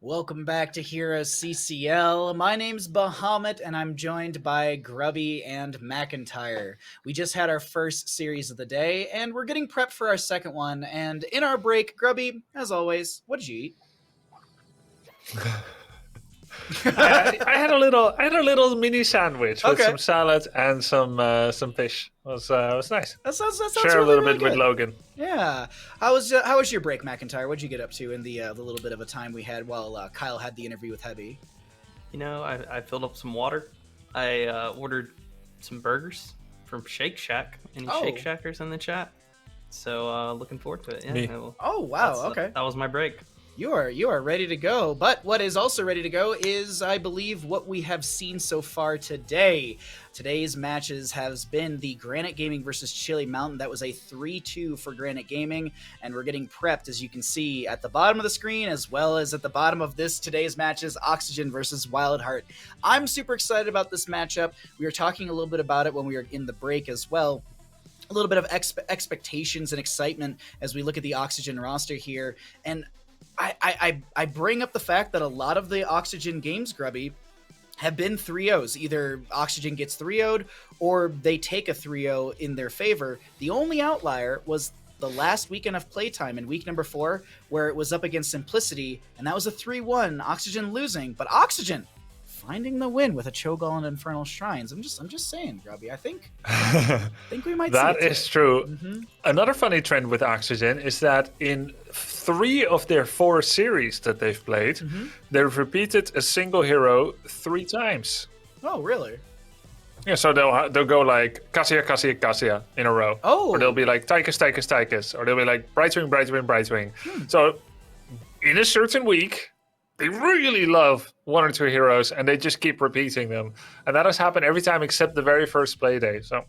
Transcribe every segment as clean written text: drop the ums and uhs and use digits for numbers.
Welcome back to HeroesCCL. My name's Bahamut, and I'm joined by Grubby and McIntyre. We just had our first series of the day, and we're getting prepped for our second one. And in our break, Grubby, as always, what did you eat? I had a little mini sandwich with some salad and some fish. It was nice. That sounds Share really, a little really bit good with Logan. Yeah. How was your break, McIntyre? What'd you get up to in the little bit of a time we had while Kyle had the interview with Hebby? You know, I filled up some water. I ordered some burgers from Shake Shack. Any Shake Shackers in the chat? So looking forward to it. Yeah. Me. Oh wow. Okay. That was my break. You are ready to go. But what is also ready to go is, I believe, what we have seen so far today. Today's matches has been the Granite Gaming versus Chili Mountain. That was a 3-2 for Granite Gaming, and we're getting prepped, as you can see, at the bottom of the screen, as well as at the bottom of today's matches, Oxygen versus WildHeart. I'm super excited about this matchup. We were talking a little bit about it when we were in the break as well. A little bit of expectations and excitement as we look at the Oxygen roster here, and I bring up the fact that a lot of the Oxygen games, Grubby, have been 3-0s. Either Oxygen gets 3-0'd or they take a 3-0 in their favor. The only outlier was the last weekend of playtime in week number 4, where it was up against Simplicity, and that was a 3-1, Oxygen losing. But Oxygen finding the win with a Cho'Gall and Infernal Shrines. I'm just saying, Grubby. I think we might see it. That is true. Mm-hmm. Another funny trend with Oxygen is that in 3 of their 4 series that they've played, they've repeated a single hero 3 times. Oh, really? Yeah, so they'll go like Cassia in a row. Oh. Or they'll be like Tychus. Or they'll be like Brightwing. So in a certain week, they really love 1 or 2 heroes, and they just keep repeating them. And that has happened every time except the very first play day. So,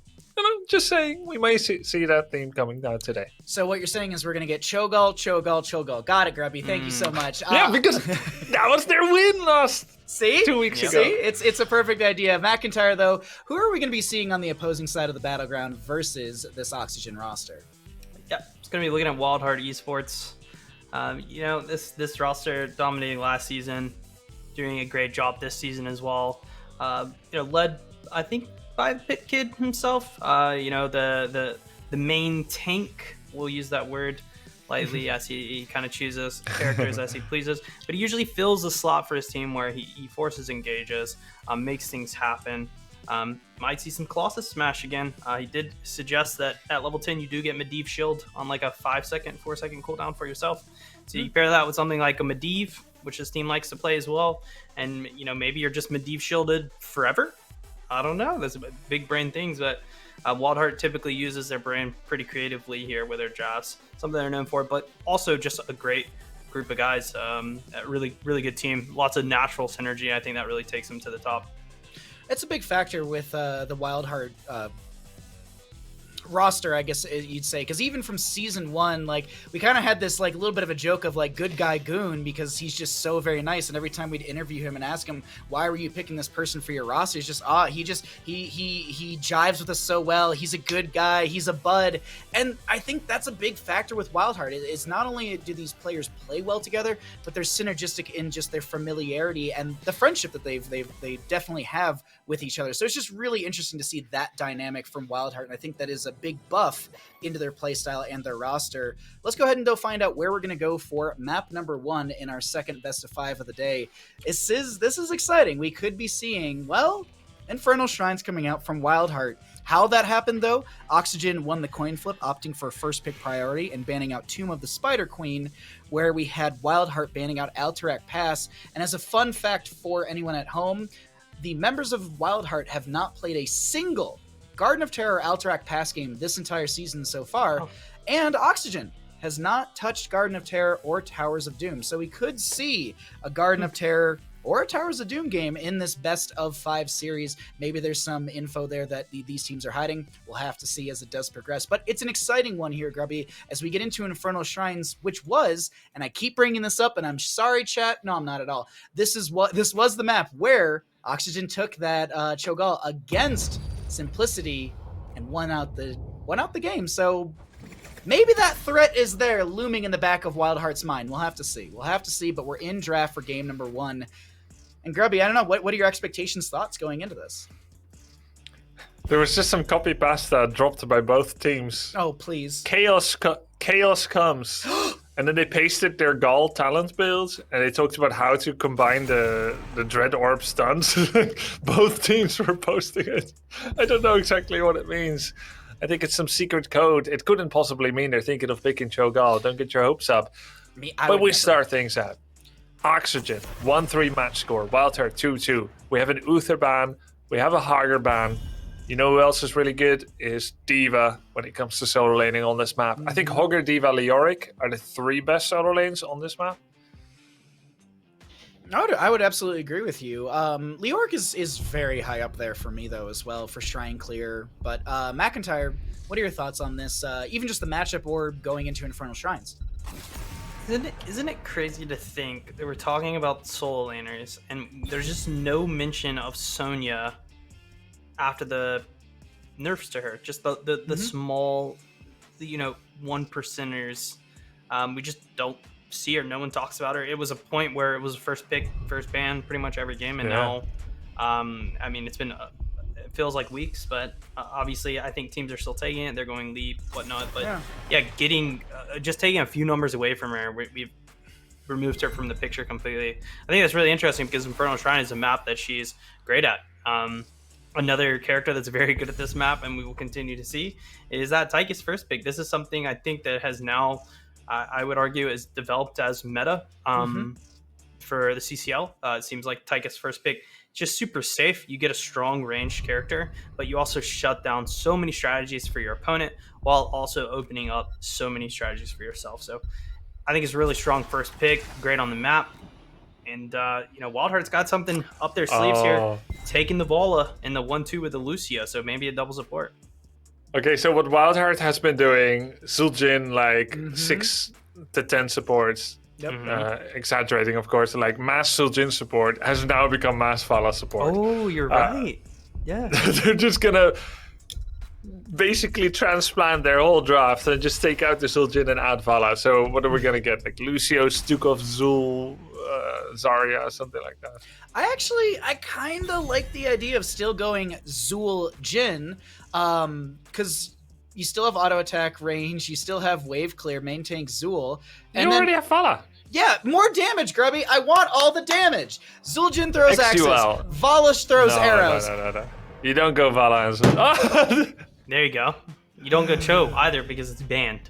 just saying, we may see that theme coming down today. So what you're saying is we're going to get Cho'Gall. Got it, Grubby. Thank you so much. Yeah, because that was their win last 2 weeks ago. See? It's a perfect idea. McIntyre, though, who are we going to be seeing on the opposing side of the battleground versus this Oxygen roster? Yeah, it's going to be looking at WildHeart Esports. This roster dominating last season, doing a great job this season as well. Led, I think, by the Pit Kid himself. The main tank, we'll use that word lightly as he kind of chooses characters as he pleases. But he usually fills the slot for his team where he forces engages, makes things happen. Might see some Colossus Smash again. He did suggest that at level 10 you do get Medivh Shield on like a 5-second, 4-second cooldown for yourself. So you pair that with something like a Medivh, which his team likes to play as well, and maybe you're just Medivh shielded forever. I don't know. There's big brain things, but WildHeart typically uses their brain pretty creatively here with their drafts. Something they're known for, but also just a great group of guys. A really, really good team. Lots of natural synergy. I think that really takes them to the top. It's a big factor with the WildHeart roster, I guess you'd say, because even from season 1, like, we kind of had this like little bit of a joke of like good guy Goon, because he's just so very nice, and every time we'd interview him and ask him, why were you picking this person for your roster, he's just he jives with us so well, he's a good guy, he's a bud. And I think that's a big factor with WildHeart. It's not only do these players play well together, but they're synergistic in just their familiarity and the friendship that they definitely have with each other. So it's just really interesting to see that dynamic from WildHeart, and I think that is a big buff into their playstyle and their roster. Let's go ahead and find out where we're going to go for map number 1 in our second best of 5 of the day. This is exciting. We could be seeing, well, Infernal Shrines coming out from WildHeart. How that happened, though, Oxygen won the coin flip, opting for first pick priority and banning out Tomb of the Spider Queen, where we had WildHeart banning out Alterac Pass. And as a fun fact for anyone at home, the members of WildHeart have not played a single Garden of Terror Alterac Pass game this entire season so far, and Oxygen has not touched Garden of Terror or Towers of Doom. So we could see a Garden of Terror or a Towers of Doom game in this best of 5 series. Maybe there's some info there that these teams are hiding. We'll have to see as it does progress. But it's an exciting one here, Grubby, as we get into Infernal Shrines, which was, and I keep bringing this up, and I'm sorry, chat. No, I'm not at all. This was the map where Oxygen took that Cho'Gall against Simplicity and won out the game. So Maybe that threat is there looming in the back of WildHeart's mind. We'll have to see. But we're in draft for game number 1. And Grubby, I don't know, what are your expectations, thoughts going into this? There was just some copy pasta dropped by both teams. Oh, please. Chaos comes. And then they pasted their Gall talent builds, and they talked about how to combine the Dread Orb stuns. Both teams were posting it. I don't know exactly what it means. I think it's some secret code. It couldn't possibly mean they're thinking of picking Cho'Gall. Don't get your hopes up. But we start things out. Oxygen, 1-3 match score. WildHeart 2-2. We have an Uther ban. We have a Hager ban. You know who else is really good? Is D.Va when it comes to solo laning on this map. I think Hogger, D.Va, Leoric are the 3 best solo lanes on this map. I would absolutely agree with you. Leoric is very high up there for me, though, as well, for Shrine Clear. But McIntyre, what are your thoughts on this? Even just the matchup orb going into Infernal Shrines. Isn't it crazy to think that we're talking about solo laners, and there's just no mention of Sonya after the nerfs to her, just the small, 1%ers. We just don't see her. No one talks about her. It was a point where it was first pick, first ban pretty much every game, and now, it's been, it feels like weeks, but obviously I think teams are still taking it. They're going leap, whatnot, but getting, just taking a few numbers away from her, we've removed her from the picture completely. I think that's really interesting because Infernal Shrine is a map that she's great at. Another character that's very good at this map, and we will continue to see, is that Tyche's first pick. This is something I think that has now, I would argue, is developed as meta for the CCL. It seems like Tyche's first pick, just super safe. You get a strong ranged character, but you also shut down so many strategies for your opponent while also opening up so many strategies for yourself. So I think it's a really strong first pick, great on the map. And, WildHeart's got something up their sleeves here, taking the Vola in the 1-2 with the Lucio, so maybe a double support. Okay, so what WildHeart has been doing, Zul'jin, 6 to 10 supports, exaggerating, of course, like mass Zul'jin support has now become mass Vala support. Oh, you're right. Yeah. They're just going to basically transplant their whole draft and just take out the Zul'jin and add Vala. So what are we going to get? Like Lucio, Stukov, Zul, Zarya, something like that. I kind of like the idea of still going Zul Jin, because you still have auto attack range, you still have wave clear, main tank Zul, and you already have Vala. Yeah, more damage, Grubby. I want all the damage. Zul'jin throws axes. Valish throws arrows. No. You don't go Vala and Zul. There you go. You don't go Cho either because it's banned,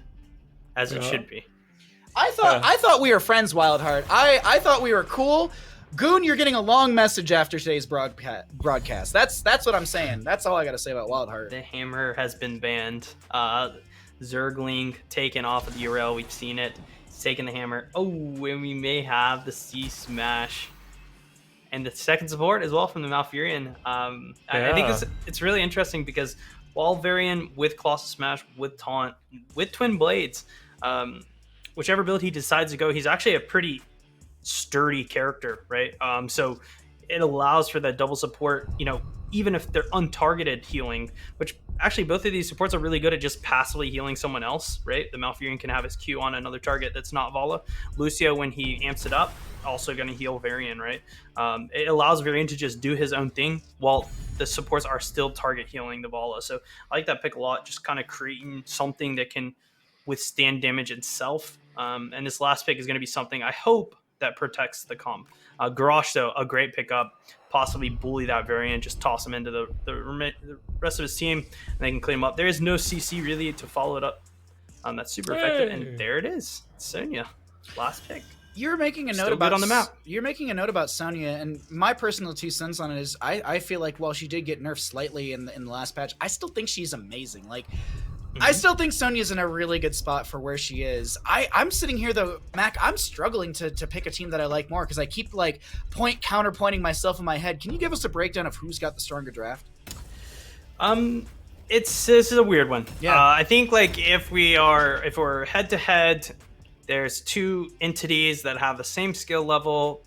as it should be. I thought we were friends, WildHeart. I thought we were cool. Goon, you're getting a long message after today's broadcast. That's what I'm saying. That's all I got to say about WildHeart. The hammer has been banned. Zergling taken off of the URL. We've seen it. It's taken the hammer. Oh, and we may have the C Smash. And the second support as well from the Malfurion. I think it's really interesting because while Varian with Colossus Smash, with Taunt, with Twin Blades, whichever build he decides to go, he's actually a pretty sturdy character, right? So it allows for that double support, even if they're untargeted healing, which actually both of these supports are really good at just passively healing someone else, right? The Malfurion can have his Q on another target that's not Vala. Lucio, when he amps it up, also going to heal Varian, right? It allows Varian to just do his own thing while the supports are still target healing the Vala. So I like that pick a lot, just kind of creating something that can withstand damage itself. And this last pick is going to be something I hope that protects the comp. Garrosh, though, a great pickup. Possibly bully that Variant, just toss him into the rest of his team, and they can clean him up. There is no CC really to follow it up. That's super effective, and there it is. Sonya, last pick. You're making a note about on the map. You're making a note about Sonya, and my personal 2 cents on it is I feel like while she did get nerfed slightly in the last patch, I still think she's amazing. Like, I still think Sonya's in a really good spot for where she is. I'm sitting here though, Mac, I'm struggling to pick a team that I like more because I keep like counterpointing myself in my head. Can you give us a breakdown of who's got the stronger draft? This is a weird one. Yeah. I think like if we're head to head, there's 2 entities that have the same skill level.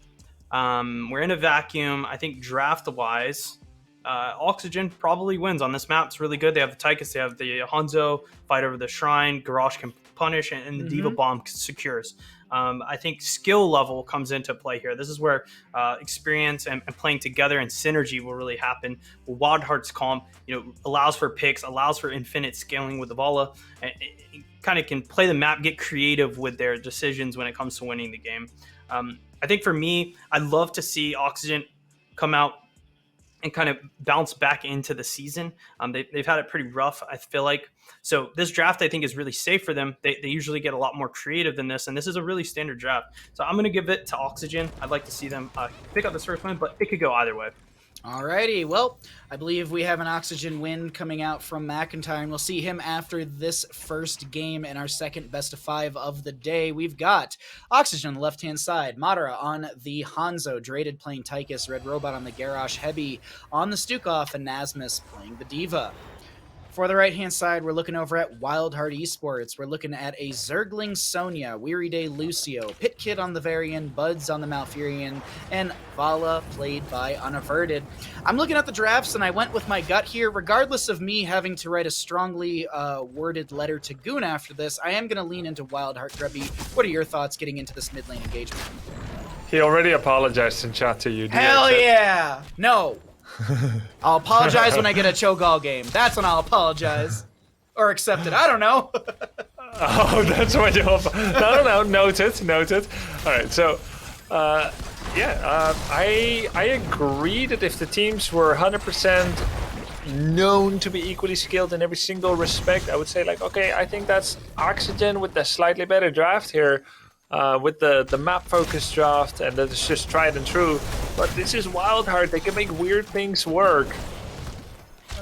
We're in a vacuum. I think draft wise, Oxygen probably wins on this map. It's really good. They have the Tychus, they have the Hanzo, fight over the Shrine, Garrosh can punish, and the Diva Bomb secures. I think skill level comes into play here. This is where experience and playing together and synergy will really happen. WildHeart's Calm, allows for picks, allows for infinite scaling with the Vala, and it kind of can play the map, get creative with their decisions when it comes to winning the game. I think for me, I'd love to see Oxygen come out and kind of bounce back into the season. They've had it pretty rough, I feel like. So this draft, I think, is really safe for them. They usually get a lot more creative than this, and this is a really standard draft. So I'm going to give it to Oxygen. I'd like to see them pick up this first win, but it could go either way. Alrighty, well, I believe we have an Oxygen win coming out from McIntyre, and we'll see him after this first game in our second best of 5 of the day. We've got Oxygen on the left-hand side, Madara on the Hanzo, Draded playing Tychus, Red Robot on the Garrosh, Heavy on the Stukov, and Nasmus playing the Diva. For the right-hand side, we're looking over at WildHeart Esports. We're looking at a Zergling Sonya, Weary Day Lucio, Pit Kid on the Varian, Buds on the Malfurion, and Vala played by Unaverted. I'm looking at the drafts, and I went with my gut here. Regardless of me having to write a strongly worded letter to Goon after this, I am going to lean into WildHeart. Grubby, what are your thoughts getting into this mid lane engagement? He already apologized in chat to you. Hell yeah! No! I'll apologize when I get a Cho'Gall game. That's when I'll apologize. Or accept it. I don't know. Oh, that's what you hope. No. Noted. All right, so, I agree that if the teams were 100% known to be equally skilled in every single respect, I would say, like, okay, I think that's Oxygen with the slightly better draft here. With the map-focused draft, and that is just tried and true. But this is WildHeart. They can make weird things work.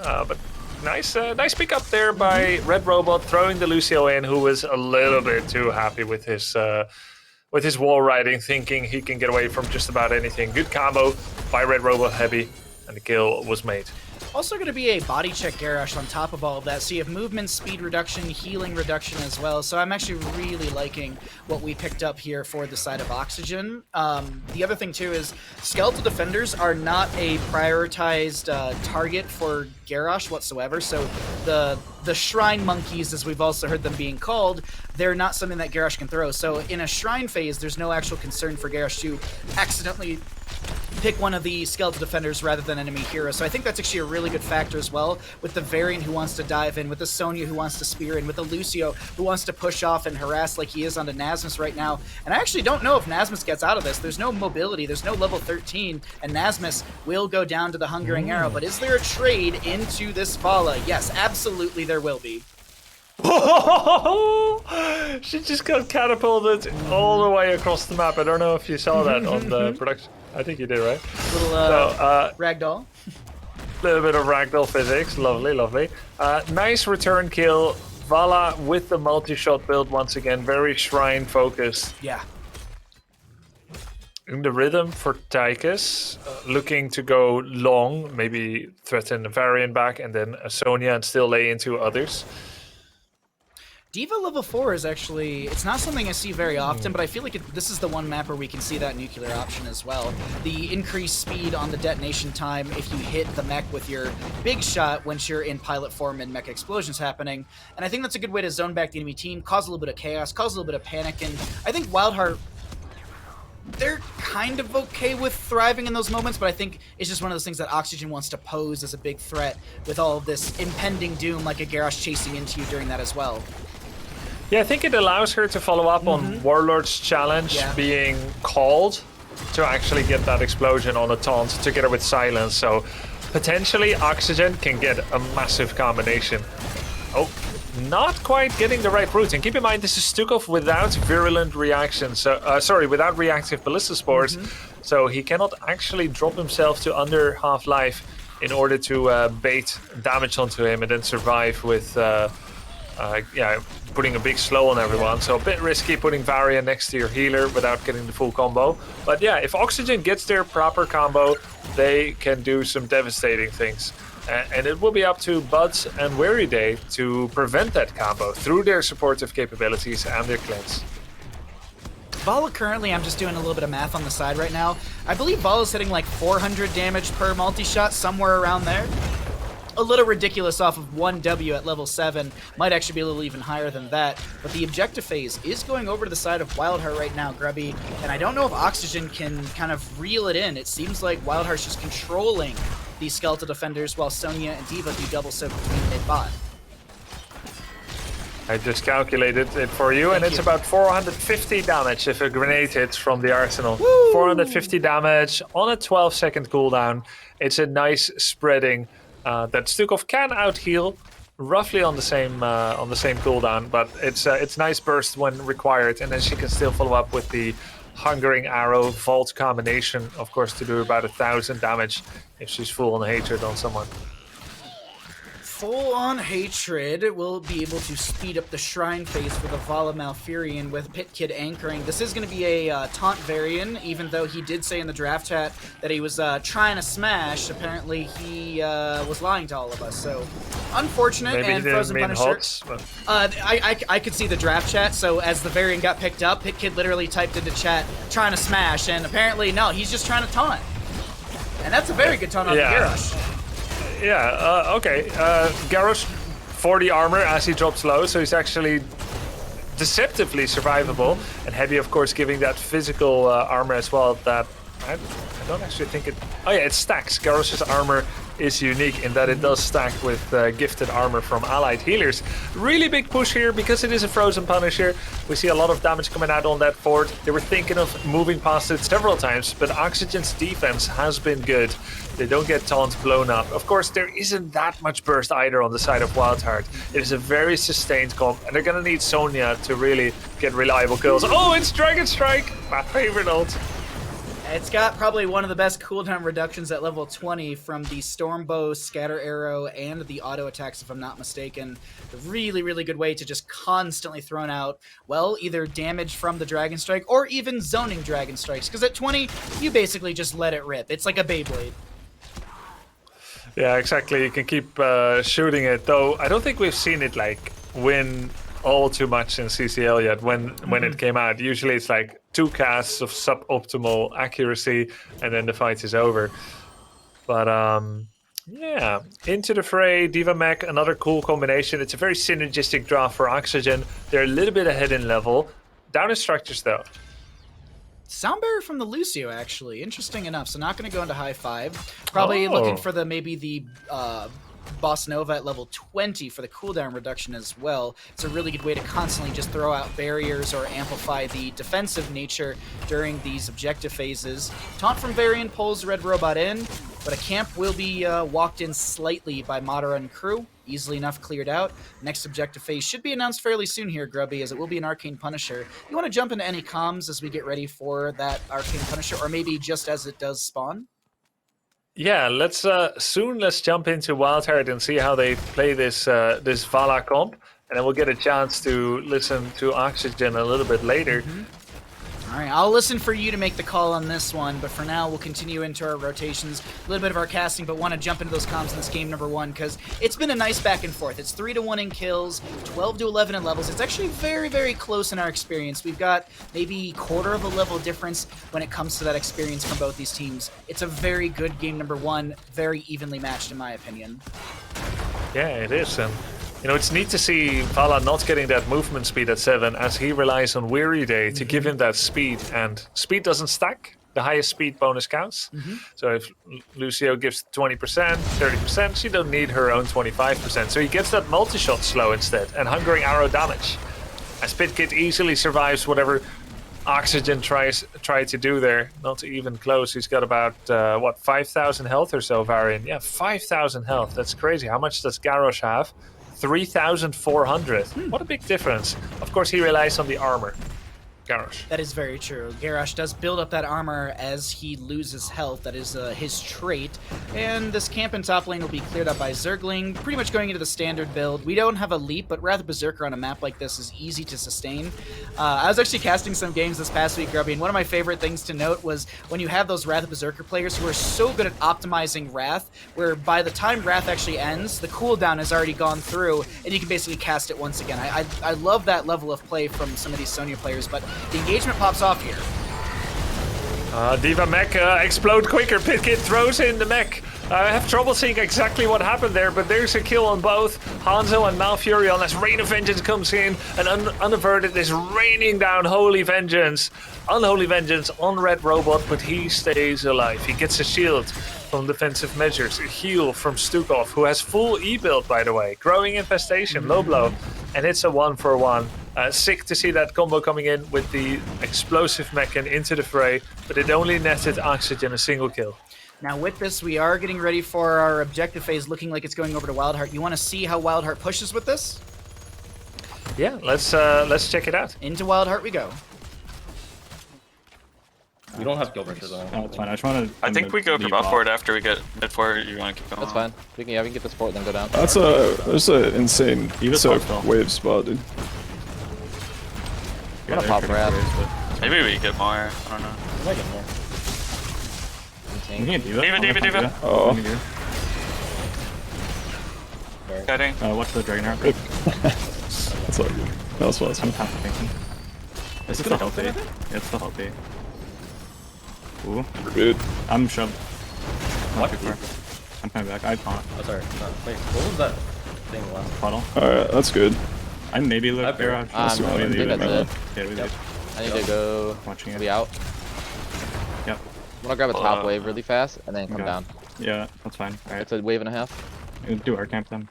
But nice pick up there by Red Robot, throwing the Lucio in, who was a little bit too happy with his wall riding, thinking he can get away from just about anything. Good combo by Red Robot Heavy, and the kill was made. Also going to be a body check Garrosh on top of all of that, so you have movement, speed reduction, healing reduction as well. So I'm actually really liking what we picked up here for the side of Oxygen. The other thing too is skeletal defenders are not a prioritized target for Garrosh whatsoever. So the shrine monkeys, as we've also heard them being called, they're not something that Garrosh can throw. So in a shrine phase, there's no actual concern for Garrosh to accidentally pick one of the skeletal defenders rather than enemy hero. So I think that's actually a really good factor as well, with the Varian who wants to dive in, with the Sonya who wants to spear in, with the Lucio who wants to push off and harass like he is onto Nasmus right now. And I actually don't know if Nasmus gets out of this. There's no mobility, there's no level 13, and Nasmus will go down to the Hungering Arrow. But is there a trade into this Vala? Yes, absolutely there will be. She just got catapulted all the way across the map. I don't know if you saw that on the production. I think you did, right? Little ragdoll. Little bit of ragdoll physics. Lovely. Nice return kill. Vala with the multi-shot build once again. Very shrine focused. Yeah. In the rhythm for Tychus, looking to go long, maybe threaten a Varian back and then a Sonya and still lay into others. Diva level 4 is actually, it's not something I see very often, but I feel like this is the one map where we can see that nuclear option as well. The increased speed on the detonation time if you hit the mech with your big shot once you're in pilot form and mech explosions happening. And I think that's a good way to zone back the enemy team, cause a little bit of chaos, cause a little bit of panic, and I think WildHeart, they're kind of okay with thriving in those moments, but I think it's just one of those things that Oxygen wants to pose as a big threat with all of this impending doom like a Garrosh chasing into you during that as well. Yeah, I think it allows her to follow up on Warlord's challenge being called to actually get that explosion on a taunt together with silence. So potentially Oxygen can get a massive combination. Oh, not quite getting the right route. And keep in mind, this is Stukov without virulent reaction. So, without reactive ballista spores. So he cannot actually drop himself to under half life in order to bait damage onto him and then survive with putting a big slow on everyone. So a bit risky putting Varian next to your healer without getting the full combo. But yeah, if Oxygen gets their proper combo, they can do some devastating things. And it will be up to Buds and Weary Day to prevent that combo through their supportive capabilities and their cleanse. Vala currently, I'm just doing a little bit of math on the side right now. I believe Vala's hitting like 400 damage per multi-shot, somewhere around there. A little ridiculous off of 1 W at level 7. Might actually be a little even higher than that. But the objective phase is going over to the side of WildHeart right now, Grubby. And I don't know if Oxygen can kind of reel it in. It seems like WildHeart's just controlling these skeletal defenders while Sonya and D.Va do double soak between mid-bot. I just calculated it for you, and it's about 450 damage if a grenade hits from the arsenal. Woo! 450 damage on a 12-second cooldown. It's a nice spreading that Stukov can out-heal roughly on the same cooldown, but it's nice burst when required, and then she can still follow up with the Hungering Arrow Vault combination, of course, to do about 1,000 damage if she's full on hatred on someone. Full on hatred will be able to speed up the shrine phase for the Vala Malfurion with Pit Kid anchoring. This is going to be a taunt variant, even though he did say in the draft chat that he was trying to smash. Apparently he was lying to all of us, so unfortunate. Maybe and he Frozen didn't mean Punisher. HotS, but... I could see the draft chat, so as the variant got picked up, Pit Kid literally typed into chat trying to smash, and apparently no, he's just trying to taunt. And that's a very good taunt on the Garrosh. Yeah, okay. Garrosh 40 armor as he drops low, so he's actually deceptively survivable. And Heavy, of course, giving that physical armor as well that I don't actually think it... Oh yeah, it stacks. Garrosh's armor is unique in that it does stack with gifted armor from allied healers. Really big push here because it is a Frozen Punisher. We see a lot of damage coming out on that fort. They were thinking of moving past it several times, but Oxygen's defense has been good. They don't get taunts blown up. Of course, there isn't that much burst either on the side of WildHeart. It is a very sustained comp, and they're going to need Sonya to really get reliable kills. Oh, it's Dragon Strike! My favorite ult. It's got probably one of the best cooldown reductions at level 20 from the Stormbow, Scatter Arrow, and the auto attacks, if I'm not mistaken. A really, really good way to just constantly throw out, well, either damage from the Dragon Strike or even zoning Dragon Strikes. Because at 20, you basically just let it rip. It's like a Beyblade. Yeah, exactly. You can keep shooting it, though I don't think we've seen it like win all too much in CCL yet when it came out. Usually it's like 2 casts of suboptimal accuracy and then the fight is over. But yeah, into the fray, D.Va Mech, another cool combination. It's a very synergistic draft for Oxygen. They're a little bit ahead in level. Down in structures though. Sound barrier from the Lucio, actually. Interesting enough. So not going to go into high 5. Probably looking for maybe the Boss Nova at level 20 for the cooldown reduction as well. It's a really good way to constantly just throw out barriers or amplify the defensive nature during these objective phases. Taunt from Varian pulls Red Robot in, but a camp will be walked in slightly by Madara and crew. Easily enough cleared out. Next objective phase should be announced fairly soon here, Grubby, as it will be an Arcane Punisher. You want to jump into any comms as we get ready for that Arcane Punisher, or maybe just as it does spawn? Yeah, let's jump into WildHeart and see how they play this this Vala comp, and then we'll get a chance to listen to Oxygen a little bit later. All right, I'll listen for you to make the call on this one, but for now, we'll continue into our rotations, a little bit of our casting, but want to jump into those comms in this game number 1, because it's been a nice back and forth. It's 3-1 in kills, 12-11 in levels. It's actually very, very close in our experience. We've got maybe quarter of a level difference when it comes to that experience from both these teams. It's a very good game number 1, very evenly matched in my opinion. Yeah, it is. You know, it's neat to see Vala not getting that movement speed at 7 as he relies on Weary Day to give him that speed. And speed doesn't stack. The highest speed bonus counts. So if Lucio gives 20%, 30%, she don't need her own 25%. So he gets that multi-shot slow instead and Hungering Arrow damage. As Pitkit easily survives whatever Oxygen tried to do there. Not even close. He's got about, 5,000 health or so, Varian. Yeah, 5,000 health. That's crazy. How much does Garrosh have? 3,400. What a big difference. Of course, he relies on the armor. Garrosh. That is very true. Garrosh does build up that armor as he loses health. That is his trait. And this camp in top lane will be cleared up by Zergling, pretty much going into the standard build. We don't have a leap, but rather Berserker on a map like this is easy to sustain. I was actually casting some games this past week, Grubby, and one of my favorite things to note was when you have those Wrath of Berserker players who are so good at optimizing Wrath, where by the time Wrath actually ends, the cooldown has already gone through, and you can basically cast it once again. I love that level of play from some of these Sonya players, but The engagement pops off here. Diva mech explode quicker. Pitkit throws in the mech. I have trouble seeing exactly what happened there, but there's a kill on both Hanzo and Malfurion as Rain of Vengeance comes in, and Unaverted is raining down Holy Vengeance. Unholy Vengeance on Red Robot, but he stays alive. He gets a shield from defensive measures, a heal from Stukov, who has full E-build, by the way. Growing Infestation, low blow, and it's a 1-for-1. Sick to see that combo coming in with the explosive mechan into the fray, but it only netted Oxygen a single kill. Now with this, we are getting ready for our objective phase, looking like it's going over to WildHeart. You want to see how WildHeart pushes with this? Yeah, let's check it out. Into WildHeart we go. We don't have kill pressure though. No, it's fine. I just want to. I think we go for buff forward after we get mid forward. You want to keep going? That's fine. We can get the support, then go down. That's an insane wave spot, dude. I'm gonna pop Brad. Maybe we get more. I don't know. We might get more. We can get Diva. Oh. Cutting. Watch the Dragonheart. That's all good. That was fun. I'm half thinking. This is still healthy. Yeah, it's still healthy. Ooh. We're good. I'm shoved. What? I'm coming back. I can't. Oh, sorry. Wait, what was that thing last? Puddle. Alright, that's good. I maybe look here. I think that's it. Yeah, we leave. I need to go. Watching Be it. out. Yep. I'm gonna grab a top wave really fast and then come Okay. down. Yeah, that's fine. Alright. It's a wave and a half. We'll do our camp then.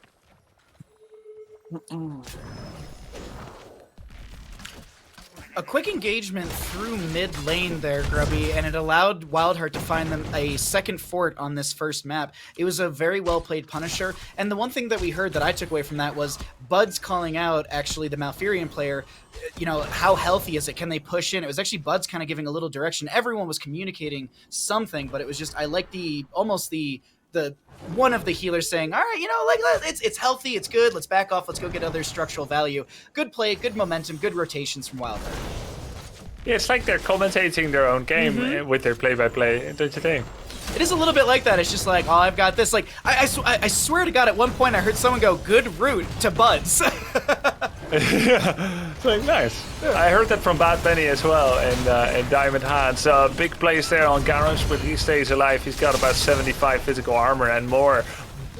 A quick engagement through mid lane there, Grubby, and it allowed WildHeart to find them a second fort on this first map. It was a very well played Punisher, and the one thing that we heard that I took away from that was Bud's calling out actually the Malfurion player, you know, how healthy is it? Can they push in? It was actually Bud's kind of giving a little direction. Everyone was communicating something, but it was just, I like the one of the healers saying, all right, you know, like it's healthy, it's good, let's back off, let's go get other structural value. Good play, good momentum, good rotations from WildHeart. Yeah, it's like they're commentating their own game with their play-by-play, don't you think? It is a little bit like that. It's just like, oh, I've got this. Like, I swear to God, at one point I heard someone go, good route to Buds. It's like, nice. Yeah. I heard that from Bad Penny as well in Diamond Hands. Big plays there on Garage, but he stays alive. He's got about 75 physical armor and more.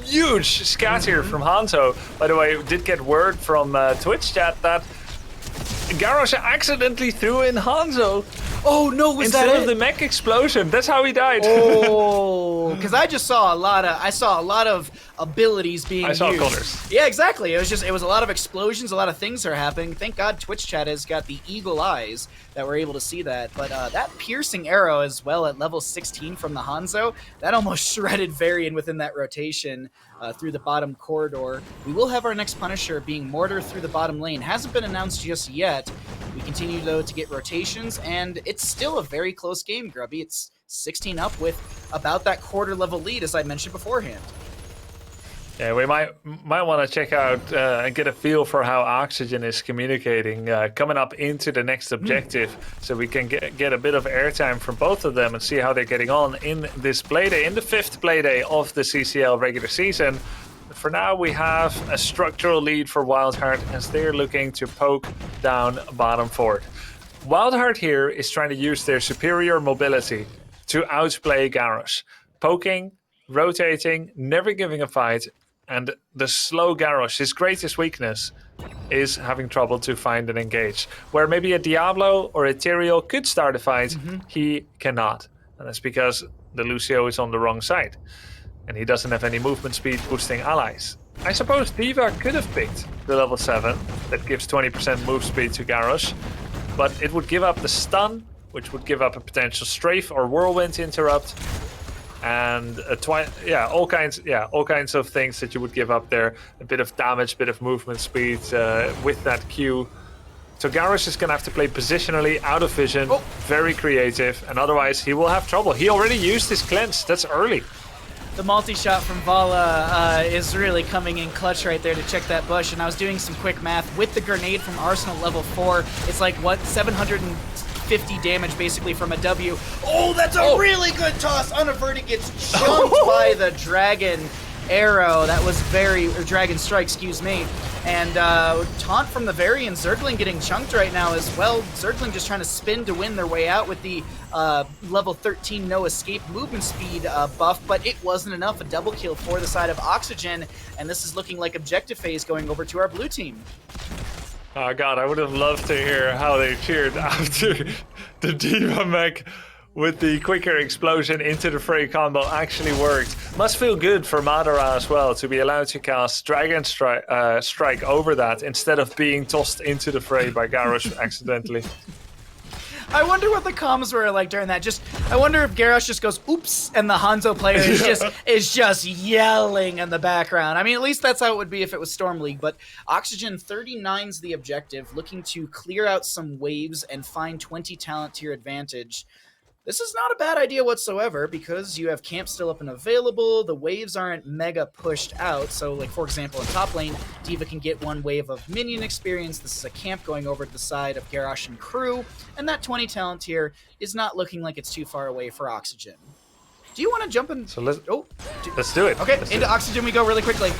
Huge scatter from Hanzo. By the way, did get word from Twitch chat that Garage accidentally threw in Hanzo. Oh no, was that instead of the mech explosion? That's how he died. Oh, because I just saw a lot of abilities being used. I saw colors. Yeah, exactly. It was a lot of explosions, a lot of things are happening. Thank God Twitch chat has got the eagle eyes that we're able to see that. But that piercing arrow as well at level 16 from the Hanzo, that almost shredded Varian within that rotation through the bottom corridor. We will have our next Punisher being Mortar through the bottom lane. Hasn't been announced just yet. We continue, though, to get rotations, and it's still a very close game, Grubby. It's 16 up with about that quarter-level lead, as I mentioned beforehand. Yeah, we might want to check out and get a feel for how Oxygen is communicating coming up into the next objective, so we can get a bit of airtime from both of them and see how they're getting on in this playday, in the 5th playday of the CCL regular season. For now, we have a structural lead for WildHeart as they're looking to poke down bottom fort. WildHeart here is trying to use their superior mobility to outplay Garrosh. Poking, rotating, never giving a fight, and the slow Garrosh, his greatest weakness, is having trouble to find and engage. Where maybe a Diablo or a Tyrael could start a fight, he cannot. And that's because the Lucio is on the wrong side. And he doesn't have any movement speed boosting allies. I suppose Diva could have picked the level 7 that gives 20% move speed to Garrosh, but it would give up the stun, which would give up a potential strafe or whirlwind interrupt, and all kinds of things that you would give up there. A bit of damage, bit of movement speed with that Q. So Garrosh is gonna have to play positionally, out of vision, very creative, and otherwise he will have trouble. He already used his cleanse. That's early. The multi-shot from Vala is really coming in clutch right there to check that bush, and I was doing some quick math. With the grenade from Arsenal level 4, it's like, what, 750 damage basically from a W. Oh, that's a really good toss! Unaverted gets jumped by the Dragon Arrow. That was Dragon Strike, excuse me. And taunt from the Varian, Zergling getting chunked right now as well. Zergling just trying to spin to win their way out with the level 13 no escape movement speed buff, but it wasn't enough. A double kill for the side of Oxygen, and this is looking like objective phase going over to our blue team. Oh god, I would have loved to hear how they cheered after the Diva mech with the quicker explosion into the fray combo actually worked. Must feel good for Madara as well to be allowed to cast Dragon Strike over that instead of being tossed into the fray by Garrosh accidentally. I wonder what the comms were like during that. I wonder if Garrosh just goes, oops, and the Hanzo player is just yelling in the background. I mean, at least that's how it would be if it was Storm League. But Oxygen 39's the objective, looking to clear out some waves and find 20 talent tier advantage. This is not a bad idea whatsoever because you have camp still up and available. The waves aren't mega pushed out. So, like, for example, in top lane, Diva can get one wave of minion experience. This is a camp going over to the side of Garrosh and crew. And that 20 talent here is not looking like it's too far away for Oxygen. Do you want to jump in? So let's do do it. Okay, let's into Oxygen we go really quickly.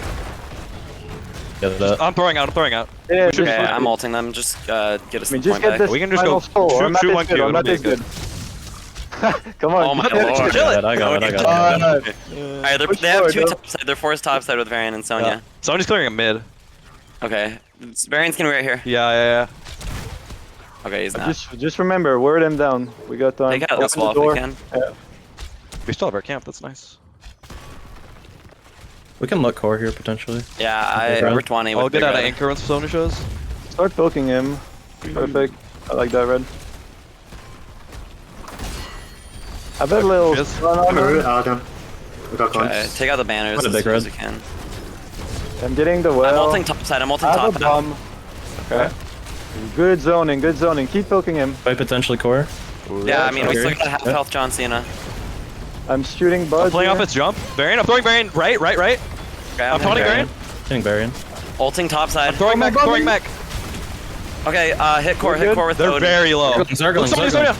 I'm throwing out. Yeah, Okay, I'm ulting them. Just get us the point back. We can just go shoot one kill. Not this good. Come on. Oh my lord. I got it. Alright, they have two topside. They're forced topside with Varian and Sonya. Sonya's clearing a mid. Okay. Varian's gonna be right here. Yeah. Okay, he's not. Just remember, word him down. We got time. Take out this wall if we can. Yeah. We still have our camp, that's nice. We can look core here potentially. Yeah, we're 20. I'll get out of anchor once Sonya shows. Start poking him. Perfect. I like that, Red. I bet a little run on him. Okay, take out the banners as soon as we can. I'm getting the well. I'm ulting topside. I'm ulting I have top a now. bomb. Okay. Good zoning, good zoning. Keep poking him. By potentially core. Yeah, I mean, we still got half health John Cena. I'm shooting Bud. I'm playing off its jump. Varian, I'm throwing Varian. Right. Okay, I'm taunting Varian. Hitting Varian. Ulting topside. Throwing mech. Okay, hit core with They're Odin. very low. Sonya.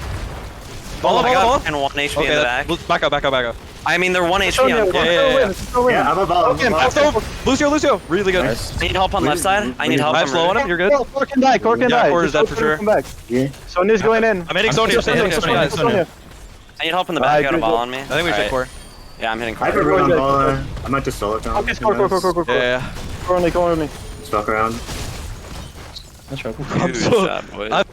Follow. And 1 HP in the back. Back up. I mean, they're 1 HP on core. Yeah, I'm about. Lucio. Really good. I need help on left side. I need help. I have slow on him. You're good. Core can die. Core is dead for sure. Come back. Sonya's going in. I'm hitting Sonya. I need help in the back. Got a ball on me. I think we should core. Yeah, I'm hitting core. I might just solo down. Okay, core. Yeah. Core only. Stuck around. Good shot, boys.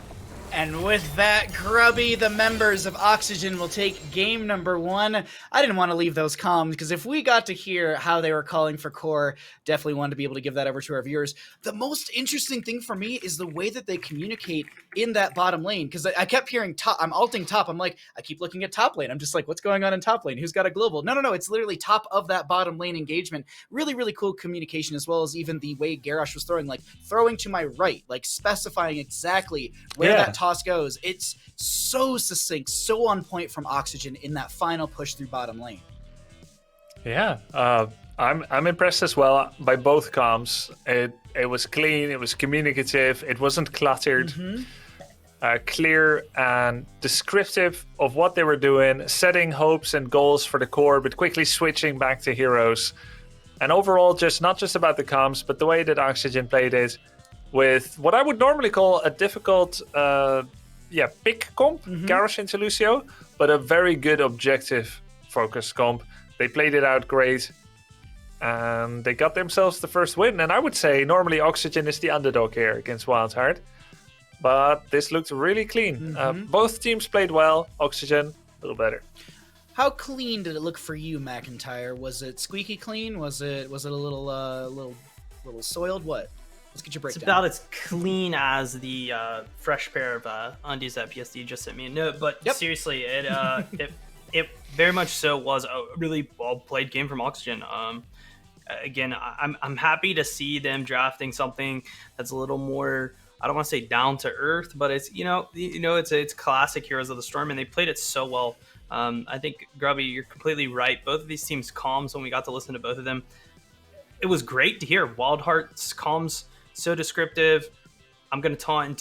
And with that, Grubby, the members of Oxygen will take game number 1. I didn't want to leave those comms, because if we got to hear how they were calling for core, definitely wanted to be able to give that over to our viewers. The most interesting thing for me is the way that they communicate in that bottom lane, because I kept hearing top. I'm ulting top. I'm like, I keep looking at top lane. I'm just like, what's going on in top lane? Who's got a global? No. It's literally top of that bottom lane engagement. Really, really cool communication, as well as even the way Garrosh was throwing to my right, like specifying exactly where that toss goes. It's so succinct, so on point from Oxygen in that final push through bottom lane. Yeah, I'm impressed as well by both comms. It was clean, it was communicative, it wasn't cluttered, clear and descriptive of what they were doing, setting hopes and goals for the core, but quickly switching back to heroes. And overall, just not just about the comms, but the way that Oxygen played it, with what I would normally call a difficult pick comp, Garrosh into Lucio, but a very good objective focus comp. They played it out great, and they got themselves the first win. And I would say normally Oxygen is the underdog here against WildHeart, but this looked really clean. Both teams played well. Oxygen, a little better. How clean did it look for you, McIntyre? Was it squeaky clean? Was it a little soiled? What? Let's get your breakdown. It's about as clean as the fresh pair of undies that PSD just sent me a note. But seriously, it very much so was a really well played game from Oxygen. Again, I'm happy to see them drafting something that's a little more, I don't want to say down to earth, but it's it's classic Heroes of the Storm, and they played it so well. I think, Grubby, you're completely right. Both of these teams' comms, when we got to listen to both of them, it was great to hear WildHeart's comms. So descriptive. I'm gonna taunt in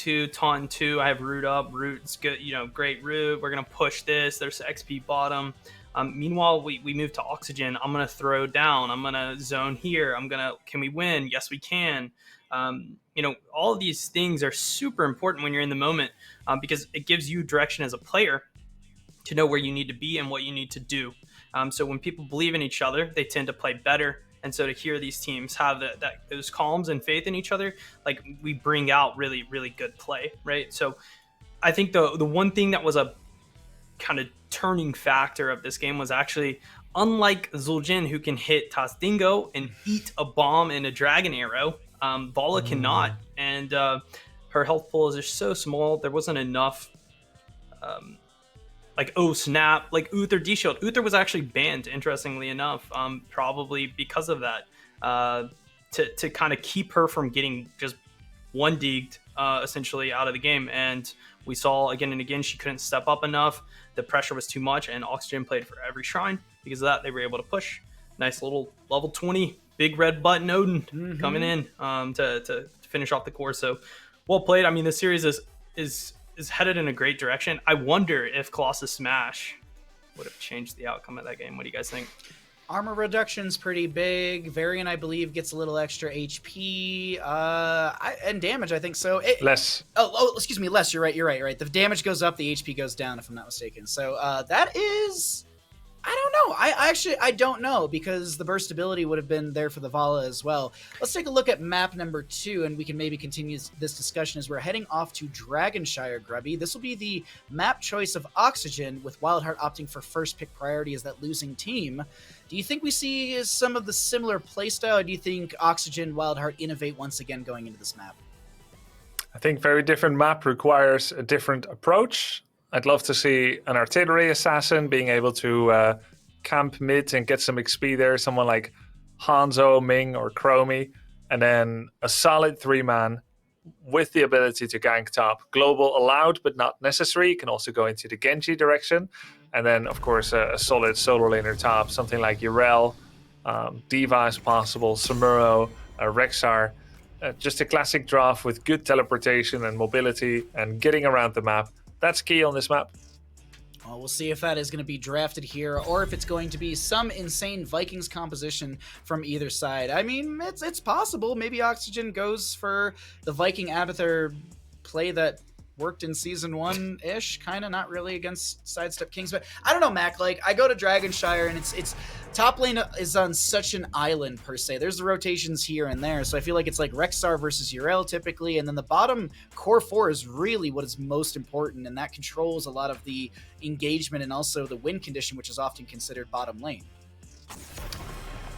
two. I have root up. Root's good. Great root. We're gonna push this. There's XP bottom. Meanwhile, we move to Oxygen. I'm gonna throw down. I'm gonna zone here. Can we win? Yes, we can. You know, all of these things are super important when you're in the moment, because it gives you direction as a player to know where you need to be and what you need to do. So when people believe in each other, they tend to play better. And so to hear these teams have those calms and faith in each other, like, we bring out really, really good play, right? So I think the one thing that was a kind of turning factor of this game was actually, unlike Zul'jin, who can hit Tasdingo and eat a bomb and a dragon arrow, Vala cannot. And her health pool is just so small. There wasn't enough like, oh snap, like Uther D-Shield. Uther was actually banned, interestingly enough, probably because of that, to kind of keep her from getting just one digged essentially out of the game. And we saw again and again she couldn't step up enough. The pressure was too much, and Oxygen played for every shrine. Because of that, they were able to push. Nice little level 20 big red button Odin coming in to finish off the core. So well played. I mean, the series is headed in a great direction. I wonder if Colossus Smash would have changed the outcome of that game. What do you guys think? Armor reduction's pretty big. Varian, I believe, gets a little extra HP and damage, I think so. Less. Oh, excuse me, less. You're right. The damage goes up, the HP goes down, if I'm not mistaken. So that is... I don't know. I don't know, because the burst ability would have been there for the Vala as well. Let's take a look at map number 2, and we can maybe continue this discussion as we're heading off to Dragonshire, Grubby. This will be the map choice of Oxygen, with WildHeart opting for first pick priority as that losing team. Do you think we see some of the similar playstyle, or do you think Oxygen, WildHeart innovate once again going into this map? I think very different map requires a different approach. I'd love to see an artillery assassin being able to camp mid and get some XP there. Someone like Hanzo, Ming, or Chromie. And then a solid 3-man with the ability to gank top. Global allowed, but not necessary. You can also go into the Genji direction. And then, of course, a solid solo laner top. Something like Yrel, D.Va is possible, Samuro, Rexar. Just a classic draft with good teleportation and mobility and getting around the map. That's key on this map. Well, we'll see if that is going to be drafted here, or if it's going to be some insane Vikings composition from either side. I mean, it's possible. Maybe Oxygen goes for the Viking Abathur play that worked in Season 1-ish, kind of, not really against Sidestep Kings. But I don't know, Mac. Like, I go to Dragonshire, and it's top lane is on such an island, per se. There's the rotations here and there, so I feel like it's like Rexar versus Yrel typically, and then the bottom core 4 is really what is most important, and that controls a lot of the engagement and also the win condition, which is often considered bottom lane.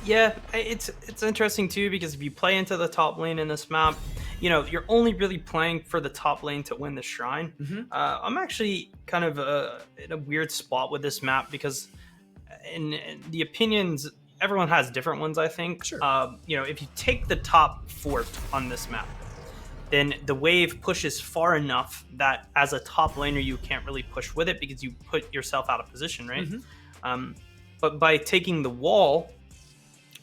Yeah, it's interesting too, because if you play into the top lane in this map, you know, you're only really playing for the top lane to win the shrine. I'm actually kind of in a weird spot with this map, because in the opinions, everyone has different ones, I think. Sure. You know, if you take the top fort on this map, then the wave pushes far enough that as a top laner, you can't really push with it because you put yourself out of position, right? But by taking the wall,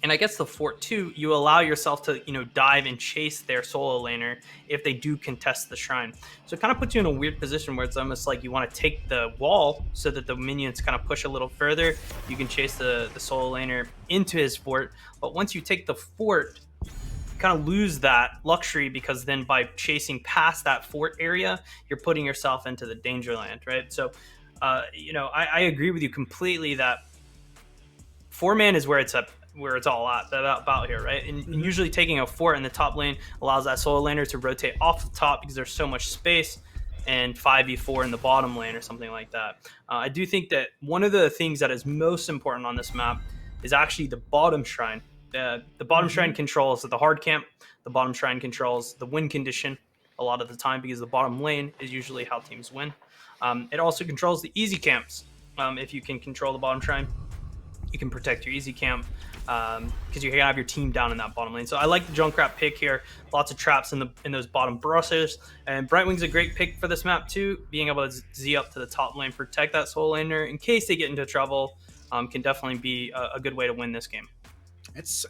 and I guess the fort too, you allow yourself to, you know, dive and chase their solo laner if they do contest the shrine. So it kind of puts you in a weird position where it's almost like you want to take the wall so that the minions kind of push a little further. You can chase the solo laner into his fort. But once you take the fort, you kind of lose that luxury, because then by chasing past that fort area, you're putting yourself into the danger land, right? So, you know, I agree with you completely that 4-man is where it's all about here, right? And usually taking a fort in the top lane allows that solo laner to rotate off the top because there's so much space, and 5v4 in the bottom lane or something like that. I do think that one of the things that is most important on this map is actually the bottom shrine. The bottom shrine controls the hard camp. The bottom shrine controls the win condition a lot of the time, because the bottom lane is usually how teams win. It also controls the easy camps. If you can control the bottom shrine, you can protect your easy camp, because you can have your team down in that bottom lane. So I like the Junkrat pick here. Lots of traps in those bottom brushes, and Brightwing's a great pick for this map too. Being able to Z up to the top lane, protect that solo laner in case they get into trouble, can definitely be a good way to win this game. It's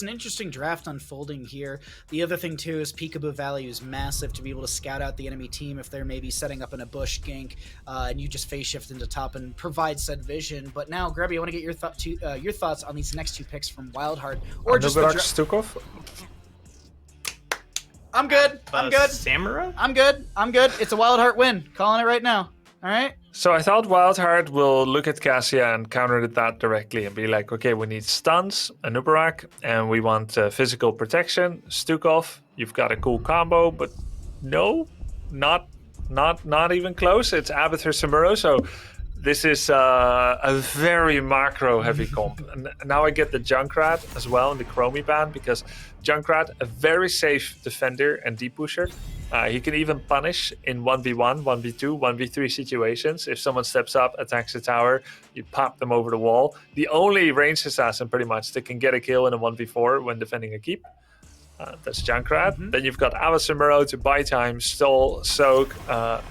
an interesting draft unfolding here. The other thing too is peekaboo value is massive to be able to scout out the enemy team if they're maybe setting up in a bush gank, and you just phase shift into top and provide said vision. But now, Grubby, I want to get your thoughts on these next two picks from WildHeart, or just Stukov. I'm good. I'm good. Samurai? I'm good. I'm good. It's a WildHeart win. Calling it right now. All right. So I thought WildHeart will look at Cassia and counter that directly and be like, okay, we need stuns, a Nubarak, and we want physical protection. Stukov, you've got a cool combo, but no, not even close. It's Abathur Samuro, so this is a very macro-heavy comp. And now I get the Junkrat as well in the Chromie ban, because Junkrat, a very safe defender and deep pusher. He can even punish in 1v1, 1v2, 1v3 situations. If someone steps up, attacks the tower, you pop them over the wall. The only ranged assassin, pretty much, that can get a kill in a 1v4 when defending a keep. That's Junkrat. Then you've got Abasamuro to buy time, stall, soak.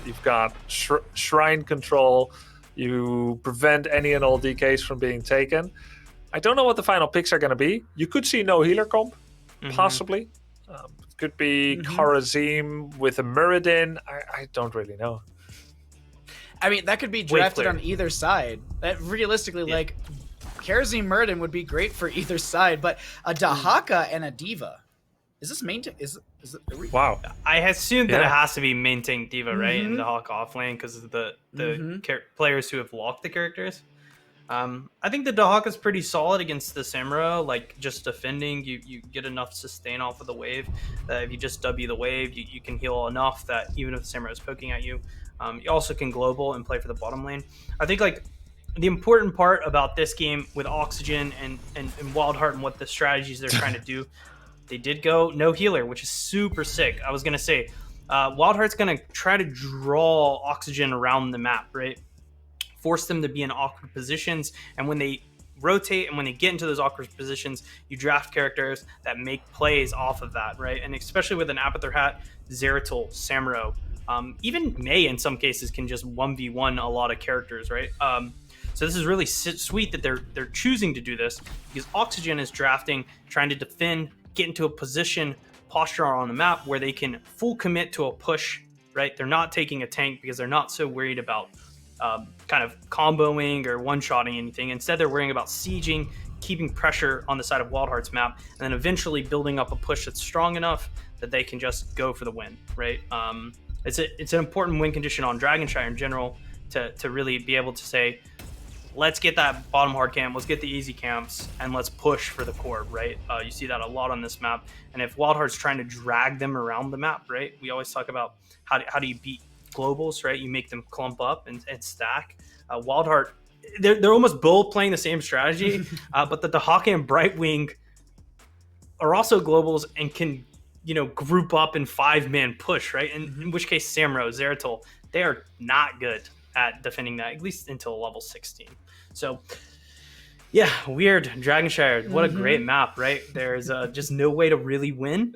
You've got Shrine Control. You prevent any and all DKs from being taken. I don't know what the final picks are going to be. You could see no healer comp, possibly. Could be Kharazim with a Muradin. I don't really know. I mean, that could be drafted on either side. That realistically, like, Kharazim Muradin would be great for either side, but a Dahaka and a Diva. Is this main? Wow. I assume that it has to be main tank Diva, right? In the Hawk off lane because of the players who have locked the characters. I think the Dahaka is pretty solid against the Samuro. Like, just defending, you get enough sustain off of the wave that if you just W the wave, you can heal enough that even if the Samuro is poking at you, you also can global and play for the bottom lane. I think, like, the important part about this game with Oxygen and WildHeart and what the strategies they're trying to do, they did go no healer, which is super sick. I was going to say, WildHeart's going to try to draw Oxygen around the map, right? Force them to be in awkward positions, and when they rotate and when they get into those awkward positions, you draft characters that make plays off of that, right? And especially with an Abathur hat, Zeratul, Samuro, even Mei in some cases can just 1v1 a lot of characters, right? So this is really sweet that they're choosing to do this, because Oxygen is drafting, trying to defend, get into a position, posture on the map where they can full commit to a push, right? They're not taking a tank because they're not so worried about kind of comboing or one-shotting anything. Instead, they're worrying about sieging, keeping pressure on the side of WildHeart's map, and then eventually building up a push that's strong enough that they can just go for the win, right? It's an important win condition on Dragonshire in general to really be able to say, let's get that bottom hard camp, let's get the easy camps, and let's push for the core, right? You see that a lot on this map. And if WildHeart's trying to drag them around the map, right? We always talk about how do you beat globals, right? You make them clump up and stack. WildHeart, they're almost both playing the same strategy, but the Dahaka and Brightwing are also globals and can, group up in 5-man push, right? And in which case, Samuro, Zeratul, they are not good at defending that, at least until level 16. So, yeah, weird. Dragonshire, what a great map, right? There's just no way to really win,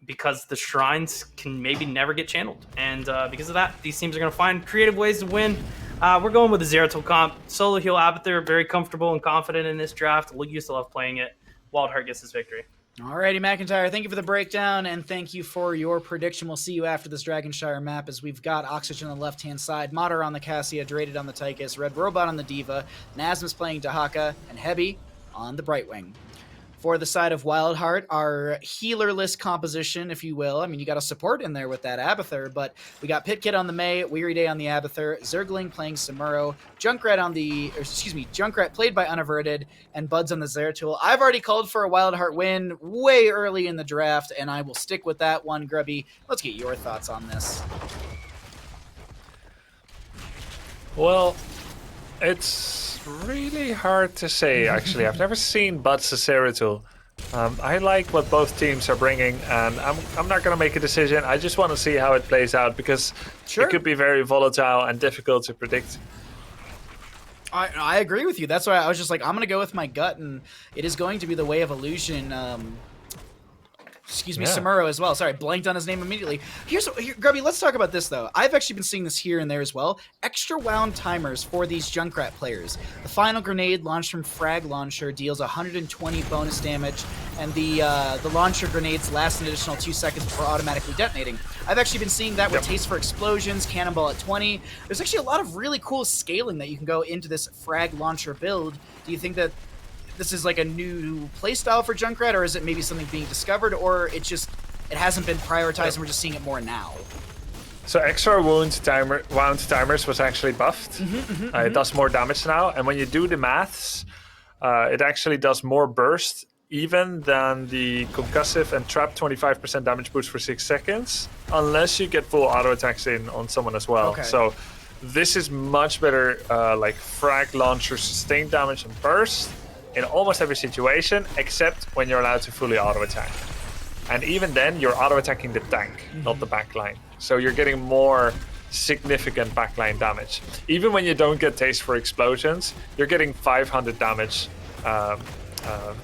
because the shrines can maybe never get channeled. And because of that, these teams are going to find creative ways to win. We're going with the Zeratul comp. Solo heal Abathur, very comfortable and confident in this draft. Used to love playing it. WildHeart gets his victory. Alrighty, McIntyre, thank you for the breakdown, and thank you for your prediction. We'll see you after this Dragonshire map, as we've got Oxygen on the left-hand side, Mater on the Cassia, Draded on the Tychus, Red Robot on the Diva, Nasmus playing Dahaka, and Heavy on the Brightwing. For the side of WildHeart, our healerless composition, if you will. I mean, you got a support in there with that Abathur, but we got Pitkit on the Mei, Weary Day on the Abathur, Zergling playing Samuro, Junkrat played by Unaverted, and Buds on the Zeratul. I've already called for a WildHeart win way early in the draft, and I will stick with that one. Grubby, let's get your thoughts on this. Well, it's really hard to say, actually. I've never seen Buds the Zeratul. I like what both teams are bringing, and I'm not going to make a decision. I just want to see how it plays out, because it could be very volatile and difficult to predict. I agree with you. That's why I was just like, I'm going to go with my gut, and it is going to be the Way of Illusion. Samuro as well. Sorry, blanked on his name immediately. Grubby, let's talk about this, though. I've actually been seeing this here and there as well. Extra wound timers for these Junkrat players. The final grenade launched from Frag Launcher deals 120 bonus damage, and the launcher grenades last an additional 2 seconds before automatically detonating. I've actually been seeing that with Taste for Explosions, Cannonball at 20. There's actually a lot of really cool scaling that you can go into this Frag Launcher build. Do you think that this is like a new playstyle for Junkrat, or is it maybe something being discovered, or it's just it hasn't been prioritized, and we're just seeing it more now. So extra wound timers was actually buffed. It does more damage now, and when you do the maths, it actually does more burst even than the concussive and trap 25% damage boost for 6 seconds, unless you get full auto attacks in on someone as well. Okay. So this is much better, like frag launcher, sustained damage and burst in almost every situation, except when you're allowed to fully auto attack. And even then, you're auto attacking the tank, not the backline. So you're getting more significant backline damage. Even when you don't get taste for explosions, you're getting 500 damage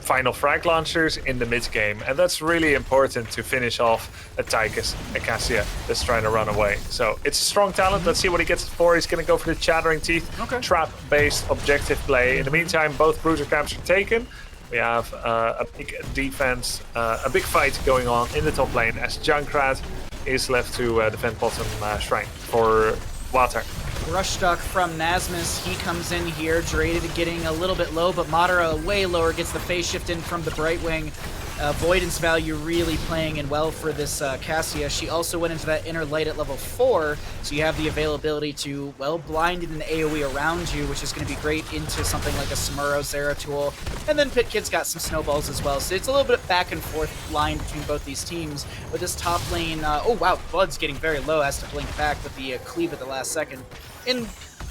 final frag launchers in the mid game, and that's really important to finish off a Tychus, a Cassia that's trying to run away. So it's a strong talent. Let's see what he gets for. He's going to go for the Chattering Teeth, trap-based objective play. In the meantime, both bruiser camps are taken. We have a big defense, a big fight going on in the top lane as Junkrat is left to defend bottom shrine for WildHeart. Rush Duck from Nasmus, he comes in here, Jerated getting a little bit low, but Madara way lower, gets the phase shift in from the Brightwing. Avoidance value really playing in well for this Cassia. She also went into that inner light at level 4, so you have the availability to, well, blind an AoE around you, which is going to be great into something like a Samuro Zeratul. And then Pit Kid's got some snowballs as well, so it's a little bit back and forth line between both these teams. But this top lane, oh wow, Blood's getting very low, has to blink back with the cleave at the last second. In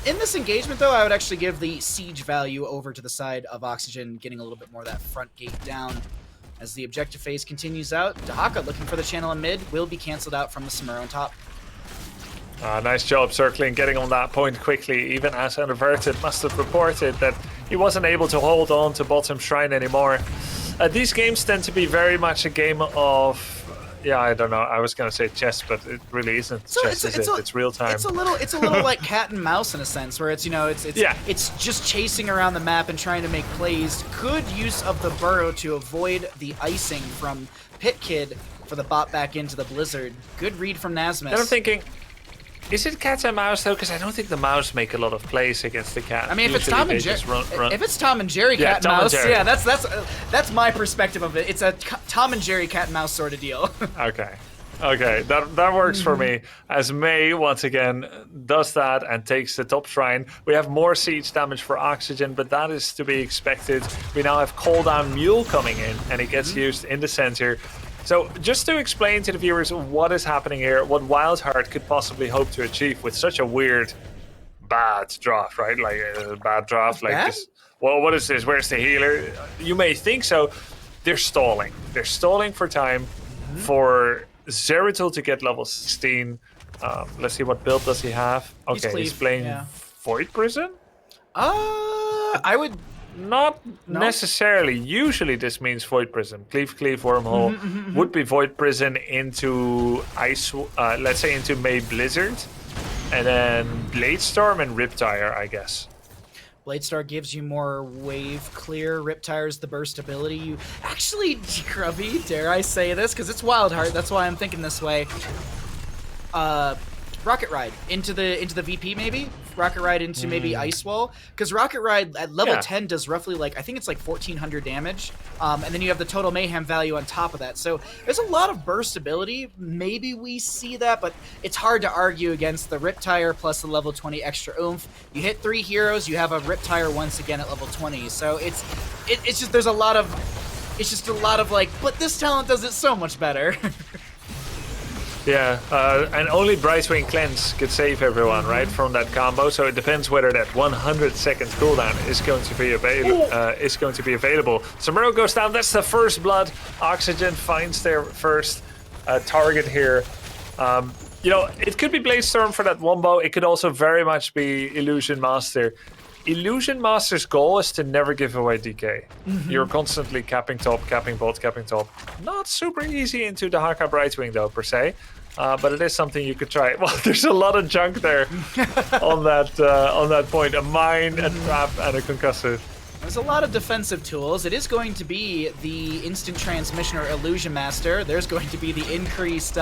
this engagement, though, I would actually give the siege value over to the side of Oxygen, getting a little bit more of that front gate down. As the objective phase continues out, Dahaka looking for the channel in mid will be cancelled out from the Samuro on top. Nice job circling, getting on that point quickly, even as Unaverted must have reported that he wasn't able to hold on to bottom shrine anymore. These games tend to be very much a game of, yeah, I don't know. I was gonna say chess, but it really isn't chess. It's real time. It's a little like cat and mouse in a sense, where it's it's just chasing around the map and trying to make plays. Good use of the burrow to avoid the icing from Pit Kid for the bot back into the blizzard. Good read from Nasmus. And I'm thinking, is it cat and mouse though? Because I don't think the mouse make a lot of plays against the cat. I mean, if it's Tom and Jerry, if it's Tom and Jerry cat and mouse, yeah, that's my perspective of it. It's a Tom and Jerry cat and mouse sort of deal. Okay, that works for me. As Mei once again does that and takes the top shrine. We have more siege damage for Oxygen, but that is to be expected. We now have Call Down Mule coming in, and it gets used in the center. So just to explain to the viewers what is happening here, what WildHeart could possibly hope to achieve with such a weird, bad draft, right? Like a bad draft, like this. Well, what is this? Where's the healer? You may think so. They're stalling. They're stalling for time for Zeratul to get level 16. Let's see, what build does he have? Okay, he's playing Void Prison? I would... Not necessarily. Usually this means Void Prison. Cleave, Wormhole would be Void Prison into Ice, let's say into May Blizzard, and then Bladestorm and Riptire, I guess. Bladestar gives you more wave clear. Riptire's the burst ability. You actually, Grubby, dare I say this? Because it's WildHeart, that's why I'm thinking this way. Rocket Ride into the VP maybe? Rocket Ride into maybe Ice Wall? Because Rocket Ride at level 10 does roughly like, I think it's like 1400 damage. And then you have the total mayhem value on top of that. So there's a lot of burst ability. Maybe we see that, but it's hard to argue against the Riptire plus the level 20 extra oomph. You hit 3 heroes, you have a Riptire once again at level 20. So it's just, there's a lot of, it's just a lot of like, but this talent does it so much better. Yeah, and only Brightwing Cleanse could save everyone, right, from that combo. So it depends whether that 100 seconds cooldown is going to be available. Samuro goes down. That's the first blood. Oxygen finds their first target here. You know, it could be Bladestorm for that wombo. It could also very much be Illusion Master. Illusion Master's goal is to never give away DK. You're constantly capping top, capping bot, capping top. Not super easy into the Haka Brightwing though, per se. But it is something you could try. Well, there's a lot of junk there on that point. A mine, a trap, and a concussive. There's a lot of defensive tools. It is going to be the instant transmission or Illusion Master. There's going to be the increased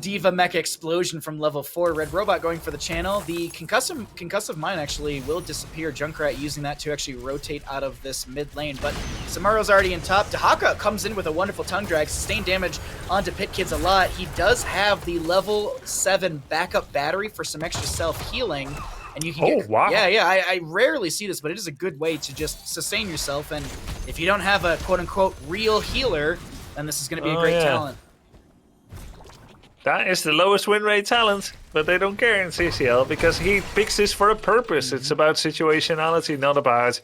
Diva Mecha Explosion from level 4. Red Robot going for the channel. The concussive mine actually will disappear. Junkrat using that to actually rotate out of this mid lane. But Samaro's already in top. Dahaka comes in with a wonderful tongue drag. Sustained damage onto Pit Kids a lot. He does have the level 7 backup battery for some extra self-healing. And you can get, wow. Yeah, I rarely see this, but it is a good way to just sustain yourself. And if you don't have a quote-unquote real healer, then this is going to be a great talent. That is the lowest win rate talent, but they don't care in CCL because he picks this for a purpose. It's about situationality, not about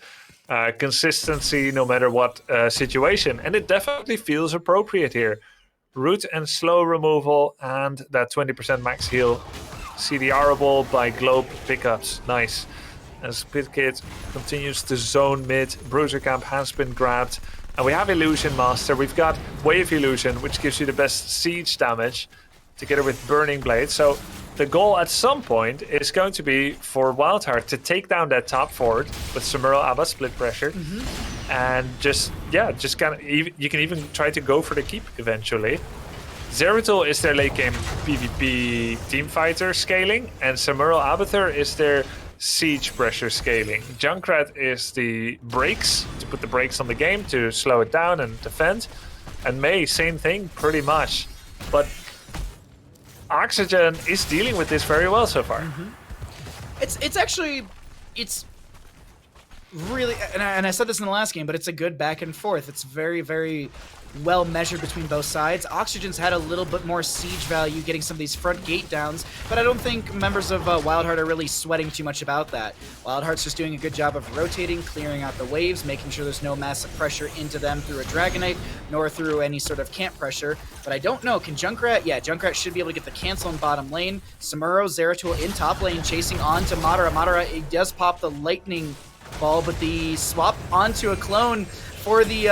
consistency, no matter what situation. And it definitely feels appropriate here. Root and slow removal and that 20% max heal. CDRable by Globe pickups. Nice. As Pitkid continues to zone mid, Bruiser Camp has been grabbed. And we have Illusion Master. We've got Wave Illusion, which gives you the best siege damage, together with Burning Blade. So the goal at some point is going to be for WildHeart to take down that top fort with Samuro Abba split pressure. And just kind of, you can even try to go for the keep eventually. Zeratul is their late game PvP teamfighter scaling, and Samuro Abathur is their siege pressure scaling. Junkrat is the brakes, to put the brakes on the game, to slow it down and defend. And Mei, same thing, pretty much. But Oxygen is dealing with this very well so far. It's actually really, and I said this in the last game, but it's a good back and forth. It's very, very well measured between both sides. Oxygen's had a little bit more siege value getting some of these front gate downs, but I don't think members of WildHeart are really sweating too much about that. WildHeart's just doing a good job of rotating, clearing out the waves, making sure there's no massive pressure into them through a Dragonite, nor through any sort of camp pressure. But I don't know, can Junkrat? Yeah, Junkrat should be able to get the cancel in bottom lane. Samuro, Zeratul in top lane, chasing on to Madara. Madara, it does pop the lightning ball, but the swap onto a clone for the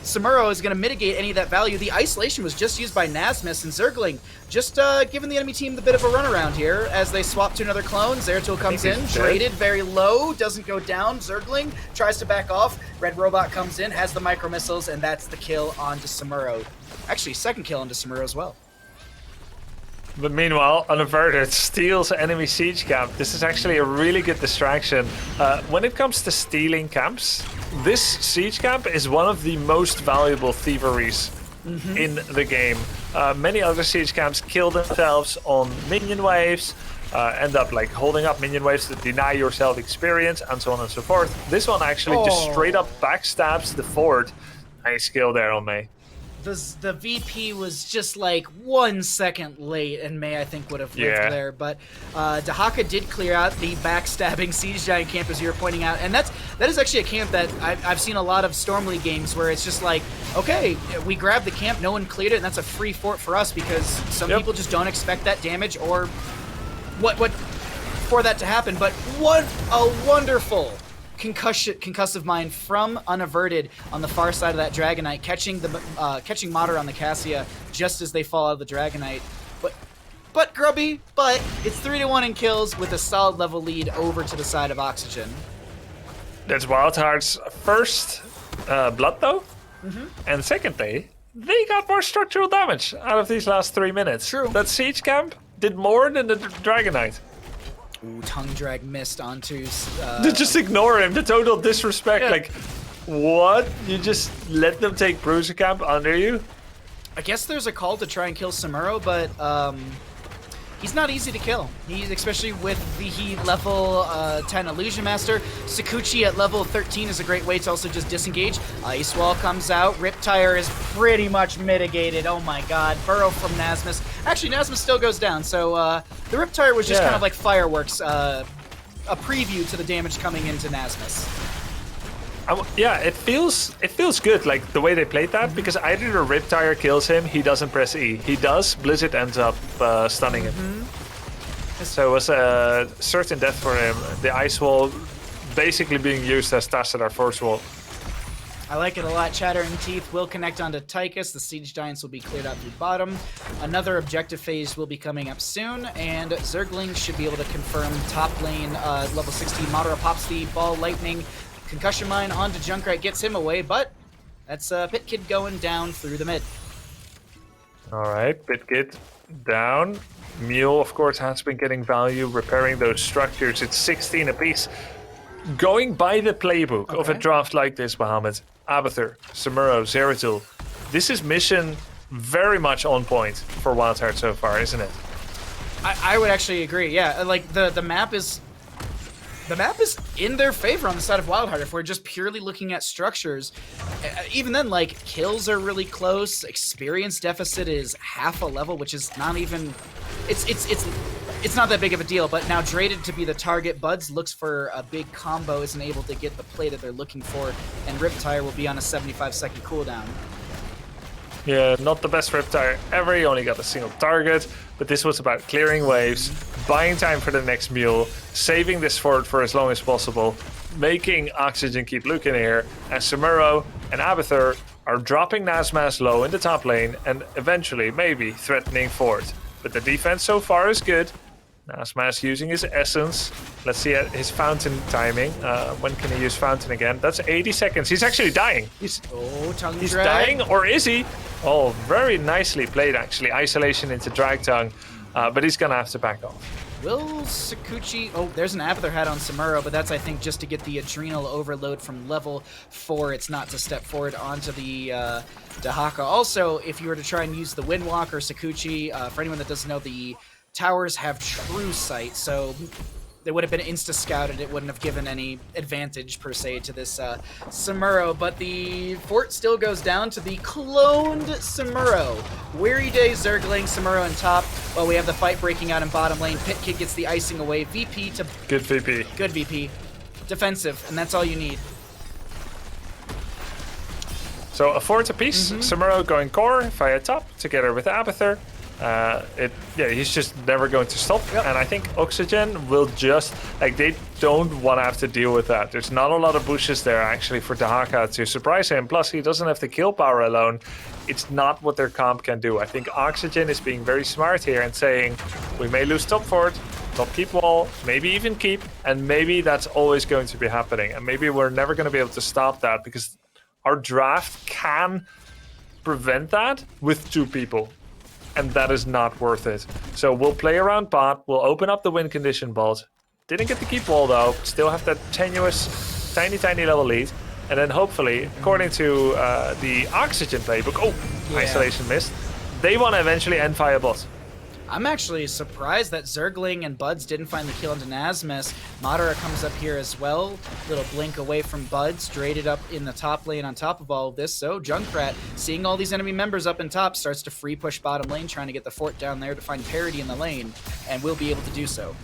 Samuro is going to mitigate any of that value. The isolation was just used by Nasmus, and Zergling just giving the enemy team the bit of a runaround here as they swap to another clone. Zeratul comes in, traded very low, doesn't go down. Zergling tries to back off. Red Robot comes in, has the micro missiles, and that's the kill onto Samuro. Actually, second kill onto Samuro as well. But meanwhile, Unaverted steals enemy siege camp. This is actually a really good distraction. When it comes to stealing camps, this siege camp is one of the most valuable thieveries in the game. Many other siege camps kill themselves on minion waves, end up like holding up minion waves to deny yourself experience, and so on and so forth. This one actually just straight up backstabs the fort. Nice kill there on Mei. The VP was just like 1 second late, and Mei, I think, would have lived there. But Dahaka did clear out the backstabbing Siege Giant camp, as you were pointing out. And that is actually a camp that I've seen a lot of Storm League games where it's just like, okay, we grabbed the camp, no one cleared it, and that's a free fort for us because some people just don't expect that damage or what for that to happen. But what a wonderful concussive mine from Unaverted on the far side of that Dragonite, catching Madara on the Cassia just as they fall out of the Dragonite. But Grubby, it's 3-1 in kills with a solid level lead over to the side of Oxygen. That's WildHeart's first blood though, and secondly, they got more structural damage out of these last 3 minutes. True. That siege camp did more than the Dragonite. Ooh, tongue drag missed onto... Just ignore him, the total disrespect. Like, what? You just let them take Bruiser Camp under you? I guess there's a call to try and kill Samuro, but he's not easy to kill. He's especially with the level 10 Illusion Master. Sakuchi at level 13 is a great way to also just disengage. Ice Wall comes out. Riptire is pretty much mitigated. Oh my god. Burrow from Nasmus. Actually, Nasmus still goes down, so the Riptire was just kind of like fireworks. A preview to the damage coming into Nasmus. Yeah, it feels good, like the way they played that, because either the Riptire kills him, he doesn't press E. He does, Blizzard ends up stunning him. So it was a certain death for him. The Ice Wall basically being used as Tassadar Force Wall. I like it a lot. Chattering Teeth will connect onto Tychus. The Siege Giants will be cleared out through bottom. Another objective phase will be coming up soon, and Zergling should be able to confirm top lane level 16. Madara pops the ball lightning. Concussion mine onto Junkrat gets him away, but that's Pit Kid going down through the mid. All right, Pit Kid down. Mule, of course, has been getting value, repairing those structures. It's 16 apiece. Going by the playbook of a draft like this, Bahamut, Abathur, Samuro, Zeratul, this is mission very much on point for WildHeart so far, isn't it? I would actually agree. Yeah, like the map is in their favor on the side of WildHeart. If we're just purely looking at structures, even then, like, kills are really close. Experience deficit is half a level, which is not even. It's not that big of a deal. But now Draded to be the target, Buds looks for a big combo, isn't able to get the play that they're looking for, and Riptire will be on a 75-second cooldown. Yeah, not the best Riptire ever. He only got a single target, but this was about clearing waves, buying time for the next mule, saving this fort for as long as possible, making Oxygen keep looking here, and Samuro and Abathur are dropping Nazmas low in the top lane and eventually maybe threatening fort. But the defense so far is good. Nazmas using his essence. Let's see his fountain timing. When can he use fountain again? That's 80 seconds. He's actually dying. He's dying, or is he? Oh, very nicely played, actually. Isolation into Drag Tongue, but he's gonna have to back off. Will Sakuchi... Oh, there's an Abathur hat on Samuro, but that's, I think, just to get the adrenal overload from level 4. It's not to step forward onto the Dahaka. Also, if you were to try and use the Windwalk or Sakuchi, for anyone that doesn't know, the towers have true sight, so they would have been insta-scouted. It wouldn't have given any advantage, per se, to this Samuro, but the fort still goes down to the cloned Samuro. Weary Day, Zergling, Samuro on top, while we have the fight breaking out in bottom lane. Pit Kid gets the icing away. VP to... Good VP. Good VP. Defensive, and that's all you need. So a fort apiece. Samuro going core via top together with Abathur. He's just never going to stop. And I think Oxygen will just, like, they don't want to have to deal with that. There's not a lot of bushes there, actually, for Dahaka to surprise him. Plus, he doesn't have the kill power alone. It's not what their comp can do. I think Oxygen is being very smart here and saying, we may lose top fort, top keep wall, maybe even keep, and maybe that's always going to be happening. And maybe we're never going to be able to stop that because our draft can prevent that with 2 people. And that is not worth it. So we'll play around bot, we'll open up the win condition bot. Didn't get the keep wall though, still have that tenuous, tiny level lead. And then hopefully, according to the Oxygen playbook, isolation missed, they want to eventually end via bot. I'm actually surprised that Zergling and Buds didn't find the kill into Nazmus. Madara comes up here as well. Little blink away from Buds, Draded up in the top lane on top of all of this. So Junkrat, seeing all these enemy members up in top, starts to free push bottom lane, trying to get the fort down there to find parity in the lane, and will be able to do so.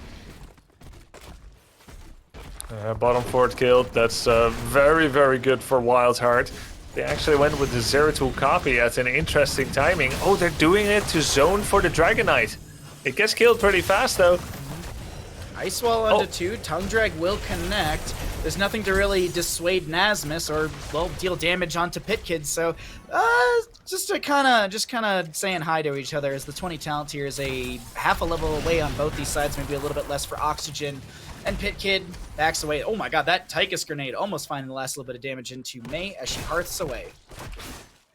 Bottom fort killed. That's very good for WildHeart. They actually went with the Zeratul copy at an interesting timing. Oh, they're doing it to zone for the Dragonite. It gets killed pretty fast, though. Ice Wall onto 2. Tongue Drag will connect. There's nothing to really dissuade Nazmus or, well, deal damage onto Pit Kids. So, just kind of saying hi to each other, as the 20 talent here is a half a level away on both these sides, maybe a little bit less for Oxygen. And Pit Kid backs away. Oh my god, that Tychus grenade almost finding the last little bit of damage into Mei as she hearths away.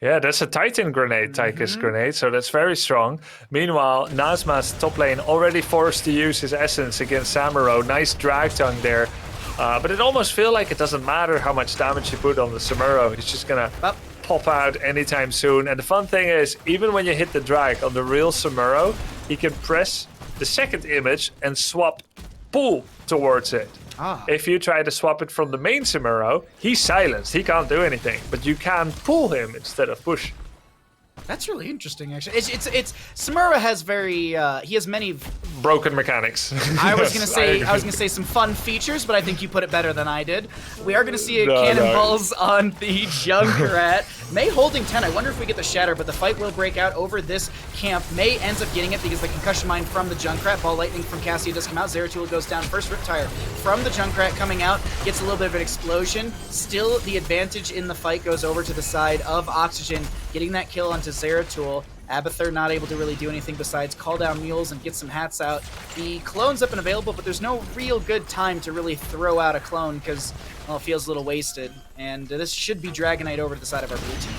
Yeah, that's a Titan grenade, Tychus grenade, so that's very strong. Meanwhile, Nazmas top lane already forced to use his essence against Samuro. Nice drag tongue there. But it almost feels like it doesn't matter how much damage you put on the Samuro. He's just gonna pop out anytime soon. And the fun thing is, even when you hit the drag on the real Samuro, he can press the second image and swap pull towards it. If you try to swap it from the main Samuro, he's silenced. He can't do anything, but you can pull him instead of push. That's really interesting, actually. It's Samuro has he has many broken mechanics. I was gonna say some fun features, but I think you put it better than I did. We are gonna see cannonballs on the Junkrat. Mei holding 10. I wonder if we get the shatter, but the fight will break out over this camp. Mei ends up getting it because the concussion mine from the Junkrat. Ball lightning from Cassia does come out. Zeratul goes down first. Riptire from the Junkrat coming out, gets a little bit of an explosion. Still, the advantage in the fight goes over to the side of Oxygen, getting that kill onto Zeratul. Abathur not able to really do anything besides call down mules and get some hats out. The clone's up and available, but there's no real good time to really throw out a clone because, well, it feels a little wasted. And this should be Dragonite over to the side of our blue team.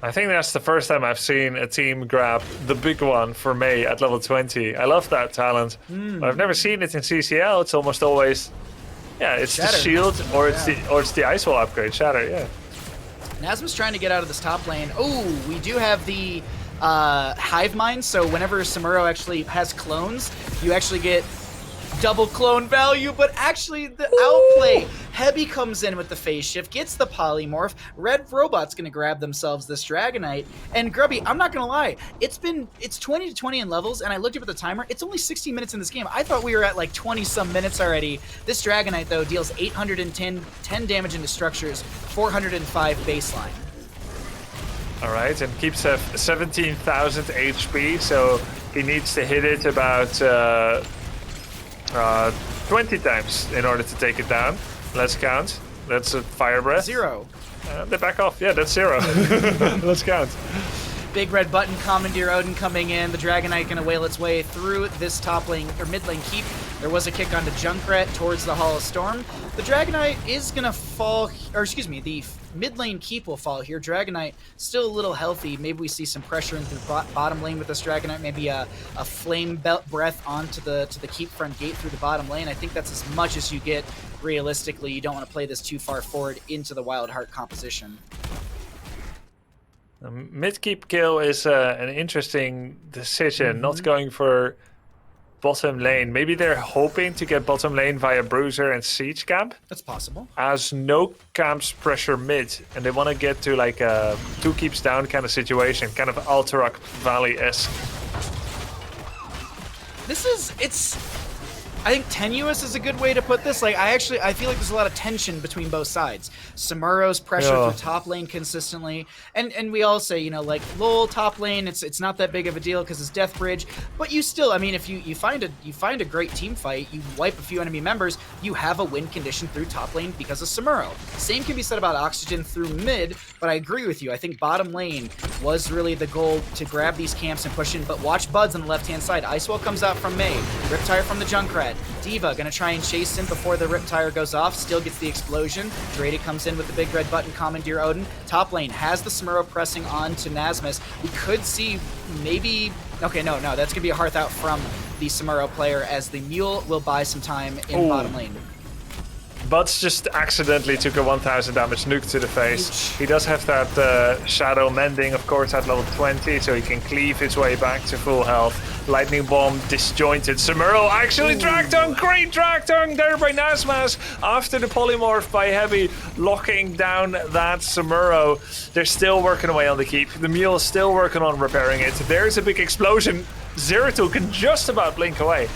I think that's the first time I've seen a team grab the big one for Mei at level 20. I love that talent. But I've never seen it in CCL. It's almost always, it's Shatter. the shield or it's the ice wall upgrade. Shatter, yeah. Nazma's trying to get out of this top lane. Oh, we do have the hive mind, so whenever Samuro actually has clones, you actually get double clone value, but actually the outplay. Heavy comes in with the phase shift, gets the polymorph. Red Robot's gonna grab themselves this Dragonite. And Grubby, I'm not gonna lie, it's 20 to 20 in levels, and I looked up at the timer, it's only 16 minutes in this game. I thought we were at like 20 some minutes already. This Dragonite though deals 810 damage into structures, 405 baseline. All right, and keeps 17,000 HP, so he needs to hit it about 20 times in order to take it down. Let's count. That's a fire breath. 0. They back off. Yeah, that's 0. Let's count. Big red button, Commandeer Odin coming in. The Dragonite gonna whale its way through this top lane, or mid lane keep. There was a kick onto Junkrat towards the Hall of Storm. The Dragonite is gonna fall, or excuse me, the mid lane keep will fall here. Dragonite still a little healthy. Maybe we see some pressure in through bottom lane with this Dragonite. Maybe a flame belt breath onto the keep front gate through the bottom lane. I think that's as much as you get realistically. You don't want to play this too far forward into the WildHeart composition. Mid keep kill is an interesting decision. Not going for bottom lane. Maybe they're hoping to get bottom lane via Bruiser and Siege camp. That's possible. As no camps pressure mid, and they want to get to like a 2 keeps down kind of situation, kind of Alterac Valley-esque. I think tenuous is a good way to put this. Like, I feel like there's a lot of tension between both sides. Samuro's pressure through top lane consistently, and we all say, you know, like, lol, top lane, it's not that big of a deal because it's Death Bridge, but you still, I mean, if you find a great team fight, you wipe a few enemy members, you have a win condition through top lane because of Samuro. Same can be said about Oxygen through mid, but I agree with you. I think bottom lane was really the goal to grab these camps and push in, but watch Buds on the left-hand side. Icewell comes out from Mei, Riptire from the Junkrat. Diva gonna try and chase him before the Riptire goes off, still gets the explosion. Drada comes in with the big red button, Commandeer Odin. Top lane has the Samuro pressing on to Nazmus. We could see maybe, okay, no, that's gonna be a Hearth out from the Samuro player as the Mule will buy some time in bottom lane. Butts just accidentally took a 1000 damage nuke to the face. He does have that Shadow Mending, of course, at level 20, so he can cleave his way back to full health. Lightning Bomb disjointed. Samuro actually drag tongue, great drag tongue there by Nazmas after the polymorph by Heavy, locking down that Samuro. They're still working away on the keep. The Mule is still working on repairing it. There's a big explosion. Zeratul can just about blink away.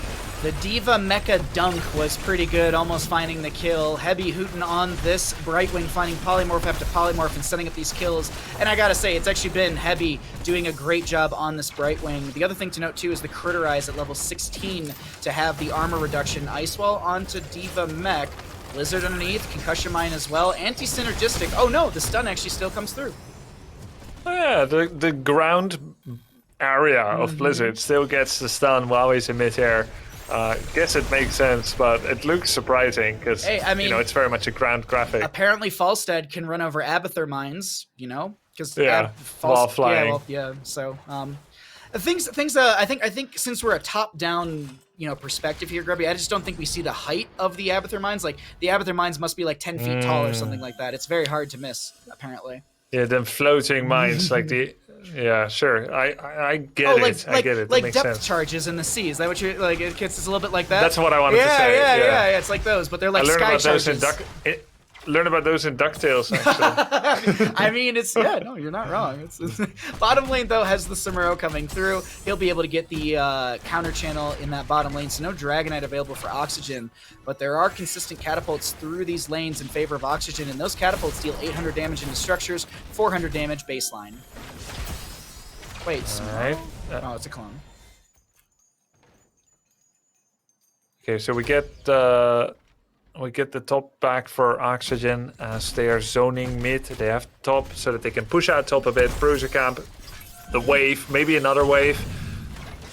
The Diva Mecha Dunk was pretty good, almost finding the kill. Heavy hooting on this Brightwing, finding polymorph after polymorph and setting up these kills. And I gotta say, it's actually been Heavy doing a great job on this Brightwing. The other thing to note too is the Criterize at level 16 to have the armor reduction. Icewell onto Diva Mech. Blizzard underneath, Concussion Mine as well. Anti-synergistic. Oh no, the stun actually still comes through. Oh yeah, the ground area of Blizzard still gets the stun while he's in mid-air. Guess it makes sense, but it looks surprising because you know, it's very much a ground graphic. Apparently, Falstad can run over Abathur mines, you know, because while flying. So things. I think since we're a top-down, you know, perspective here, Grubby, I just don't think we see the height of the Abathur mines. Like the Abathur mines must be like 10 feet tall or something like that. It's very hard to miss, apparently. Yeah, them floating mines like the. Yeah, sure. I get it. I get it. Like makes depth sense. charges in the sea. Is that what you're like? It's a little bit like that. That's what I wanted to say. Yeah. It's like those, but they're like sky charges. Learn about those in DuckTales, actually. I mean, no, you're not wrong. It's bottom lane though has the Samuro coming through. He'll be able to get the counter channel in that bottom lane. So no Dragonite available for Oxygen, but there are consistent catapults through these lanes in favor of Oxygen, and those catapults deal 800 damage into structures, 400 damage baseline. Wait, right. Oh, it's a clone. Okay, so we get the top back for Oxygen as they are zoning mid. They have top so that they can push out top a bit. Bruiser camp, the wave, maybe another wave.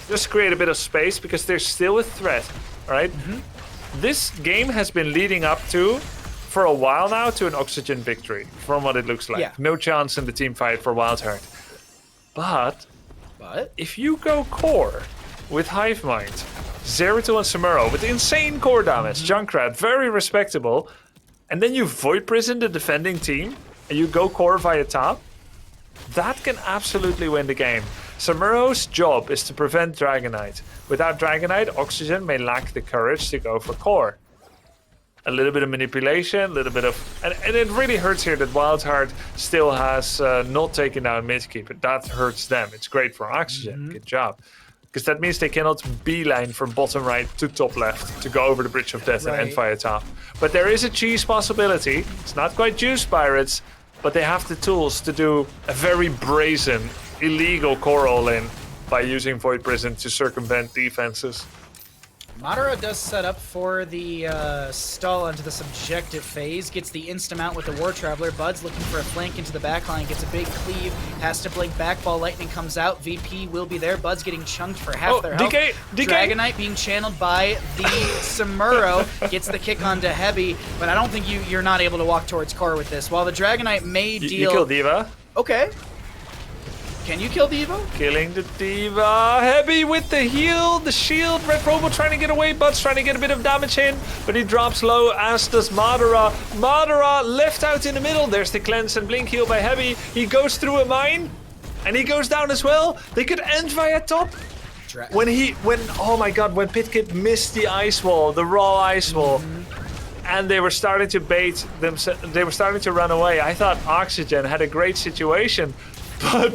Just create a bit of space because there's still a threat. All right. This game has been leading up to for a while now to an Oxygen victory, from what it looks like. Yeah. No chance in the team fight for WildHeart. But if you go core with Hive Mind, Zeratul and Samuro with insane core damage, Junkrat, very respectable, and then you Void Prison the defending team, and you go core via top, that can absolutely win the game. Samuro's job is to prevent Dragonite. Without Dragonite, Oxygen may lack the courage to go for core. A little bit of manipulation, a little bit of... And it really hurts here that WildHeart still has not taken down Midkeeper. That hurts them. It's great for Oxygen. Good job. Because that means they cannot beeline from bottom right to top left to go over the Bridge of Death and end via top. But there is a cheese possibility. It's not quite Juice Pirates, but they have the tools to do a very brazen, illegal core all-in by using Void Prison to circumvent defenses. Madara does set up for the stall onto the subjective phase, gets the insta-mount with the War Traveler. Bud's looking for a flank into the backline, gets a big cleave, has to blink back, Ball Lightning comes out, VP will be there, Bud's getting chunked for half their health. DK. Dragonite being channeled by the Samuro, gets the kick onto Heavy, but I don't think you're not able to walk towards core with this. While the Dragonite may deal... You kill Diva. Okay. Can you kill Diva? Killing the Diva. Heavy with the heal, the shield. Red Robo trying to get away. Bud's trying to get a bit of damage in, but he drops low, as does Madara. Madara left out in the middle. There's the cleanse and blink heal by Heavy. He goes through a mine, and he goes down as well. They could end via top. Oh my god, when Pitkit missed the ice wall, the raw ice wall, and they were starting to bait them, they were starting to run away. I thought Oxygen had a great situation. But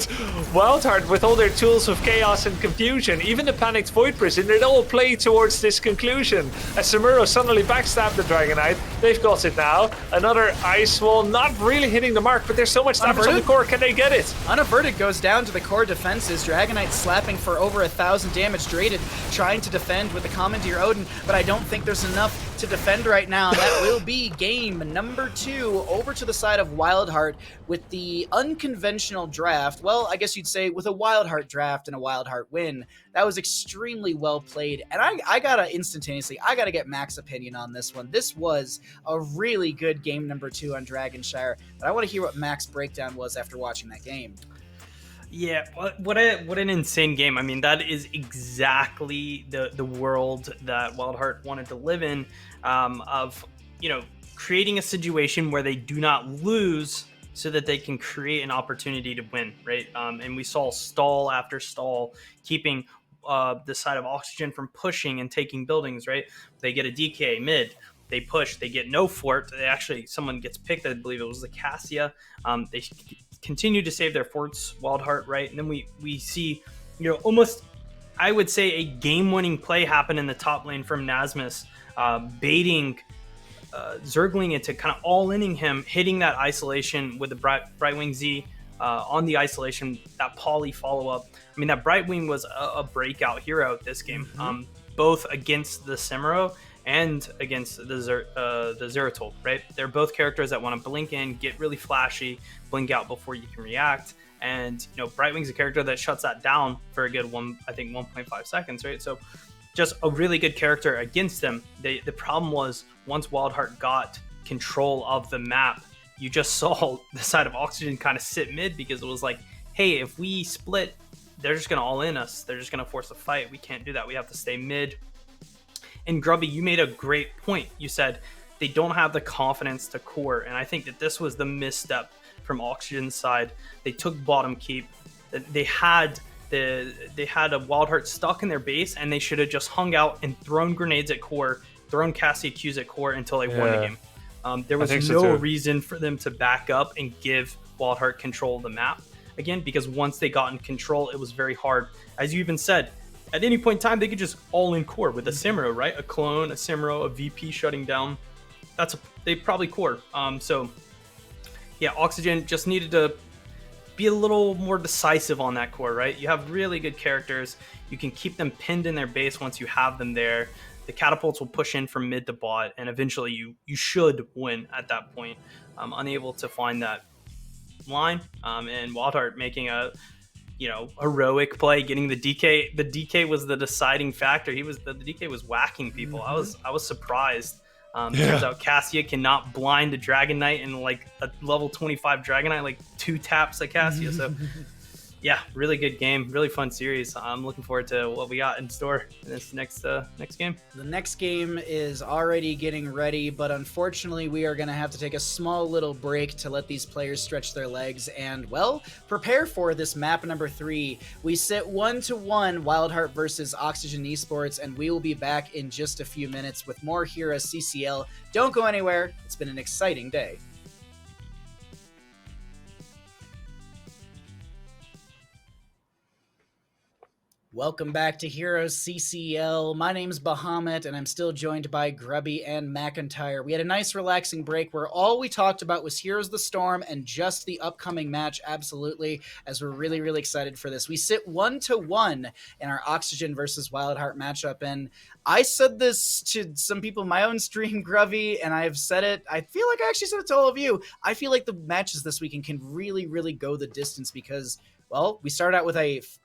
WildHeart, with all their tools of chaos and confusion, even the panicked Void Prison, it all played towards this conclusion. As Samuro suddenly backstabbed the Dragonite, they've got it now. Another Ice Wall, not really hitting the mark, but there's so much damage on the core, can they get it? Unaverted goes down to the core defenses. Dragonite slapping for over 1,000 damage. Draded trying to defend with the Commandeer Odin, but I don't think there's enough to defend right now. That will be game number 2 over to the side of WildHeart with the unconventional draft. Well, I guess you'd say with a WildHeart draft and a WildHeart win. That was extremely well played, and I gotta get Mac's opinion on this one. This was a really good game number 2 on Dragonshire, but I want to hear what Mac's breakdown was after watching that game. Yeah, what an insane game. I mean, that is exactly the world that WildHeart wanted to live in, of, creating a situation where they do not lose so that they can create an opportunity to win, right? And we saw stall after stall, keeping the side of Oxygen from pushing and taking buildings, right? They get a DK mid, they push, they get no fort. Someone gets picked, I believe it was the Cassia. They continue to save their forts, WildHeart, right? And then we see, almost, I would say, a game-winning play happen in the top lane from Nasmus, baiting Zergling into kind of all-inning him, hitting that isolation with the Brightwing Z on the isolation, that poly follow-up. I mean, that Brightwing was a breakout hero this game, both against the Samuro and against the Zeratul, right? They're both characters that want to blink in, get really flashy, blink out before you can react. And, Brightwing's a character that shuts that down for a good 1.5 seconds, right? So just a really good character against them. The problem was, once WildHeart got control of the map, you just saw the side of Oxygen kind of sit mid, because it was like, hey, if we split, they're just going to all in us. They're just going to force a fight. We can't do that. We have to stay mid. And Grubby, you made a great point. You said they don't have the confidence to core, and I think that this was the misstep from Oxygen's side. They took bottom keep. They had a WildHeart stuck in their base, and they should have just hung out and thrown grenades at core, thrown Cassia Qs at core until they won the game. There was no reason for them to back up and give WildHeart control of the map again, because once they got in control, it was very hard. As you even said, at any point in time, they could just all in core with a Samuro, right? A clone, a Samuro, a VP shutting down. They probably core. So yeah, Oxygen just needed to be a little more decisive on that core, right? You have really good characters. You can keep them pinned in their base once you have them there. The catapults will push in from mid to bot, and eventually you should win at that point. Unable to find that line, and WildHeart making a heroic play, getting the DK. The DK was the deciding factor. The DK was whacking people. I was surprised Turns out Cassia cannot blind the Dragon Knight in like a level 25 Dragon Knight, like 2 taps at Cassia. So yeah, really good game, really fun series. I'm looking forward to what we got in store in this next game. The next game is already getting ready, but unfortunately we are going to have to take a small little break to let these players stretch their legs and, well, prepare for this map number 3. We sit 1-1 WildHeart versus Oxygen Esports, and we will be back in just a few minutes with more HeroesCCL. Don't go anywhere. It's been an exciting day. Welcome back to HeroesCCL. My name's Bahamut, and I'm still joined by Grubby and McIntyre. We had a nice relaxing break where all we talked about was Heroes of the Storm and just the upcoming match, absolutely, as we're really, really excited for this. We sit 1-1 in our Oxygen versus WildHeart matchup, and I said this to some people in my own stream, Grubby, and I've said it. I feel like I actually said it to all of you. I feel like the matches this weekend can really, really go the distance because, well, we started out with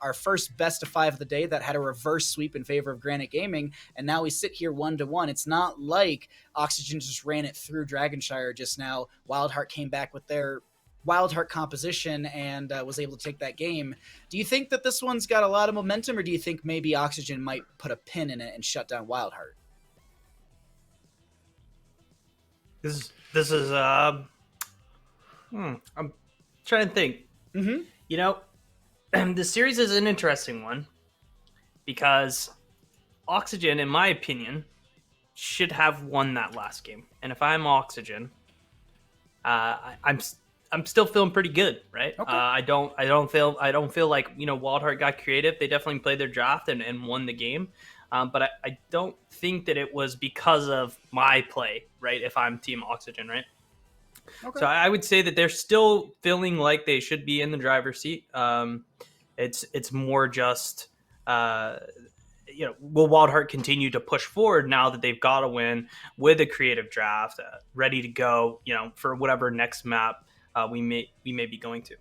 our first best of 5 of the day that had a reverse sweep in favor of Granite Gaming, and now we sit here 1-1. It's not like Oxygen just ran it through Dragonshire just now. WildHeart came back with their WildHeart composition and was able to take that game. Do you think that this one's got a lot of momentum, or do you think maybe Oxygen might put a pin in it and shut down WildHeart? This is I'm trying to think. Mm-hmm. You know, the series is an interesting one because Oxygen, in my opinion, should have won that last game. And if I'm Oxygen, I'm still feeling pretty good, right? Okay. I don't feel like, you know, WildHeart got creative. They definitely played their draft and won the game. But I don't think that it was because of my play, right? If I'm Team Oxygen, right? Okay. So I would say that they're still feeling like they should be in the driver's seat. It's more just, you know, will WildHeart continue to push forward now that they've got a win with a creative draft ready to go, you know, for whatever next map we may be going to.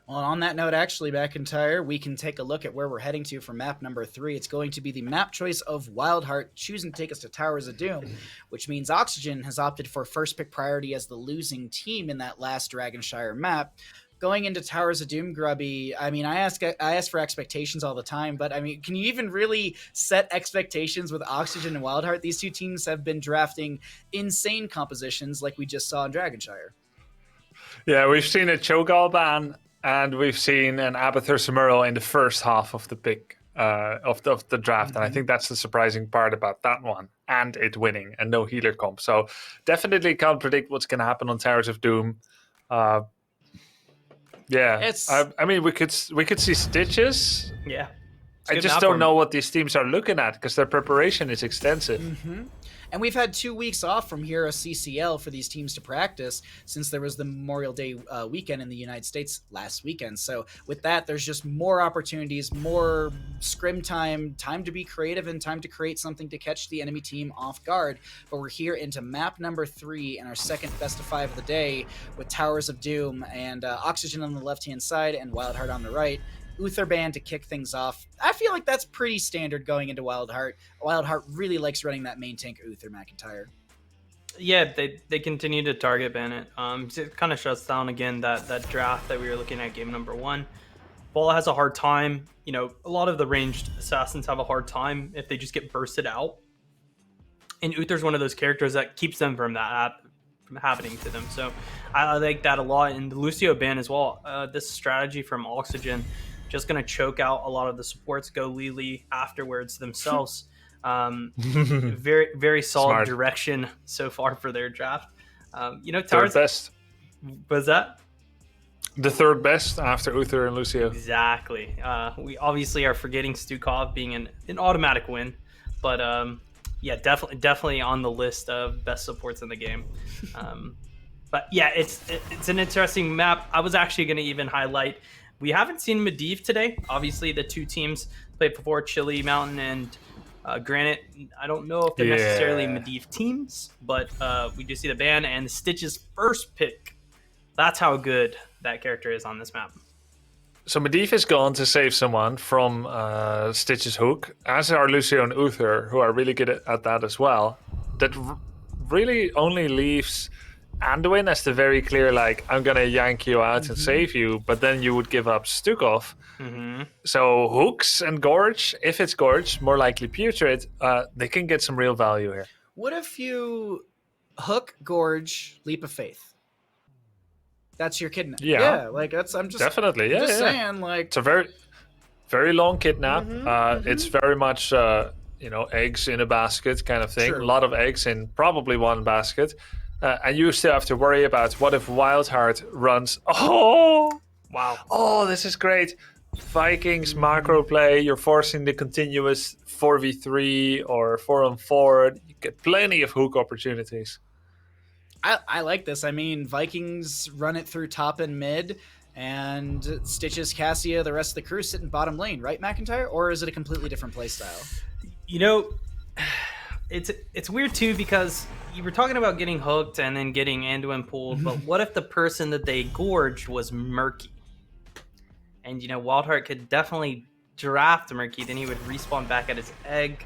Well, on that note, actually, McIntyre, we can take a look at where we're heading to for map number 3. It's going to be the map choice of WildHeart, choosing to take us to Towers of Doom, which means Oxygen has opted for first pick priority as the losing team in that last Dragonshire map. Going into Towers of Doom, Grubby, I mean, I ask for expectations all the time, but I mean, can you even really set expectations with Oxygen and WildHeart? These two teams have been drafting insane compositions like we just saw in Dragonshire. Yeah, we've seen a Cho'Gall ban, and we've seen an Abathur Samuro in the first half of the pick of the draft. And I think that's the surprising part about that one, and it winning and no healer comp. So definitely can't predict what's going to happen on Towers of Doom. Yeah, I mean, we could see Stitches. Yeah. I just don't know what these teams are looking at because their preparation is extensive. Mm-hmm. And we've had 2 weeks off from HeroesCCL for these teams to practice since there was the Memorial Day weekend in the United States last weekend. So with that, there's just more opportunities, more scrim time to be creative and time to create something to catch the enemy team off guard. But we're here into map number 3 and our second best of 5 of the day with Towers of Doom and Oxygen on the left-hand side and WildHeart on the right. Uther ban to kick things off. I feel like that's pretty standard going into WildHeart. WildHeart really likes running that main tank Uther, McIntyre. Yeah, they continue to target ban it. It kind of shuts down again that draft that we were looking at game number 1. Ball has a hard time. You know, a lot of the ranged assassins have a hard time if they just get bursted out. And Uther's one of those characters that keeps them from that from happening to them. So I like that a lot. And the Lucio ban as well. This strategy from Oxygen, just going to choke out a lot of the supports, go Lili afterwards themselves. Very, very solid Smart direction so far for their draft. You know, Third best. Was that? The third best after Uther and Lucio. Exactly. We obviously are forgetting Stukov being an automatic win. But yeah, definitely on the list of best supports in the game. But yeah, it's an interesting map. I was actually going to even highlight, we haven't seen Medivh today. Obviously, the two teams played before, Chili Mountain and Granite. I don't know if they're necessarily Medivh teams, but we do see the ban and the Stitch's first pick. That's how good that character is on this map. So Medivh is gone to save someone from Stitch's hook, as are Lucio and Uther, who are really good at that as well. That really only leaves Anduin as the very clear, like, I'm gonna yank you out and save you, but then you would give up Stukov. So Hooks and Gorge, if it's Gorge, more likely Putrid, they can get some real value here. What if you hook, Gorge, Leap of Faith? That's your kidnap. Yeah. Like that's. I'm just Definitely. Yeah, just saying. Like it's a very, very long kidnap. It's very much eggs in a basket kind of thing. Sure. A lot of eggs in probably one basket, and you still have to worry about what if WildHeart runs. Oh, Wow. oh, this is great. Vikings macro play. You're forcing the continuous 4v3 or 4-on-4. You get plenty of hook opportunities. I like this. I mean, Vikings run it through top and mid, and Stitches, Cassia, the rest of the crew sit in bottom lane, right, McIntyre? Or is it a completely different playstyle? You know, it's weird too because you were talking about getting hooked and then getting Anduin pulled, but what if the person that they gorged was Murky? And WildHeart could definitely draft Murky, then he would respawn back at his egg,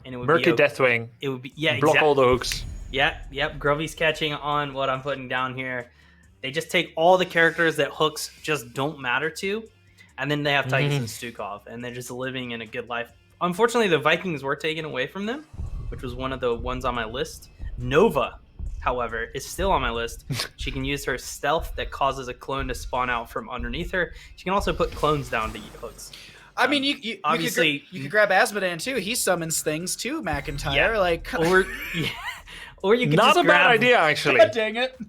and it would Murky be Deathwing. It would be Block all the hooks. Yep. Grubby's catching on what I'm putting down here. They just take all the characters that hooks just don't matter to, and then they have Tychus and Stukov, and they're just living in a good life. Unfortunately, the Vikings were taken away from them, which was one of the ones on my list. Nova, however, is still on my list. She can use her stealth that causes a clone to spawn out from underneath her. She can also put clones down to eat hooks. I mean, you obviously you could grab Asmodan too. He summons things too, McIntyre. Yeah. Like, or you could Not just a bad idea, actually. God dang it.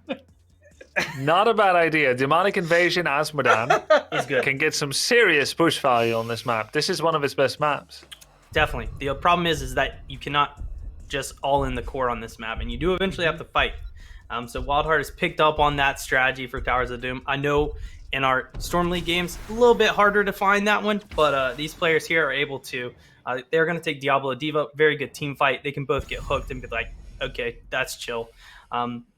Not a bad idea. Demonic Invasion Asmodan He's good. can get some serious push value on this map. This is one of his best maps. Definitely. The problem is that you cannot just all in the core on this map, and you do eventually have to fight. So WildHeart has picked up on that strategy for Towers of Doom. I know in our Storm League games, a little bit harder to find that one, but these players here are able to. They're going to take Diablo Diva, very good team fight. They can both get hooked and be like, okay, that's chill.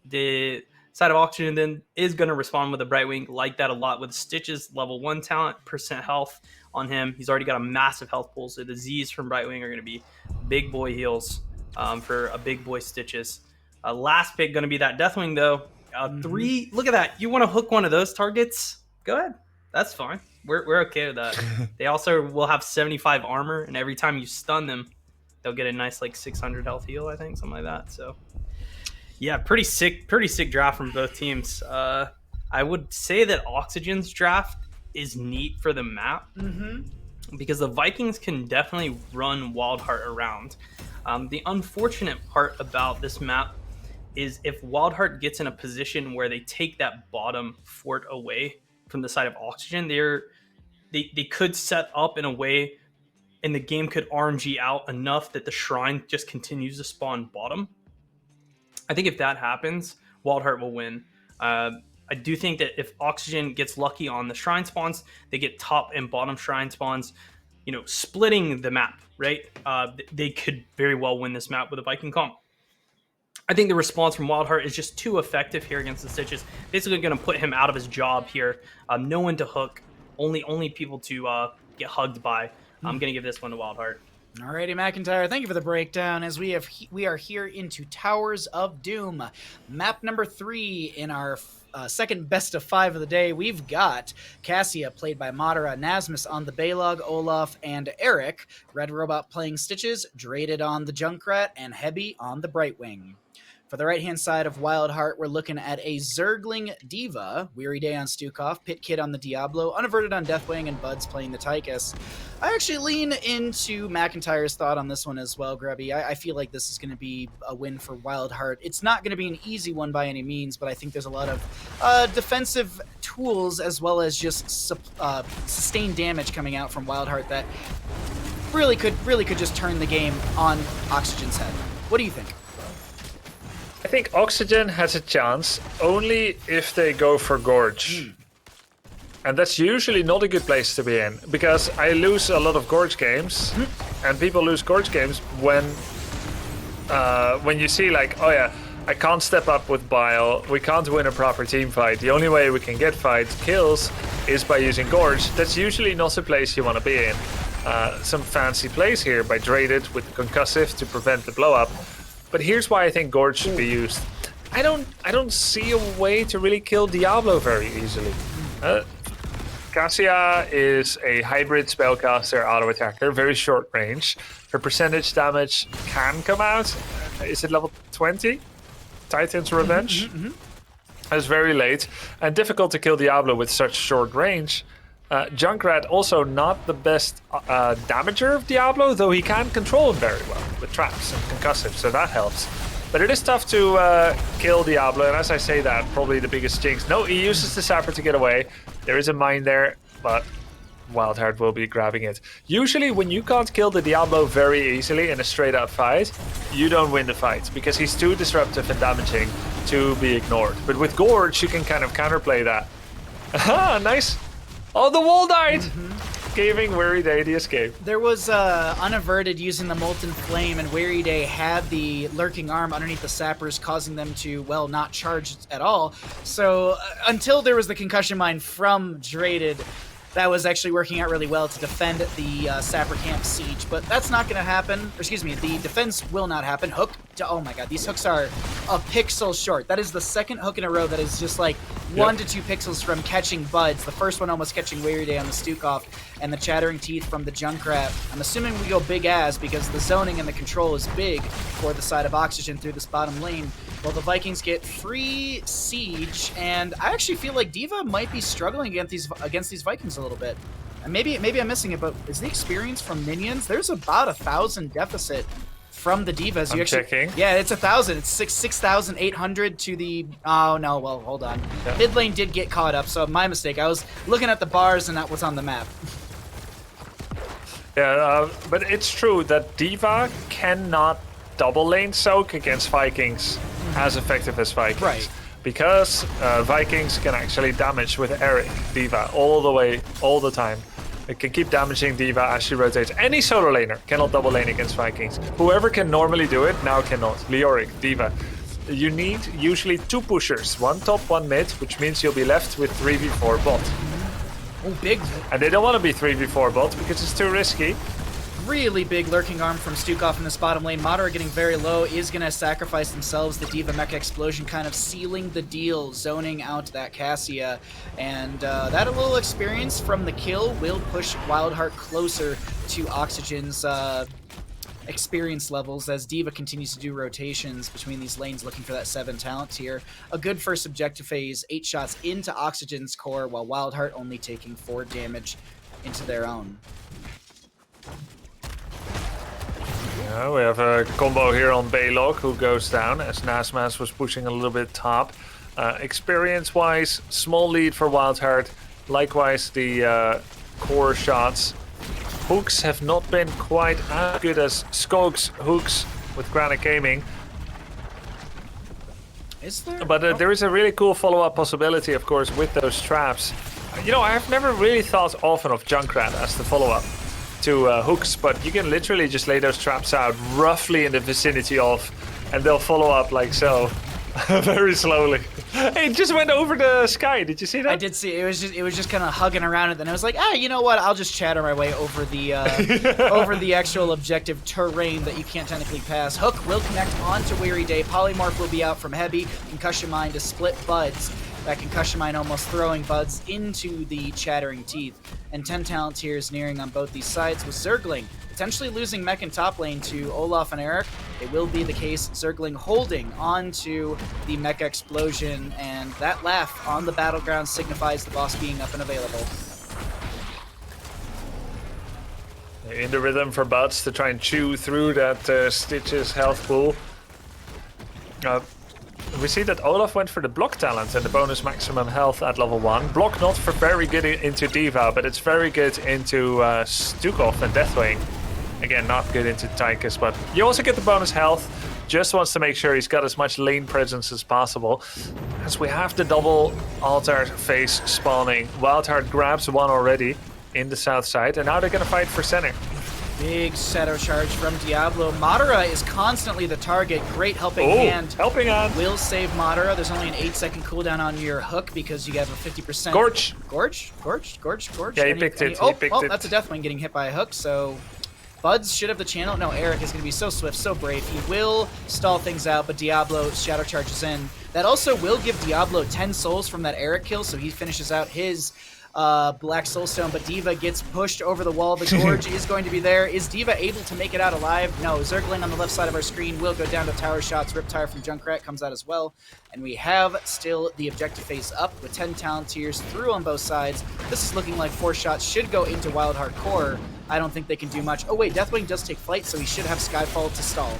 The side of Oxygen then is going to respond with a Brightwing, like that a lot with Stitches, level 1 talent, percent health on him. He's already got a massive health pool, so the Z's from Brightwing are going to be big boy heals for a big boy Stitches. Last pick going to be that Deathwing, though. 3, look at that. You want to hook one of those targets? Go ahead. That's fine. We're okay with that. They also will have 75 armor, and every time you stun them, they'll get a nice 600 health heal, I think, something like that. So yeah, pretty sick draft from both teams. I would say that Oxygen's draft is neat for the map because the Vikings can definitely run WildHeart around. The unfortunate part about this map is if WildHeart gets in a position where they take that bottom fort away from the side of Oxygen, they could set up in a way and the game could RNG out enough that the shrine just continues to spawn bottom. I think if that happens, WildHeart will win. I do think that if Oxygen gets lucky on the shrine spawns, they get top and bottom shrine spawns, splitting the map, right? They could very well win this map with a Viking comp. I think the response from WildHeart is just too effective here against the Stitches. Basically going to put him out of his job here. No one to hook, only people to get hugged by. I'm going to give this one to WildHeart. Alrighty, McIntyre, thank you for the breakdown. As we are here into Towers of Doom, map number 3 in our second best of 5 of the day. We've got Cassia, played by Madara, Nasmus on the Baylog, Olaf, and Eric. Red Robot playing Stitches, Draded on the Junkrat, and Hebi on the Brightwing. For the right-hand side of WildHeart, we're looking at a Zergling Diva, Weary Day on Stukov, Pit Kid on the Diablo, Unaverted on Deathwing, and Buds playing the Tychus. I actually lean into McIntyre's thought on this one as well, Grubby. I feel like this is going to be a win for WildHeart. It's not going to be an easy one by any means, but I think there's a lot of defensive tools as well as just sustained damage coming out from WildHeart that really could just turn the game on Oxygen's head. What do you think? I think Oxygen has a chance only if they go for Gorge. And that's usually not a good place to be in, because I lose a lot of Gorge games, and people lose Gorge games when you see oh yeah, I can't step up with Bile, we can't win a proper team fight, the only way we can get kills is by using Gorge. That's usually not a place you want to be in. Some fancy plays here by Draded with Concussive to prevent the blow up. But here's why I think Gorge should be used. I don't see a way to really kill Diablo very easily. Cassia is a hybrid spellcaster auto attacker, very short range. Her percentage damage can come out. Is it level 20? Titan's Revenge? That's very late and difficult to kill Diablo with such short range. Junkrat also not the best damager of Diablo, though he can control him very well with traps and concussive, so that helps. But it is tough to kill Diablo, and as I say that, probably the biggest jinx. No, he uses the Sapper to get away. There is a mine there, but WildHeart will be grabbing it. Usually when you can't kill the Diablo very easily in a straight up fight, you don't win the fight, because he's too disruptive and damaging to be ignored. But with Gorge, you can kind of counterplay that. Aha, nice. Oh, the wall died! Giving Weary Day the escape. There was Unaverted using the Molten Flame, and Weary Day had the Lurking Arm underneath the Sappers, causing them to, well, not charge at all. So until there was the Concussion Mine from Draded, that was actually working out really well to defend the Sapper Camp siege. But that's not going to happen. Or, excuse me, the defense will not happen. Hook. Oh my god, these hooks are a pixel short. That is the second hook in a row that is just like 1 to 2 pixels from catching Buds. The first one almost catching Weary Day on the Stukov, and the Chattering Teeth from the Junkrat. I'm assuming we go big as, because the zoning and the control is big for the side of Oxygen through this bottom lane. Well, the Vikings get free siege, and I actually feel like D.Va might be struggling against these Vikings a little bit. And maybe I'm missing it, but is the experience from minions? There's about 1,000 deficit from the D.Vas. I'm checking. Yeah, it's 1,000. It's 6,800 to the. Oh no, well, hold on. Yeah. Mid lane did get caught up, so my mistake. I was looking at the bars and that was on the map. Yeah, but it's true that D.Va cannot double lane soak against Vikings as effective as Vikings. Right. Because Vikings can actually damage with Eric D.Va all the way, all the time. It can keep damaging D.Va as she rotates. Any solo laner cannot double lane against Vikings. Whoever can normally do it, now cannot. Leoric, D.Va. You need usually 2 pushers, 1 top, 1 mid, which means you'll be left with 3v4 bot. Oh, big. And they don't want to be 3v4 bot because it's too risky. Really big Lurking Arm from Stukov in this bottom lane. Madara getting very low, is going to sacrifice themselves. The D.Va Mecha Explosion kind of sealing the deal, zoning out that Cassia. And that a little experience from the kill will push WildHeart closer to Oxygen's experience levels as D.Va continues to do rotations between these lanes looking for that 7 talent tier. A good first objective phase, 8 shots into Oxygen's core, while WildHeart only taking 4 damage into their own. Yeah, we have a combo here on Baylog who goes down as Nasmas was pushing a little bit top. Experience-wise, small lead for WildHeart. Likewise, the core shots. Hooks have not been quite as good as Skog's hooks with Granite Gaming. Is there? But there is a really cool follow-up possibility, of course, with those traps. You know, I've never really thought often of Junkrat as the follow-up to hooks, but you can literally just lay those traps out roughly in the vicinity of, and they'll follow up like so. Very slowly. It just went over the sky. Did you see that? I did see it. It was just kind of hugging around it. Then I was like, you know what? I'll just chatter my way over the over the actual objective terrain that you can't technically pass. Hook will connect onto Weary Day. Polymorph will be out from Heavy. Concussion Mine to split Buds. That Concussion Mine almost throwing Buds into the Chattering Teeth. And 10 talent tiers nearing on both these sides with Zergling potentially losing mech in top lane to Olaf and Eric. It will be the case. Zergling holding on to the Mecha Explosion, and that laugh on the battleground signifies the boss being up and available. In the rhythm for Buds to try and chew through that Stitch's health pool. We see that Olaf went for the block talent and the bonus maximum health at level 1. Block not for very good into D.Va, but it's very good into Stukov and Deathwing. Again, not good into Tychus, but you also get the bonus health. Just wants to make sure he's got as much lane presence as possible. As we have the double altar phase spawning, WildHeart grabs one already in the south side, and now they're going to fight for center. Big shadow charge from Diablo. Madara is constantly the target. Great helping hand. Helping hand. Will save Madara. There's only an 8-second cooldown on your hook because you have a 50%. Gorge. Gorge? Yeah, he picked it. Oh, that's a Deathwing getting hit by a hook, so Buds should have the channel. No, Eric is going to be so swift, so brave. He will stall things out, but Diablo shadow charges in. That also will give Diablo 10 souls from that Eric kill, so he finishes out his Black Soulstone, but D.Va gets pushed over the wall. The Gorge is going to be there. Is D.Va able to make it out alive? No. Zergling on the left side of our screen will go down to tower shots. Riptire from Junkrat comes out as well. And we have still the objective phase up with 10 talent tiers through on both sides. This is looking like 4 shots should go into WildHeart core. I don't think they can do much. Oh wait, Deathwing does take flight, so he should have Skyfall to stall.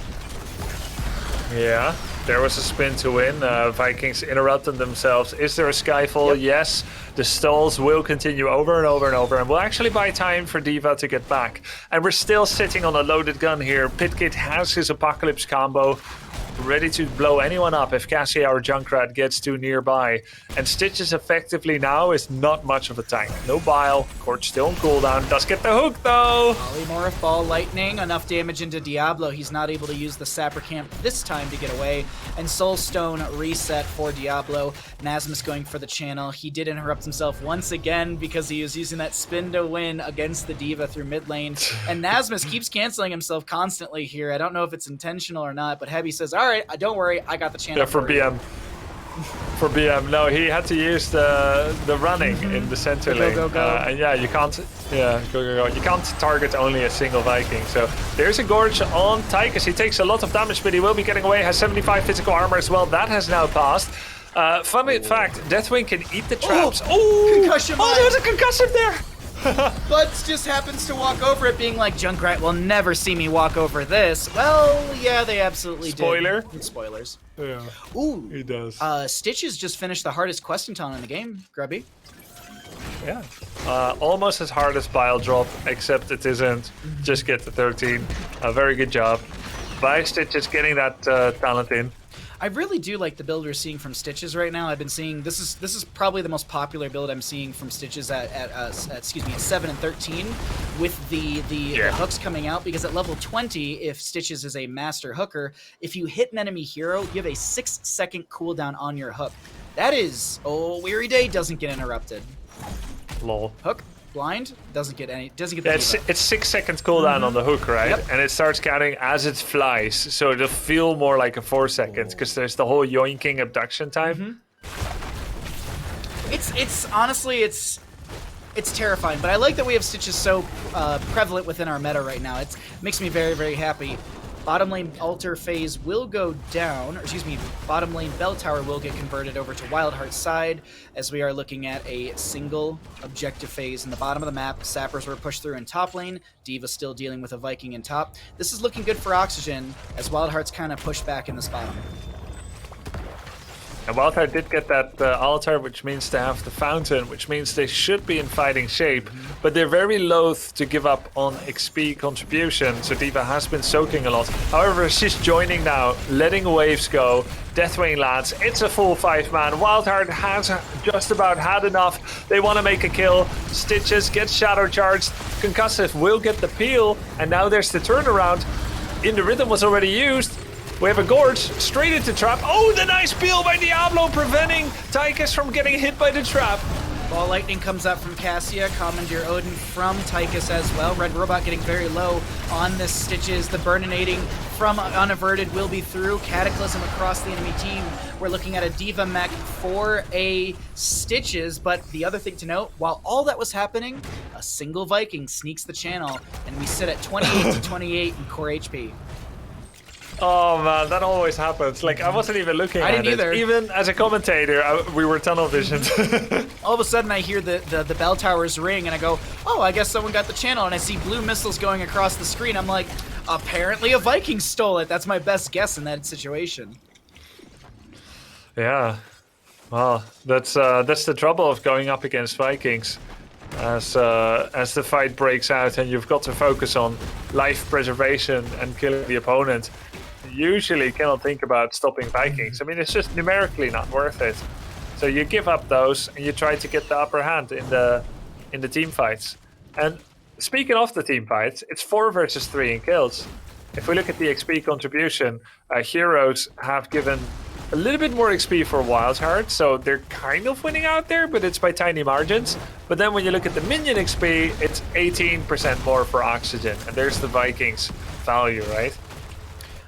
Yeah, there was a spin to win. Vikings interrupted themselves. Is there a Skyfall? Yep. Yes. The stalls will continue over and over and over, and we'll actually buy time for D.Va to get back. And we're still sitting on a loaded gun here. Pitkit has his Apocalypse combo, ready to blow anyone up if Cassia or Junkrat gets too nearby. And Stitches effectively now is not much of a tank. No Bile, Court still on cooldown, does get the hook though! Polymorph, Ball Lightning, enough damage into Diablo. He's not able to use the Sapper Camp this time to get away. And Soulstone reset for Diablo. Nasmus going for the channel. He did interrupt himself once again because he was using that spin to win against the D.Va through mid lane. And Nasmus keeps canceling himself constantly here. I don't know if it's intentional or not, but Heavy says, all right, don't worry, I got the channel. Yeah, for BM. For BM, no, he had to use the running in the center lane. Go. And yeah, you can't. Yeah, go. You can't target only a single Viking. So there's a Gorge on Tychus. He takes a lot of damage, but he will be getting away. Has 75 physical armor as well. That has now passed. Funny fact, Deathwing can eat the traps. Oh, concussion! Oh, there's a concussion there. Buds just happens to walk over it, being like, Junkrat will never see me walk over this. Well, yeah, they absolutely Spoiler? did. Spoilers. Yeah. Ooh. He does. Stitches just finished the hardest questinton in the game, Grubby. Yeah. Almost as hard as Bile Drop, except it isn't. Just get to 13. Very good job. By Stitches getting that talent in. I really do like the build we're seeing from Stitches right now. I've been seeing this is probably the most popular build I'm seeing from Stitches at 7 and 13 with the hooks coming out, because at level 20, if Stitches is a master hooker, if you hit an enemy hero, you have a 6-second cooldown on your hook. That is, Weary Day doesn't get interrupted. Lol. Hook. Blind doesn't get the it's 6 seconds cooldown on the hook, right? Yep. And it starts counting as it flies, so it'll feel more like a 4 seconds because there's the whole yoinking abduction time. It's honestly it's terrifying, but I like that we have Stitches so prevalent within our meta right now. It makes me very, very happy. Bottom lane altar phase will go down, or excuse me, bottom lane bell tower will get converted over to WildHeart's side, as we are looking at a single objective phase in the bottom of the map. Sappers were pushed through in top lane, D.Va still dealing with a Viking in top. This is looking good for Oxygen, as WildHeart's kind of pushed back in this bottom. And WildHeart did get that altar, which means they have the fountain, which means they should be in fighting shape, but they're very loath to give up on XP contribution, so D.Va has been soaking a lot. However, she's joining now, letting waves go. Deathwing lands, it's a full 5-man. WildHeart has just about had enough. They want to make a kill. Stitches gets shadow charged. Concussive will get the peel, and now there's the turnaround. In the rhythm was already used. We have a Gorge straight into trap. Oh, the nice peel by Diablo, preventing Tychus from getting hit by the trap. Ball Lightning comes out from Cassia, Commandeer Odin from Tychus as well. Red Robot getting very low on the Stitches. The Burninating from Unaverted will be through. Cataclysm across the enemy team. We're looking at a D.Va mech for a Stitches, but the other thing to note, while all that was happening, a single Viking sneaks the channel, and we sit at 28 to 28 in core HP. Oh man, that always happens. Like, I wasn't even looking at it. I didn't either. Even as a commentator, we were tunnel visioned. All of a sudden I hear the bell towers ring and I go, oh, I guess someone got the channel, and I see blue missiles going across the screen. I'm like, apparently a Viking stole it. That's my best guess in that situation. Yeah. Well, that's the trouble of going up against Vikings. As the fight breaks out and you've got to focus on life preservation and killing the opponent, you usually cannot think about stopping Vikings. I mean, it's just numerically not worth it. So you give up those and you try to get the upper hand in the team fights. And speaking of the team fights, it's 4 versus 3 in kills. If we look at the XP contribution, Heroes have given a little bit more XP for WildHeart, so they're kind of winning out there, but it's by tiny margins. But then when you look at the minion XP, it's 18% more for Oxygen. And there's the Vikings value, right?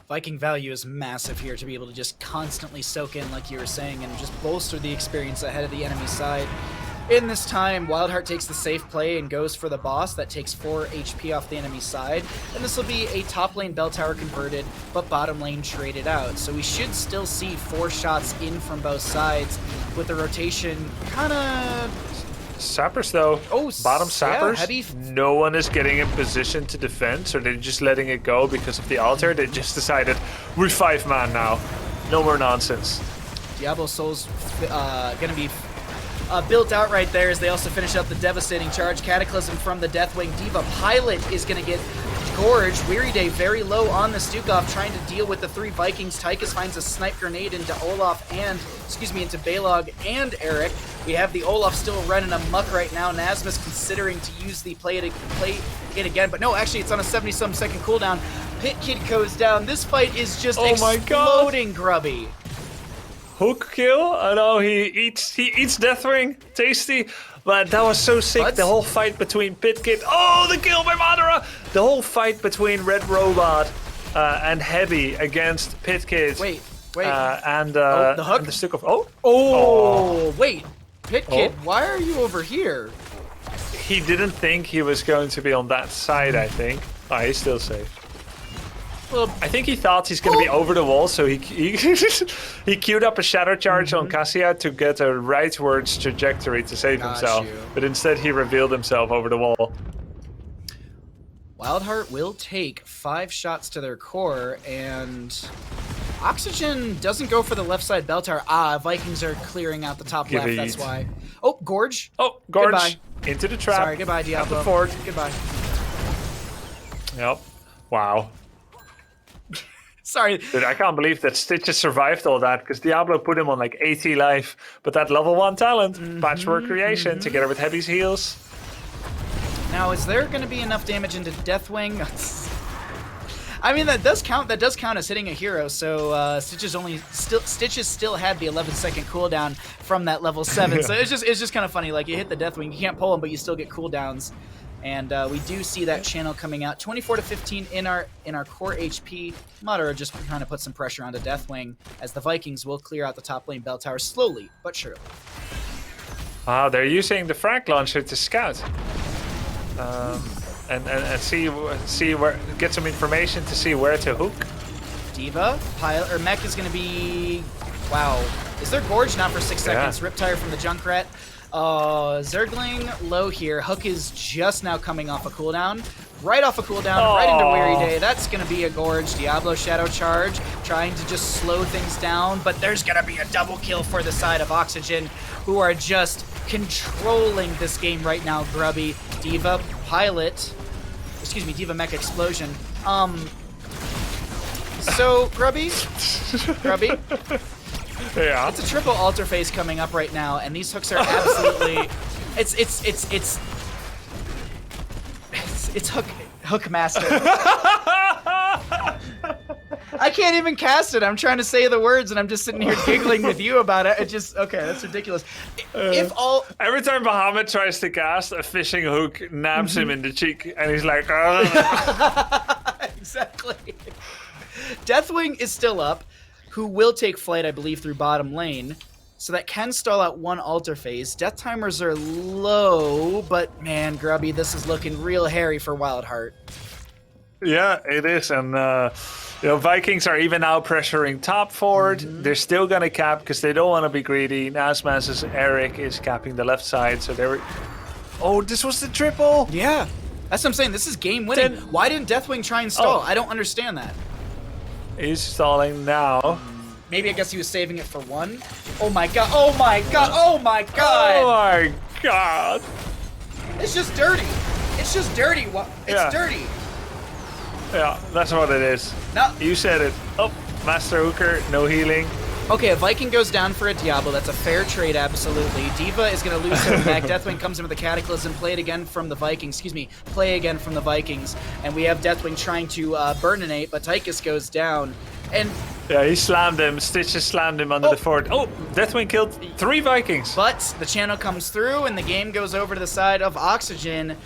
Viking value is massive here to be able to just constantly soak in, like you were saying, and just bolster the experience ahead of the enemy side. In this time, WildHeart takes the safe play and goes for the boss. That takes 4 HP off the enemy side. And this will be a top lane bell tower converted, but bottom lane traded out. So we should still see 4 shots in from both sides with the rotation kind of... Sappers though, bottom Sappers, heavy. No one is getting in position to defend, so they're just letting it go because of the altar. They just decided, we're 5-man now. No more nonsense. Diablo Soul's gonna be built out right there as they also finish up the devastating charge. Cataclysm from the Deathwing. Diva Pilot is gonna get gorged. Weary Day very low on the Stukov, trying to deal with the 3 Vikings. Tychus finds a snipe grenade into Olaf and, into Balog and Eric. We have the Olaf still running amok right now. Nasmus considering to use the play it again, but no, actually it's on a 70-some second cooldown. Pit Kid goes down. This fight is just exploding, Grubby. Hook kill? I know he eats Deathwing. Tasty. But that was so sick. The whole fight between Pit Kid. Oh, the kill by Madara! The whole fight between Red Robot and Heavy against Pit Kid. Wait. And the hook? And the stick of Wait. Pit Kid, why are you over here? He didn't think he was going to be on that side, I think. Oh, he's still safe. Well, I think he thought he's going to be over the wall, so he queued up a shadow charge on Cassia to get a rightwards trajectory to save himself. But instead he revealed himself over the wall. WildHeart will take 5 shots to their core, and Oxygen doesn't go for the left side bell tower. Vikings are clearing out the top left, that's why. Oh, Gorge. Oh, Gorge. Goodbye. Into the trap. Sorry, goodbye, Diablo. At the fort. Goodbye. Yep. Wow. Sorry. Dude, I can't believe that Stitches survived all that, because Diablo put him on like 80 life. But that level 1 talent, Patchwork Creation, together with Heavy's heals. Now, is there going to be enough damage into Deathwing? I mean, that does count. That does count as hitting a hero. So Stitches still had the 11-second cooldown from that level 7. So it's just kind of funny. Like, you hit the Deathwing, you can't pull him, but you still get cooldowns. And we do see that channel coming out. 24 to 15 in our core HP. Madara just trying to put some pressure onto Deathwing as the Vikings will clear out the top lane bell tower slowly but surely. Wow, they're using the frag launcher to scout. And see where, get some information to see where to hook. Diva, Pilot, or Mech is going to be... Wow. Is there Gorge? Not for 6 seconds. Riptire from the Junkrat. Zergling low here. Hook is just now coming off a cooldown. Right off a cooldown, right into Weary Day. That's going to be a Gorge. Diablo Shadow Charge, trying to just slow things down. But there's going to be a double kill for the side of Oxygen, who are just controlling this game right now, Grubby. Diva Pilot, Diva Mech Explosion. So, Grubby? Yeah. It's a triple altar phase coming up right now, and these hooks are absolutely... It's hook master. I can't even cast it. I'm trying to say the words, and I'm just sitting here giggling with you about it. It just... Okay, that's ridiculous. Every time Bahamut tries to cast, a fishing hook nabs him in the cheek, and he's like... Exactly. Deathwing is still up, who will take flight, I believe, through bottom lane. So that can stall out one altar phase. Death timers are low, but man, Grubby, this is looking real hairy for WildHeart. Yeah, it is. And Vikings are even now pressuring top forward. They're still going to cap because they don't want to be greedy. Nasmas's Eric is capping the left side. So they were... Oh, this was the triple. Yeah, that's what I'm saying. This is game winning. Why didn't Deathwing try and stall? I don't understand that. He's stalling now. Maybe I guess he was saving it for one. Oh my god! Oh my god! Oh my god! Oh my god! It's just dirty. It's just dirty. It's dirty. Yeah, that's what it is. No. You said it. Oh, Master Hooker, no healing. Okay, a Viking goes down for a Diablo. That's a fair trade, absolutely. Diva is going to lose her back. Deathwing comes in with a Cataclysm. Play again from the Vikings. And we have Deathwing trying to burninate, but Tychus goes down. And Yeah, he slammed him. Stitches slammed him under the fort. Oh, Deathwing killed 3 Vikings. But the channel comes through and the game goes over to the side of Oxygen.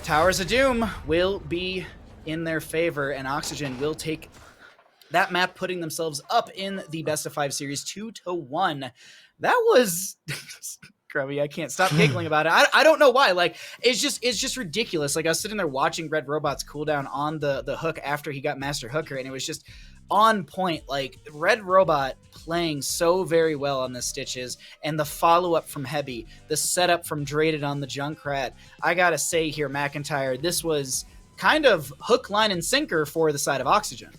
Towers of Doom will be in their favor, and Oxygen will take that map, putting themselves up in the best of 5 series 2-1. That was Grubby, I can't stop giggling about it. I don't know why. Like, it's just ridiculous. Like, I was sitting there watching Red Robot's cooldown on the hook after he got Master Hooker, and it was just on point. Like, Red Robot playing so very well on the Stitches, and the follow-up from Heavy, the setup from Draded on the Junkrat. I gotta say here, McIntyre, this was kind of hook, line, and sinker for the side of Oxygen.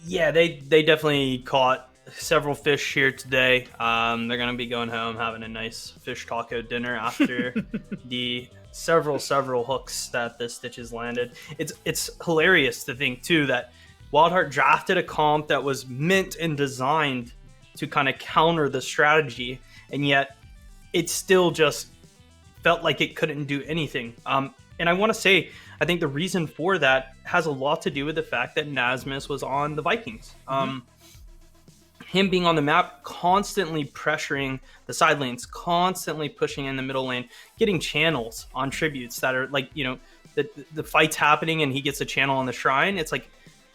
Yeah, they definitely caught several fish here today. They're gonna be going home having a nice fish taco dinner after the several hooks that the Stitches landed. It's hilarious to think too that WildHeart drafted a comp that was meant and designed to kind of counter the strategy, and yet it still just felt like it couldn't do anything. And I want to say, I think the reason for that has a lot to do with the fact that Nasmus was on the Vikings. Him being on the map, constantly pressuring the side lanes, constantly pushing in the middle lane, getting channels on tributes that are like, the fight's happening and he gets a channel on the shrine. It's like,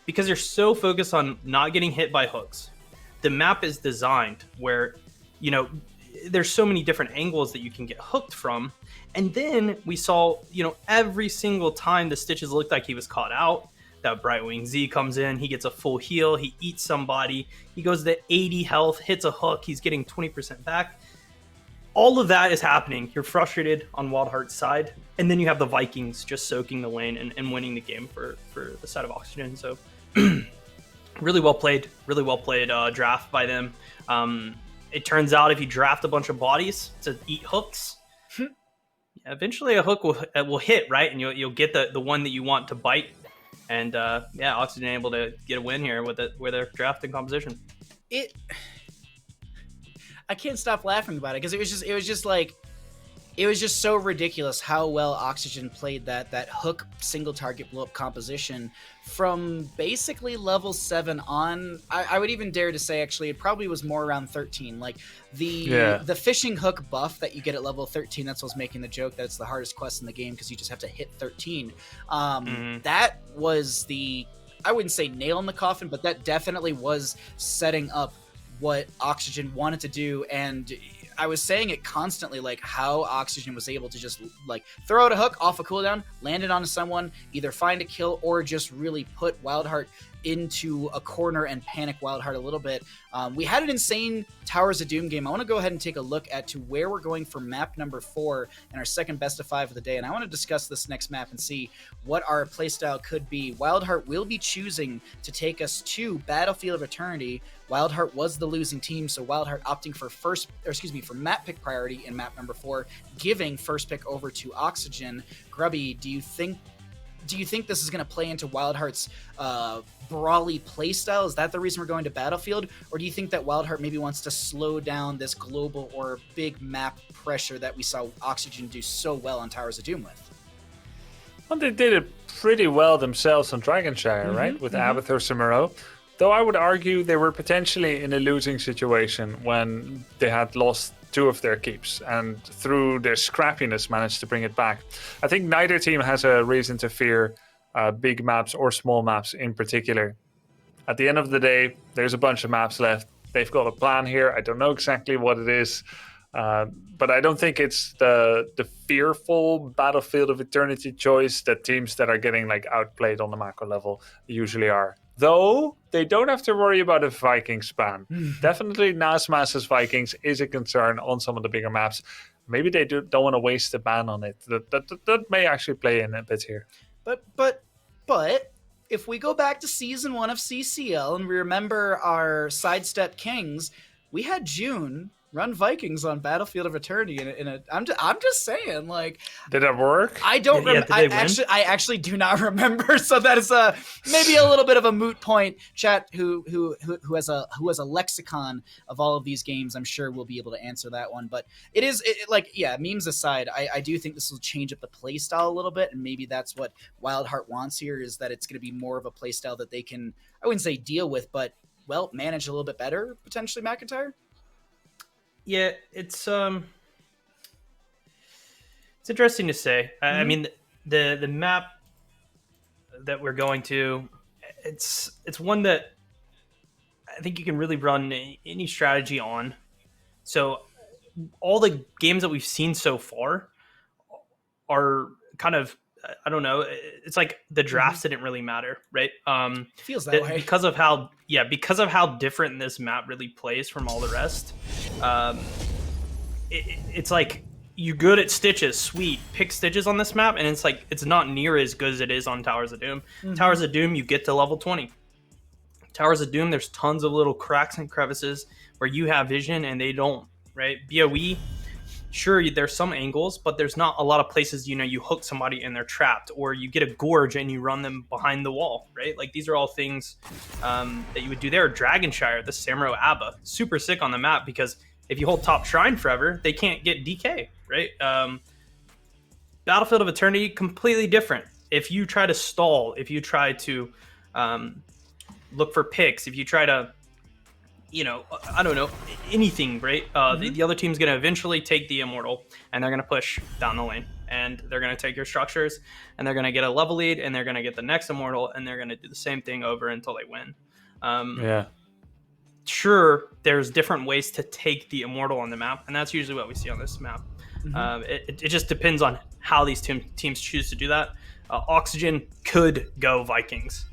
because you're so focused on not getting hit by hooks, the map is designed where, there's so many different angles that you can get hooked from. And then we saw, every single time the Stitches looked like he was caught out, that Brightwing Z comes in, he gets a full heal, he eats somebody, he goes to 80 health, hits a hook, he's getting 20% back. All of that is happening. You're frustrated on WildHeart's side, and then you have the Vikings just soaking the lane and winning the game for the side of Oxygen. So really well played draft by them. It turns out if you draft a bunch of bodies to eat hooks, eventually a hook will hit, right? And you'll get the one that you want to bite. And Oxygen able to get a win here with their drafting composition. I can't stop laughing about it because it was just so ridiculous how well Oxygen played that hook single target blow up composition from basically level 7 on. I would even dare to say actually it probably was more around 13. Like the fishing hook buff that you get at level 13, that's what's making the joke that it's the hardest quest in the game because you just have to hit 13. That was I wouldn't say nail in the coffin, but that definitely was setting up what Oxygen wanted to do. And I was saying it constantly, like how Oxygen was able to just like throw out a hook off a cooldown, land it onto someone, either find a kill or just really put WildHeart into a corner and panic WildHeart a little bit. We had an insane Towers of Doom game. I want to go ahead and take a look at to where we're going for map number 4 and our second best of 5 of the day. And I want to discuss this next map and see what our playstyle could be. WildHeart will be choosing to take us to Battlefield of Eternity. WildHeart was the losing team, so WildHeart opting for map pick priority in map number 4, giving first pick over to Oxygen. Grubby, do you think this is going to play into WildHeart's brawly playstyle? Is that the reason we're going to Battlefield? Or do you think that WildHeart maybe wants to slow down this global or big map pressure that we saw Oxygen do so well on Towers of Doom with? Well, they did it pretty well themselves on Dragonshire, right? With Abathur Samuro. Though I would argue they were potentially in a losing situation when they had lost 2 of their keeps and through their scrappiness managed to bring it back. I think neither team has a reason to fear big maps or small maps in particular. At the end of the day, there's a bunch of maps left. They've got a plan here. I don't know exactly what it is, but I don't think it's the fearful Battlefield of Eternity choice that teams that are getting like outplayed on the macro level usually are. Though they don't have to worry about a Vikings ban. Definitely Nasmas's Vikings is a concern on some of the bigger maps. Maybe they don't want to waste a ban on it. That may actually play in a bit here. But if we go back to season 1 of CCL and we remember our sidestep kings, we had June run Vikings on Battlefield of Eternity I'm just saying, like, Did that work? I don't Yeah, remember. I actually do not remember. So that is maybe a little bit of a moot point. Chat who has a lexicon of all of these games, I'm sure will be able to answer that one. But memes aside, I do think this will change up the play style a little bit, and maybe that's what WildHeart wants here, is that it's going to be more of a play style that they can, I wouldn't say deal with, but manage a little bit better, potentially, McIntyre. Yeah, it's interesting to say. I mean, the map that we're going to, it's one that I think you can really run any strategy on. So all the games that we've seen so far are kind of, I don't know, it's like the drafts didn't really matter, right? It feels that way. Because of how different this map really plays from all the rest. It's like, you're good at Stitches, sweet, pick Stitches on this map, and it's like, it's not near as good as it is on Towers of Doom. Towers of Doom, you get to level 20. Towers of Doom, there's tons of little cracks and crevices where you have vision and they don't, right? BOE, sure, there's some angles, but there's not a lot of places, you hook somebody and they're trapped, or you get a gorge and you run them behind the wall, right? Like, these are all things that you would do there. Dragonshire, the Samuro Abba, super sick on the map, because if you hold top shrine forever, they can't get DK, right? Battlefield of Eternity, completely different. If you try to stall, if you try to look for picks, if you try to, I don't know, anything, right? The other team's going to eventually take the Immortal, and they're going to push down the lane, and they're going to take your structures, and they're going to get a level lead, and they're going to get the next Immortal, and they're going to do the same thing over until they win. Sure, there's different ways to take the Immortal on the map, and that's usually what we see on this map. It just depends on how these teams choose to do that. Oxygen could go Vikings.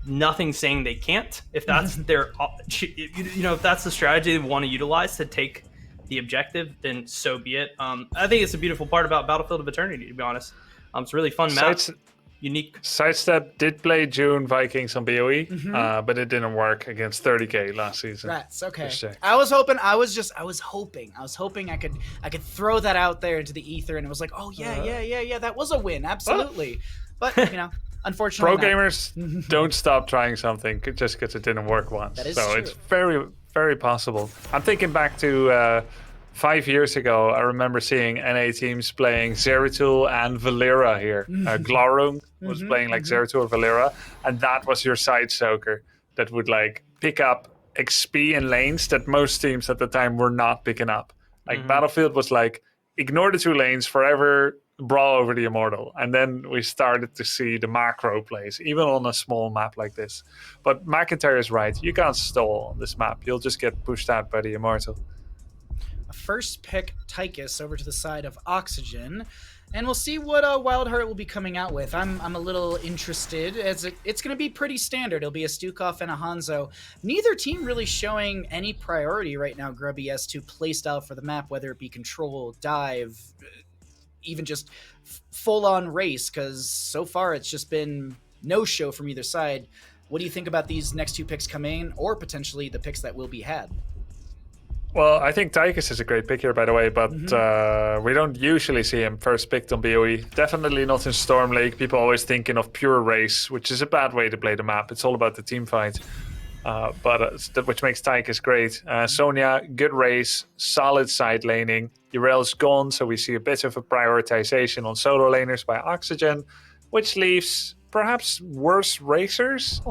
Nothing saying they can't. If that's their, if that's the strategy they want to utilize to take the objective, then so be it. I think it's a beautiful part about Battlefield of Eternity, to be honest. It's a really fun map. Unique. Sidestep did play June Vikings on BOE, but it didn't work against 30k last season. Rats, okay. I was hoping I could throw that out there into the ether, and it was like, oh yeah, that was a win, absolutely. But unfortunately, pro gamers don't stop trying something just because it didn't work once. That is so true. It's very, very possible. I'm thinking back to 5 years ago. I remember seeing NA teams playing Zeratul and Valera here. Glarung was playing like Zeratul or Valera, and that was your side soaker that would like pick up XP in lanes that most teams at the time were not picking up. Like Battlefield was like, ignore the 2 lanes forever, brawl over the Immortal. And then we started to see the macro plays, even on a small map like this. But McIntyre is right. You can't stall on this map. You'll just get pushed out by the Immortal. A first pick Tychus over to the side of Oxygen, and we'll see what WildHeart will be coming out with. I'm a little interested, as it's going to be pretty standard. It'll be a Stukov and a Hanzo. Neither team really showing any priority right now, Grubby, as to playstyle for the map, whether it be control, dive, even just full-on race, because so far it's just been no show from either side. What do you think about these next 2 picks coming in, or potentially the picks that will be had? Well, I think Tychus is a great pick here, by the way, but we don't usually see him first picked on BOE. Definitely not in Storm Lake. People always thinking of pure race, which is a bad way to play the map. It's all about the team fight, which makes Tychus great. Sonya, good race, solid side laning. Urel's gone, so we see a bit of a prioritization on solo laners by Oxygen, which leaves perhaps worse racers.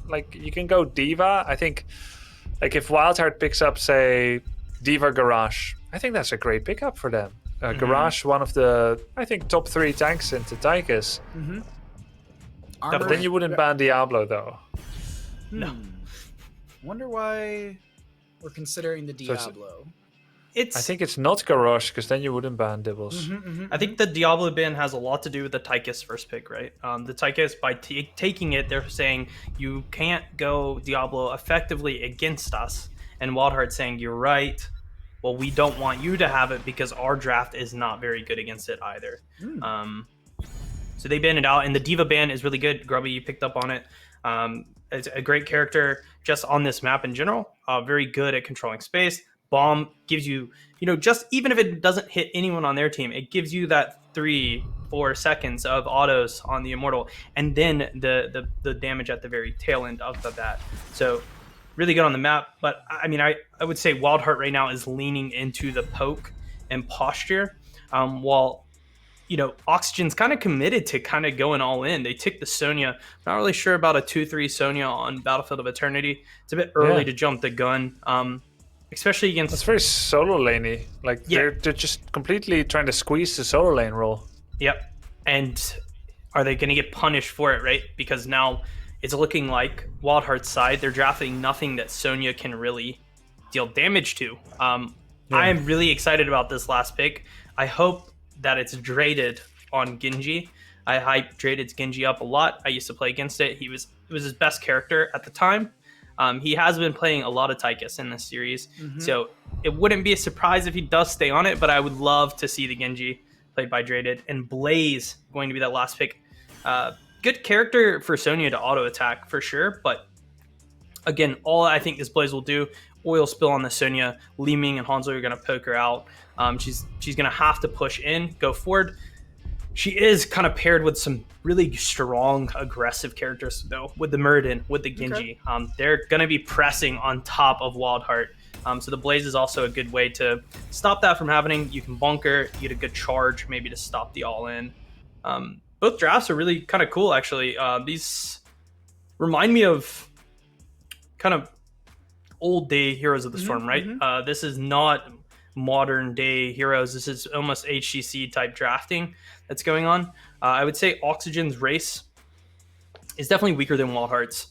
Like, you can go Diva. I think, like, if WildHeart picks up, say, Diva Garage, I think that's a great pickup for them. Garage, one of the, I think, top 3 tanks into Tychus. But then you wouldn't ban Diablo, though. No. Wonder why we're considering the Diablo. I think it's not Garage, because then you wouldn't ban Dibbles. I think the Diablo ban has a lot to do with the Tychus first pick, right? The Tychus, by taking it, they're saying you can't go Diablo effectively against us. And WildHeart saying, you're right. Well, we don't want you to have it because our draft is not very good against it either. So they banned it out. And the Diva ban is really good. Grubby, you picked up on it. It's a great character. just on this map in general. Very good at controlling space. Bomb gives you, just even if it doesn't hit anyone on their team, it gives you that 3-4 seconds of autos on the Immortal, and then the damage at the very tail end of that. So really good on the map. But I mean, I would say WildHeart right now is leaning into the poke and posture, while Oxygen's kind of committed to kind of going all in. They took the Sonya. Not really sure about a 2-3 Sonya on Battlefield of Eternity. It's a bit early to jump the gun, especially against. It's very solo laney. Like they're just completely trying to squeeze the solo lane role. Yep. And are they going to get punished for it, right? Because now it's looking like WildHeart's side, they're drafting nothing that Sonya can really deal damage to. I am really excited about this last pick. I hope that it's Draded on Genji. I hyped Draded's Genji up a lot. I used to play against it. It was his best character at the time. He has been playing a lot of Tychus in this series, so it wouldn't be a surprise if he does stay on it, but I would love to see the Genji played by Draded. And Blaze going to be that last pick. Good character for Sonya to auto attack for sure, but again, all I think this Blaze will do, oil spill on the Sonya, Li Ming and Hanzo are going to poke her out. She's going to have to push in, go forward. She is kind of paired with some really strong, aggressive characters, though, with the Muradin, with the Genji. They're going to be pressing on top of WildHeart. So the Blaze is also a good way to stop that from happening. You can bunker, you get a good charge, maybe to stop the all-in. Both drafts are really kind of cool, actually. These remind me of kind of old day Heroes of the Storm, right? This is not modern day Heroes. This is almost HCC type drafting that's going on. I would say Oxygen's race is definitely weaker than WildHeart's.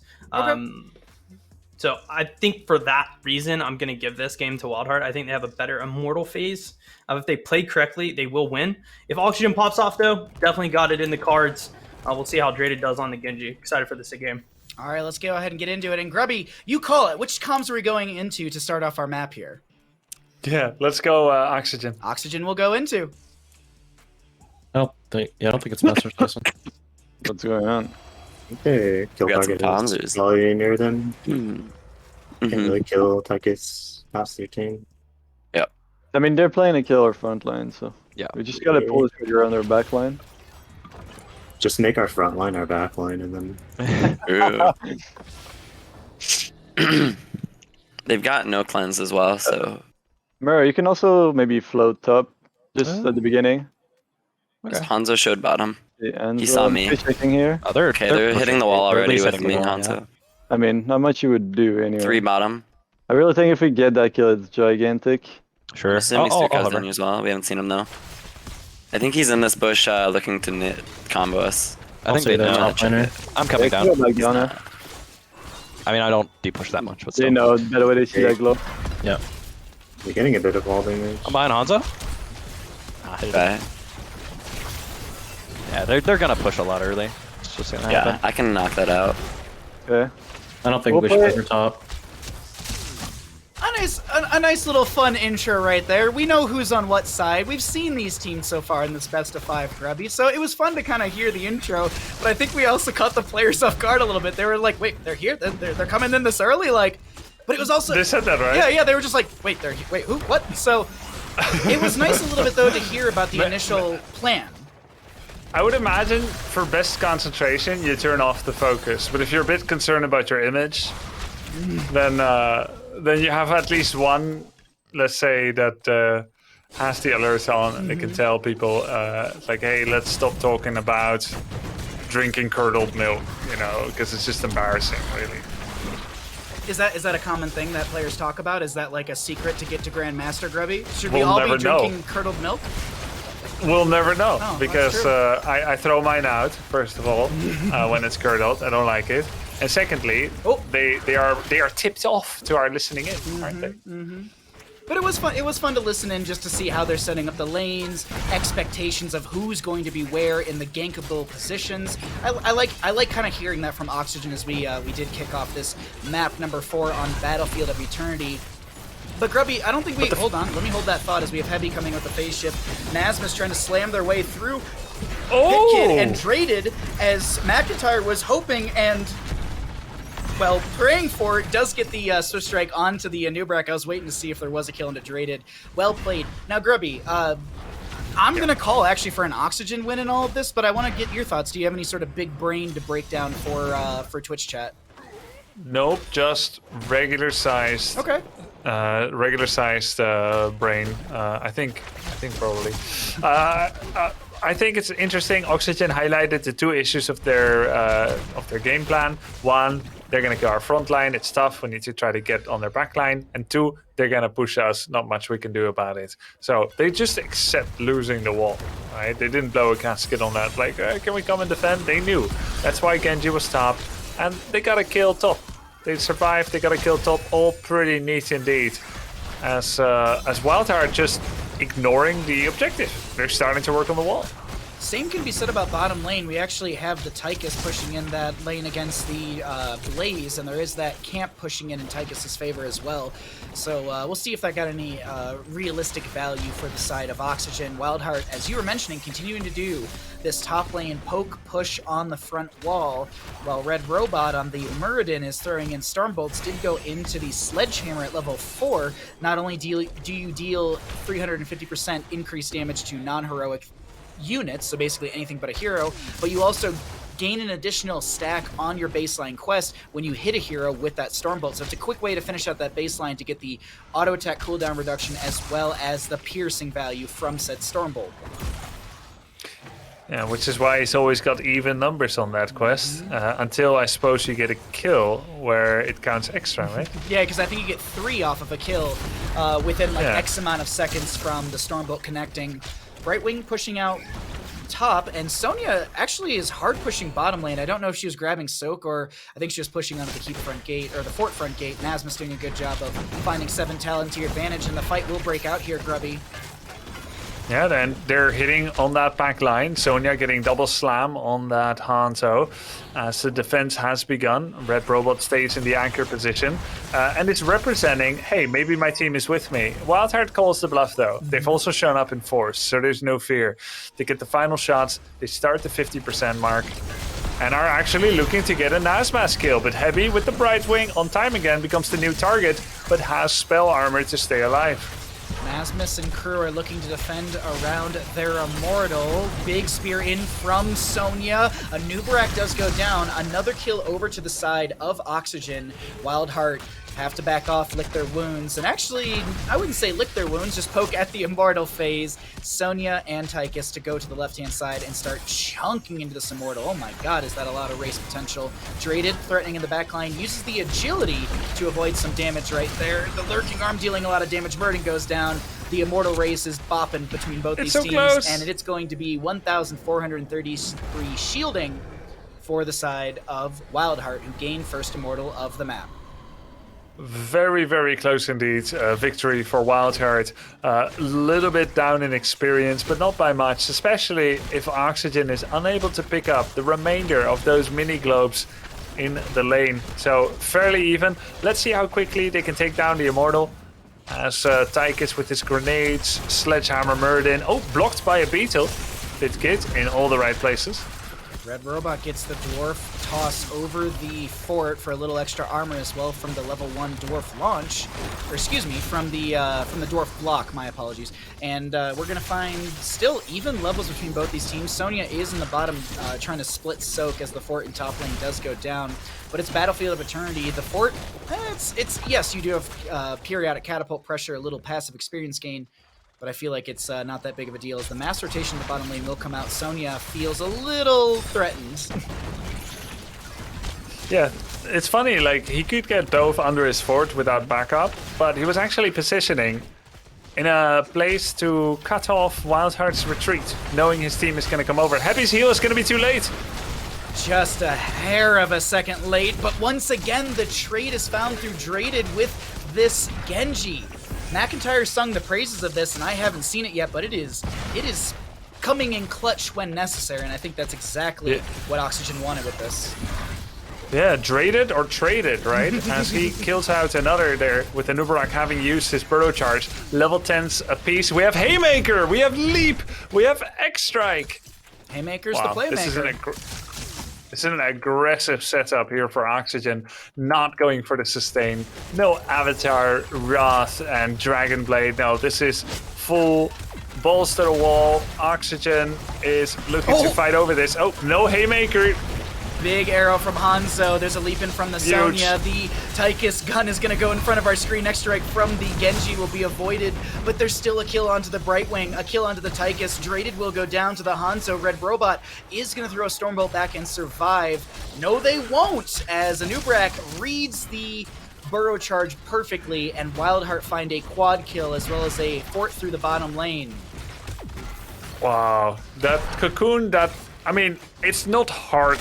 So I think for that reason, I'm going to give this game to WildHeart. I think they have a better Immortal phase. If they play correctly, they will win. If Oxygen pops off, though, definitely got it in the cards. We'll see how Draded does on the Genji. Excited for this game. All right, let's go ahead and get into it. And Grubby, you call it. Which comms are we going into to start off our map here? Yeah, let's go Oxygen. Oxygen will go into. I don't think it's Master's Tyson. What's going on? Okay, kill target is slightly near them. Can't really kill Tychus past 13. Yep. I mean, they're playing a killer front line, so yeah, we just gotta pull this trigger on their back line. Just make our front line our back line, and then they've got no cleanse as well, so Murray, you can also maybe float top just at the beginning. Okay. Hanzo showed bottom. And he saw me. Here. Oh, they're hitting the wall already with me and Hanzo. I mean, not much you would do anyway. 3 bottom. I really think if we get that kill, it's gigantic. Sure. Assuming Stuko's in as well. We haven't seen him though. I think he's in this bush looking to combo us. I think they know. I'm coming down. I mean, I don't deep push that much, but still. They know better way they see that glow. Yeah. You're getting a bit of wall damage. I'm behind Hanzo. Okay. Yeah, they're gonna push a lot early. It's just gonna happen. I can knock that out. Okay. I don't think we should over top. A nice little fun intro right there. We know who's on what side. We've seen these teams so far in this best of 5 Grubby, so it was fun to kind of hear the intro. But I think we also caught the players off guard a little bit. They were like, "Wait, they're here? They're coming in this early?" Like, but it was also they said that, right? Yeah. They were just like, "Wait, who? What?" So it was nice a little bit though to hear about the initial plan. I would imagine for best concentration, you turn off the focus. But if you're a bit concerned about your image, then you have at least one, let's say, that has the alerts on and they can tell people, like, hey, let's stop talking about drinking curdled milk, because it's just embarrassing, really. Is that a common thing that players talk about? Is that like a secret to get to Grandmaster, Grubby? Should we all be drinking curdled milk? We'll never know, because I throw mine out, first of all, when it's curdled. I don't like it. And secondly, they are tipped off to our listening in, aren't they? But it was fun. It was fun to listen in just to see how they're setting up the lanes, expectations of who's going to be where in the gankable positions. I like kind of hearing that from Oxygen as we did kick off this map number 4 on Battlefield of Eternity. But Grubby, I don't think we... Hold on. Let me hold that thought as we have Heavy coming with the phase shift. Nasmus trying to slam their way through Pit Kid and Draded as McIntyre was hoping and well, praying for it does get the Swift Strike onto the Nubrak. I was waiting to see if there was a kill into Traded. Well played. Now, Grubby, I'm going to call actually for an Oxygen win in all of this, but I want to get your thoughts. Do you have any sort of big brain to break down for Twitch chat? Nope, just regular sized. Okay. Regular sized brain. I think probably. I think it's interesting. Oxygen highlighted the two issues of their game plan. One, they're gonna kill our front line. It's tough. We need to try to get on their back line. And two, they're gonna push us. Not much we can do about it. So they just accept losing the wall. Right? They didn't blow a casket on that. Like, can we come and defend? They knew. That's why Genji was top, and they got a kill top. They survived. They got a kill top. All pretty neat indeed. As WildHeart just ignoring the objective. They're starting to work on the wall. Same can be said about bottom lane. We actually have the Tychus pushing in that lane against the Blaze, and there is that camp pushing in Tychus' favor as well. So we'll see if that got any realistic value for the side of Oxygen. WildHeart, as you were mentioning, continuing to do this top lane poke push on the front wall, while Red Robot on the Muradin is throwing in Stormbolts. Did go into the Sledgehammer at level 4. Not only do you deal 350% increased damage to non-heroic units, so basically anything but a hero, but you also gain an additional stack on your baseline quest when you hit a hero with that Stormbolt. So it's a quick way to finish out that baseline to get the auto attack cooldown reduction as well as the piercing value from said Stormbolt. Yeah, which is why he's always got even numbers on that quest, until I suppose you get a kill where it counts extra, right? Yeah, because I think you get 3 off of a kill within like X amount of seconds from the Stormbolt connecting. Brightwing pushing out top, and Sonya actually is hard pushing bottom lane. I don't know if she was grabbing Soak, or I think she was pushing onto the keep front gate, or the fort front gate. Nasma's doing a good job of finding 7 talent to your advantage, and the fight will break out here, Grubby. Yeah, then they're hitting on that back line. Sonya getting double slam on that Hanzo as the defense has begun. Red Robot stays in the anchor position and it's representing, hey, maybe my team is with me. WildHeart calls the bluff though. They've also shown up in force, so there's no fear. They get the final shots, they start the 50% mark and are actually looking to get a Nasmas kill. But Heavy with the Brightwing on time again becomes the new target, but has spell armor to stay alive. Nasmus and crew are looking to defend around their Immortal. Big spear in from Sonya. A Nubarak does go down. Another kill over to the side of Oxygen. WildHeart have to back off, lick their wounds. And actually, I wouldn't say lick their wounds, just poke at the Immortal phase. Sonya and Tychus to go to the left-hand side and start chunking into this Immortal. Oh my god, is that a lot of race potential. Traded, threatening in the backline, uses the agility to avoid some damage right there. The lurking arm dealing a lot of damage. Murden goes down. The Immortal race is bopping between both these teams. Close. And it's going to be 1,433 shielding for the side of WildHeart, who gain first Immortal of the map. Very, very close indeed. Victory for WildHeart. A little bit down in experience, but not by much, especially if Oxygen is unable to pick up the remainder of those mini globes in the lane. So fairly even. Let's see how quickly they can take down the Immortal. As Tychus with his grenades, Sledgehammer Muradin. Oh, blocked by a Beetle. Kit in all the right places. Red Robot gets the Dwarf toss over the fort for a little extra armor as well from the level 1 Dwarf launch. Or excuse me, from the Dwarf block, my apologies. And we're going to find still even levels between both these teams. Sonya is in the bottom trying to split Soak as the fort in top lane does go down. But it's Battlefield of Eternity. The fort, it's yes, you do have periodic catapult pressure, a little passive experience gain. But I feel like it's not that big of a deal as the mass rotation in the bottom lane will come out. Sonya feels a little threatened. Yeah, it's funny, like, he could get dove under his fort without backup, but he was actually positioning in a place to cut off WildHeart's retreat, knowing his team is going to come over. Heavy's heal is going to be too late. Just a hair of a second late, but once again, the trade is found through Draded with this Genji. McIntyre sung the praises of this, and I haven't seen it yet, but it is coming in clutch when necessary, and I think that's exactly what Oxygen wanted with this. Yeah, Draded or traded, right? As he kills out another there with the Nubarak having used his Burrow Charge. Level 10s apiece. We have Haymaker, we have Leap, we have X-Strike. Haymaker's the playmaker. It's an aggressive setup here for Oxygen, not going for the sustain. No Avatar, Wrath, and Dragon Blade. No, this is full balls to the wall. Oxygen is looking to fight over this. Oh, no Haymaker. Big arrow from Hanzo. There's a leap in from the Sonya. The Tychus gun is going to go in front of our screen. Next strike from the Genji will be avoided, but there's still a kill onto the Brightwing, a kill onto the Tychus. Draded will go down to the Hanzo. Red Robot is going to throw a Stormbolt back and survive. No, they won't, as Anubrak reads the burrow charge perfectly, and WildHeart find a quad kill as well as a fort through the bottom lane. Wow, that cocoon, I mean, it's not hard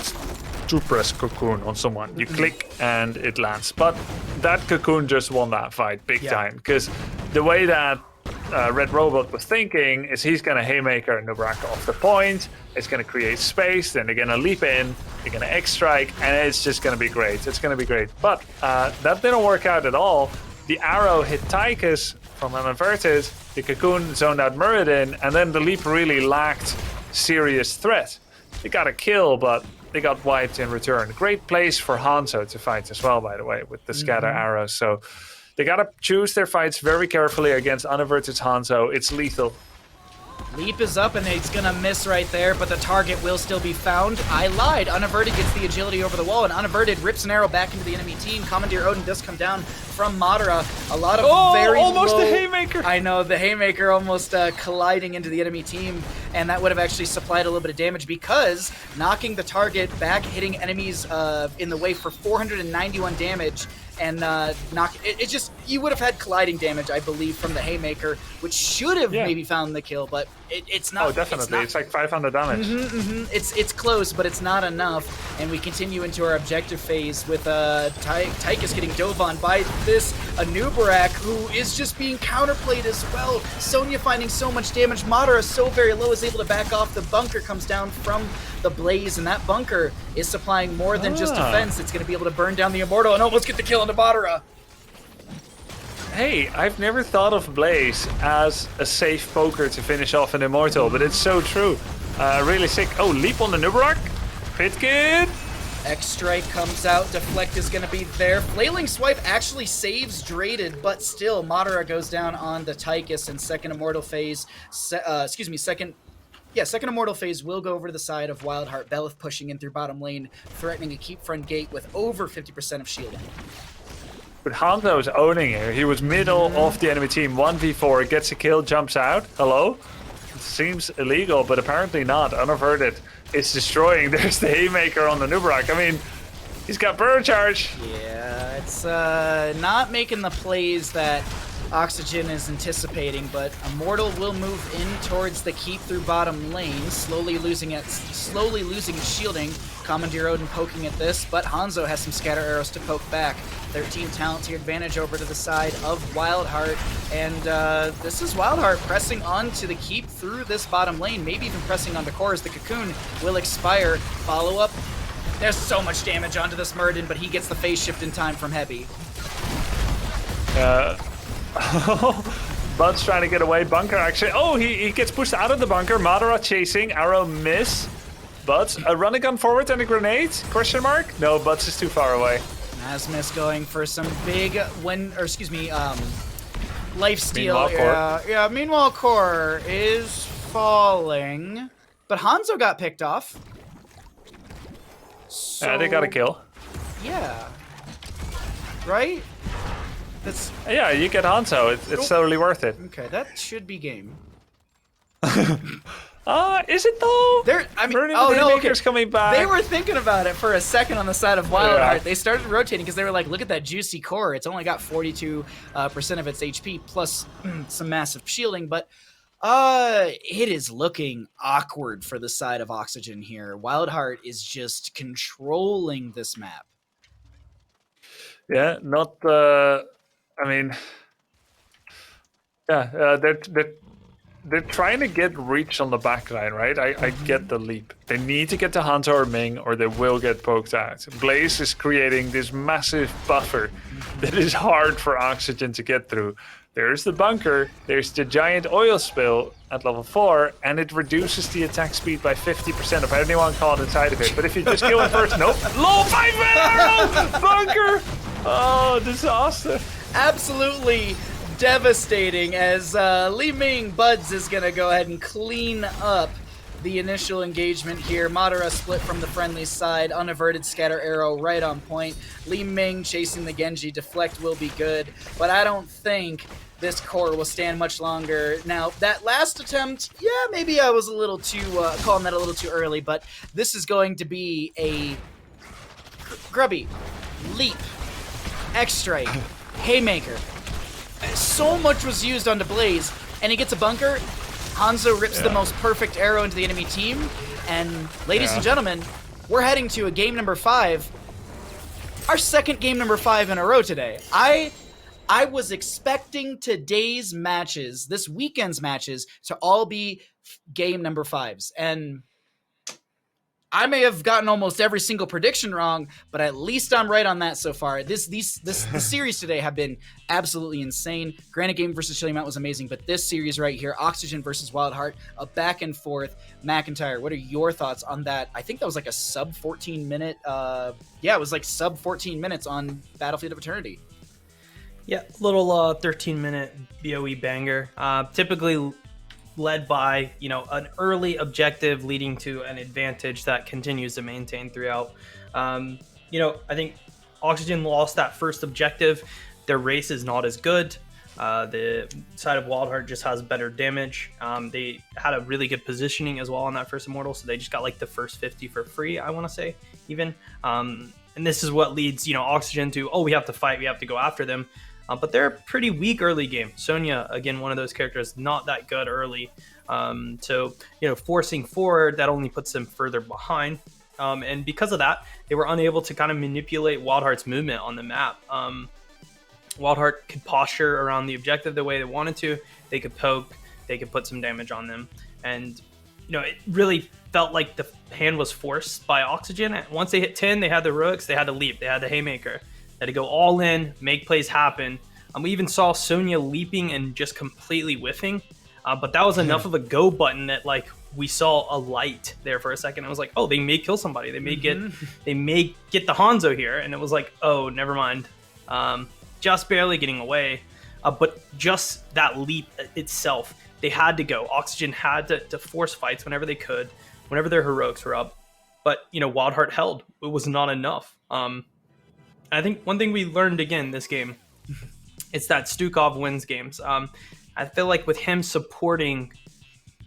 to press cocoon on someone. You click and it lands. But that cocoon just won that fight big time. Because the way that Red Robot was thinking is he's going to Haymaker Nubrak off the point. It's going to create space. Then they're going to leap in. They're going to X-Strike. And it's just going to be great. It's going to be great. But that didn't work out at all. The arrow hit Tychus from unaverted. The cocoon zoned out Muradin. And then the leap really lacked serious threat. They got a kill, but they got wiped in return. Great place for Hanzo to fight as well, by the way, with the scatter arrows. So they got to choose their fights very carefully against unaverted Hanzo. It's lethal. Leap is up and it's gonna miss right there, but the target will still be found. I lied. Unaverted gets the agility over the wall, and Unaverted rips an arrow back into the enemy team. Commandeer Odin does come down from Madara. A lot of almost low... the Haymaker. I know, the Haymaker almost colliding into the enemy team, and that would have actually supplied a little bit of damage because knocking the target back, hitting enemies in the way for 491 damage, and it just, you would have had colliding damage, I believe, from the Haymaker, which should have maybe found the kill, but it's not. Oh, definitely. It's like 500 damage. It's close, but it's not enough, and we continue into our objective phase with Tychus getting dove on by this Anubrak, who is just being counterplayed as well. Sonya finding so much damage. Madara so very low is able to back off. The bunker comes down from the blaze, and that bunker is supplying more than just defense. It's going to be able to burn down the Immortal and almost get the kill on the Madara. Hey, I've never thought of Blaze as a safe poker to finish off an Immortal, but it's so true. Really sick. Oh, leap on the Nubrak. Pitkid. X-Strike comes out. Deflect is going to be there. Flailing Swipe actually saves Draded, but still, Madara goes down on the Tychus, and second Immortal phase, second Immortal phase will go over to the side of WildHeart. Belith pushing in through bottom lane, threatening a keep front gate with over 50% of shielding. But Hanzo is owning here. He was middle of the enemy team. 1v4, gets a kill, jumps out. Hello? It seems illegal, but apparently not. Unaverted is destroying. There's the Haymaker on the Nubrak. I mean, he's got burrow charge. Yeah, it's not making the plays that Oxygen is anticipating, but Immortal will move in towards the keep through bottom lane, slowly losing its shielding. Commandeer Odin poking at this, but Hanzo has some scatter arrows to poke back. 13 talent to advantage over to the side of WildHeart, and this is WildHeart pressing onto the keep through this bottom lane, maybe even pressing onto core as the cocoon will expire. Follow up. There's so much damage onto this Muradin, but he gets the phase shift in time from Heavy. Bud's trying to get away. Bunker actually. Oh, he gets pushed out of the bunker. Madara chasing. Arrow miss. Bud's a running gun forward and a grenade? Question mark? No, Bud's is too far away. Asmus going for some big life steal. Meanwhile, core is falling, but Hanzo got picked off. So, yeah, they got a kill. Yeah. Right? That's. Yeah, you get Hanzo. It's totally worth it. Okay, that should be game. Is it though? Coming back. They were thinking about it for a second on the side of WildHeart. They started rotating because they were like, look at that juicy core. It's only got 42% of its HP plus some massive shielding, but it is looking awkward for the side of Oxygen here. WildHeart is just controlling this map. Yeah, not. I mean, yeah, they're they're trying to get reach on the backline, right? I get the leap. They need to get to Hanzo or Ming or they will get poked out. Blaze is creating this massive buffer that is hard for Oxygen to get through. There's the bunker, there's the giant oil spill at level 4, and it reduces the attack speed by 50% if anyone caught inside of it. But if you just kill it first, nope. Low 5-man arrow! Bunker! Oh, disaster. Absolutely devastating as Li Ming Buds is going to go ahead and clean up the initial engagement here. Madara split from the friendly side, unaverted scatter arrow right on point. Li Ming chasing the Genji, deflect will be good, but I don't think this core will stand much longer. Now, that last attempt, yeah, maybe I was a little too, calling that a little too early, but this is going to be a Grubby, leap, X-strike, haymaker. So much was used onto Blaze, and he gets a bunker. Hanzo rips the most perfect arrow into the enemy team, and ladies and gentlemen, we're heading to a game number 5. Our second game number 5 in a row today. I was expecting today's matches, this weekend's matches, to all be game number 5s, and I may have gotten almost every single prediction wrong, but at least I'm right on that so far. The series today have been absolutely insane. Granite Game versus Chili Mount was amazing, but this series right here, Oxygen versus WildHeart, a back and forth. McIntyre, what are your thoughts on that? I think that was like a sub 14 minute. It was like sub 14 minutes on Battlefield of Eternity. Yeah, little 13-minute BOE banger. Typically led by, an early objective leading to an advantage that continues to maintain throughout. I think Oxygen lost that first objective. Their race is not as good. The side of WildHeart just has better damage. They had a really good positioning as well on that first Immortal, so they just got like the first 50 for free, I want to say, even. And this is what leads, Oxygen to, we have to fight, we have to go after them. But they're a pretty weak early game. Sonya, again, one of those characters, not that good early. So, forcing forward, that only puts them further behind. And because of that, they were unable to kind of manipulate WildHeart's movement on the map. WildHeart could posture around the objective the way they wanted to. They could poke, they could put some damage on them. And, it really felt like the hand was forced by Oxygen. Once they hit 10, they had the Rooks, they had the leap, they had the haymaker. They had to go all in, make plays happen. We even saw Sonya leaping and just completely whiffing. But that was enough of a go button that we saw a light there for a second. It was like, they may kill somebody. They may get the Hanzo here. And it was like, never mind. Just barely getting away. But just that leap itself, they had to go. Oxygen had to force fights whenever they could, whenever their heroics were up. But, WildHeart held. It was not enough. I think one thing we learned again this game, it's that Stukov wins games. I feel like with him supporting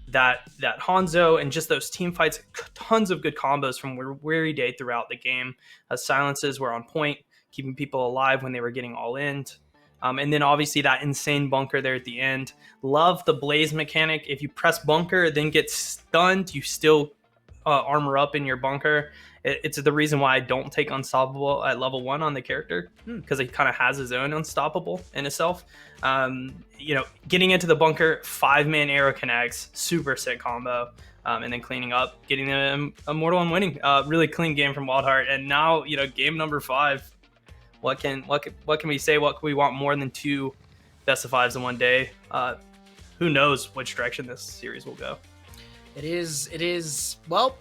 that Hanzo and just those team fights, tons of good combos from Weary Day throughout the game. Silences were on point, keeping people alive when they were getting all in. And then obviously that insane bunker there at the end. Love the Blaze mechanic. If you press bunker, then get stunned, you still armor up in your bunker. It's the reason why I don't take Unstoppable at level 1 on the character, because he kind of has his own Unstoppable in itself. Getting into the bunker, 5-man arrow connects, super sick combo, and then cleaning up, getting the Immortal and winning. Really clean game from WildHeart, and now game number 5. What can we say? What can we want more than 2 best of 5s in one day? Who knows which direction this series will go? It is. Well,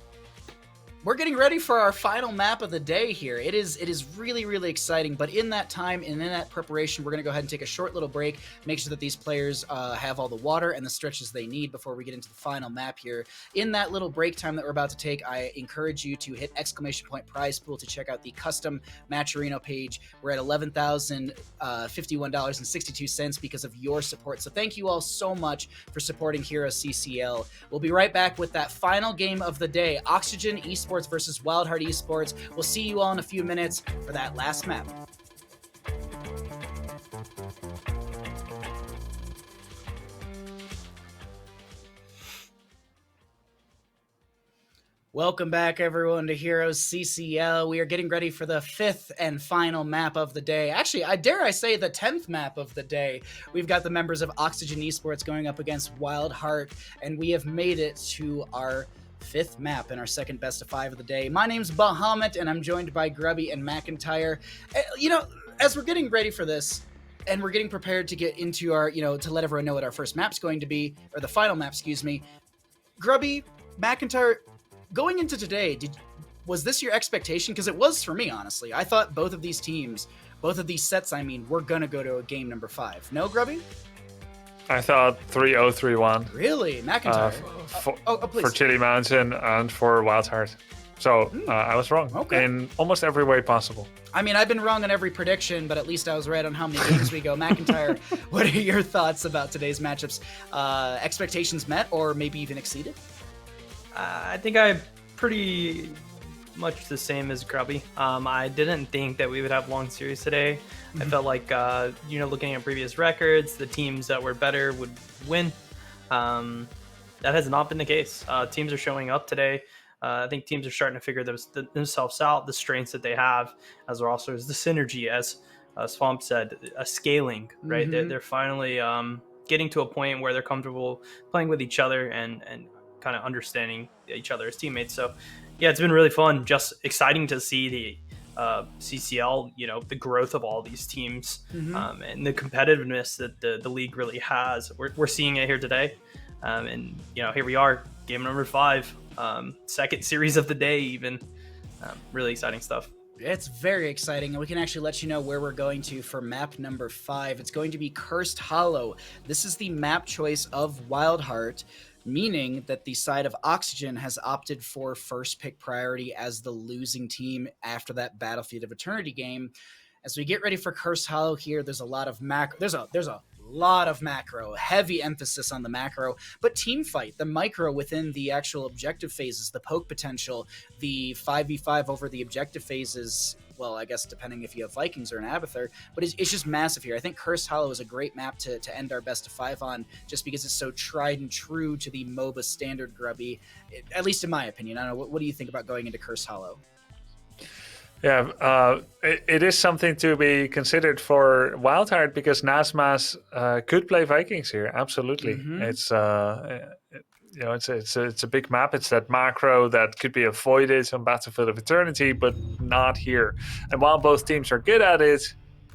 we're getting ready for our final map of the day here. It is really, really exciting, but in that time and in that preparation, we're going to go ahead and take a short little break, make sure that these players have all the water and the stretches they need before we get into the final map here. In that little break time that we're about to take, I encourage you to hit !prize pool to check out the custom Matcherino page. We're at $11,051.62 because of your support. So thank you all so much for supporting HeroesCCL. We'll be right back with that final game of the day, Oxygen Esports versus WildHeart Esports. We'll see you all in a few minutes for that last map. Welcome back, everyone, to HeroesCCL. We are getting ready for the 5th and final map of the day. Actually, I dare say the 10th map of the day. We've got the members of Oxygen Esports going up against WildHeart, and we have made it to our 5th map and our second best of 5 of the day. My name's Bahamut, and I'm joined by Grubby and McIntyre. You know, as we're getting ready for this, and we're getting prepared to get into our, to let everyone know what our first map's going to be, or the final map, excuse me. Grubby, McIntyre, going into today, was this your expectation? Because it was for me, honestly. I thought both of these teams, both of these sets, were going to go to a game number 5. No, Grubby? I thought 3-0, 3-1. Really? McIntyre? For Chili Mountain and for WildHeart. So I was wrong in almost every way possible. I've been wrong on every prediction, but at least I was right on how many games we go. McIntyre, what are your thoughts about today's matchups? Expectations met or maybe even exceeded? I think I'm pretty much the same as Grubby. I didn't think that we would have long series today. I felt like, looking at previous records, the teams that were better would win. That has not been the case. Teams are showing up today. I think teams are starting to figure themselves out, the strengths that they have as rosters, the synergy, as Swamp said, a scaling, right? They're finally getting to a point where they're comfortable playing with each other and kind of understanding each other as teammates. So yeah, it's been really fun, just exciting to see the CCL, the growth of all these teams, and the competitiveness that the league really has. We're seeing it here today, and here we are, game number 5, second series of the day even. Really exciting stuff. It's very exciting, and we can actually let you know where we're going to for map number 5. It's going to be Cursed Hollow. This is the map choice of WildHeart, meaning that the side of Oxygen has opted for first pick priority as the losing team after that Battlefield of Eternity game. As we get ready for Cursed Hollow here, there's a lot of there's a lot of macro, heavy emphasis on the macro, but team fight, the micro within the actual objective phases, the poke potential, the 5v5 over the objective phases, well, I guess depending if you have Vikings or an Abathur, but it's just massive here. I think Cursed Hollow is a great map to end our best of 5 on, just because it's so tried and true to the MOBA standard, Grubby, at least in my opinion. I don't know, what do you think about going into Cursed Hollow? Yeah, it is something to be considered for WildHeart, because Nasmas could play Vikings here. Absolutely, it's it's a big map. It's that macro that could be avoided on Battlefield of Eternity, but not here. And while both teams are good at it,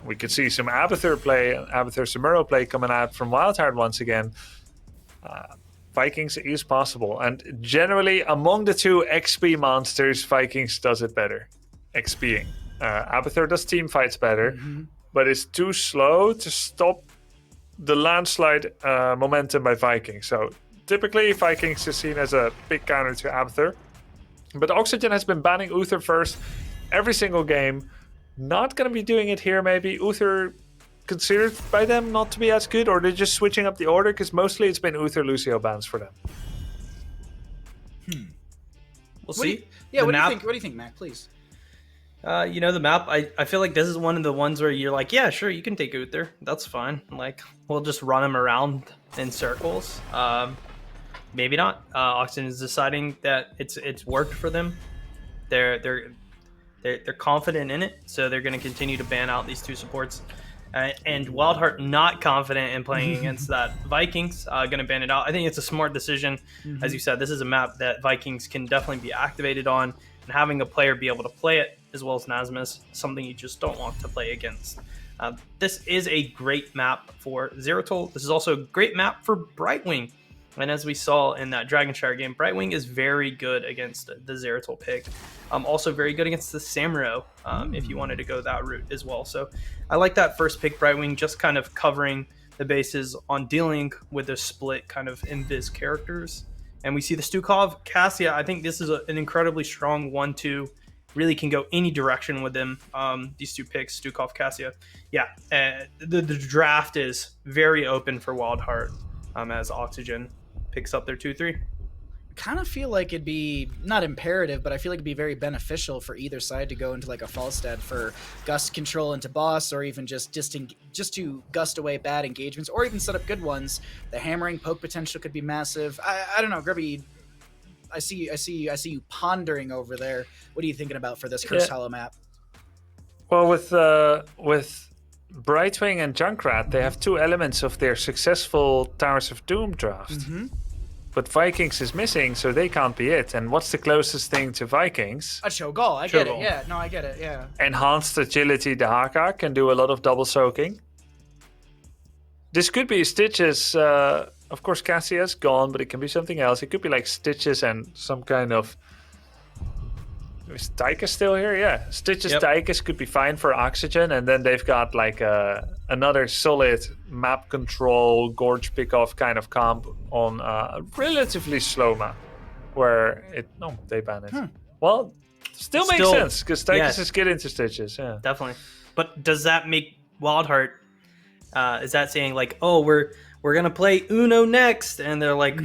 we could see some Abathur play, Abathur Samuro play coming out from WildHeart once again. Vikings is possible, and generally among the two XP monsters, Vikings does it better. XPing. Abathur does team fights better, but it's too slow to stop the landslide momentum by Vikings. So typically Vikings is seen as a big counter to Abathur, but Oxygen has been banning Uther first every single game. Not going to be doing it here. Maybe Uther considered by them not to be as good, or they're just switching up the order, because mostly it's been Uther Lucio bans for them. We'll see. What do you think, Mac, please? The map, I feel like this is one of the ones where you're like, yeah, sure, you can take Uther. That's fine. Like, we'll just run him around in circles. Maybe not. Oxygen is deciding that it's worked for them. They're confident in it, so they're going to continue to ban out these two supports. And WildHeart not confident in playing against that Vikings, going to ban it out. I think it's a smart decision. As you said, this is a map that Vikings can definitely be activated on, and having a player be able to play it, as well as Nasmus, something you just don't want to play against. This is a great map for Zeratul. This is also a great map for Brightwing. And as we saw in that Dragonshire game, Brightwing is very good against the Zeratul pick. Also very good against the Samuro, if you wanted to go that route as well. So I like that first pick, Brightwing, just kind of covering the bases on dealing with the split kind of invis characters. And we see the Stukov, Cassia. I think this is an incredibly strong 1-2. Really can go any direction with them. These two picks, Stukov, Cassia. Yeah, the draft is very open for WildHeart as Oxygen picks up their 2-3. Kind of feel like it'd be not imperative, but I feel like it'd be very beneficial for either side to go into like a Falstad for gust control into boss, or even just to gust away bad engagements, or even set up good ones. The hammering poke potential could be massive. I don't know, Grubby, I see you pondering over there. What are you thinking about for this Cursed Hollow map? Well, with Brightwing and Junkrat, they have 2 elements of their successful Towers of Doom draft. But Vikings is missing, so they can't be it. And what's the closest thing to Vikings? A Cho'Gall. I get it. Yeah, no, I get it. Yeah. Enhanced agility, the Haka can do a lot of double soaking. This could be Stitches. Of course, Cassia's gone, but it can be something else. It could be like Stitches and some kind of... Is Tychus still here? Yeah. Stitches, Tychus could be fine for Oxygen, and then they've got like another solid map control, gorge pickoff kind of comp on a relatively slow map, where it... No, they ban it. Well, still makes sense, because Tychus is getting into Stitches, yeah. Definitely. But does that make WildHeart... is that saying like, oh, we're gonna play Uno next, and they're like,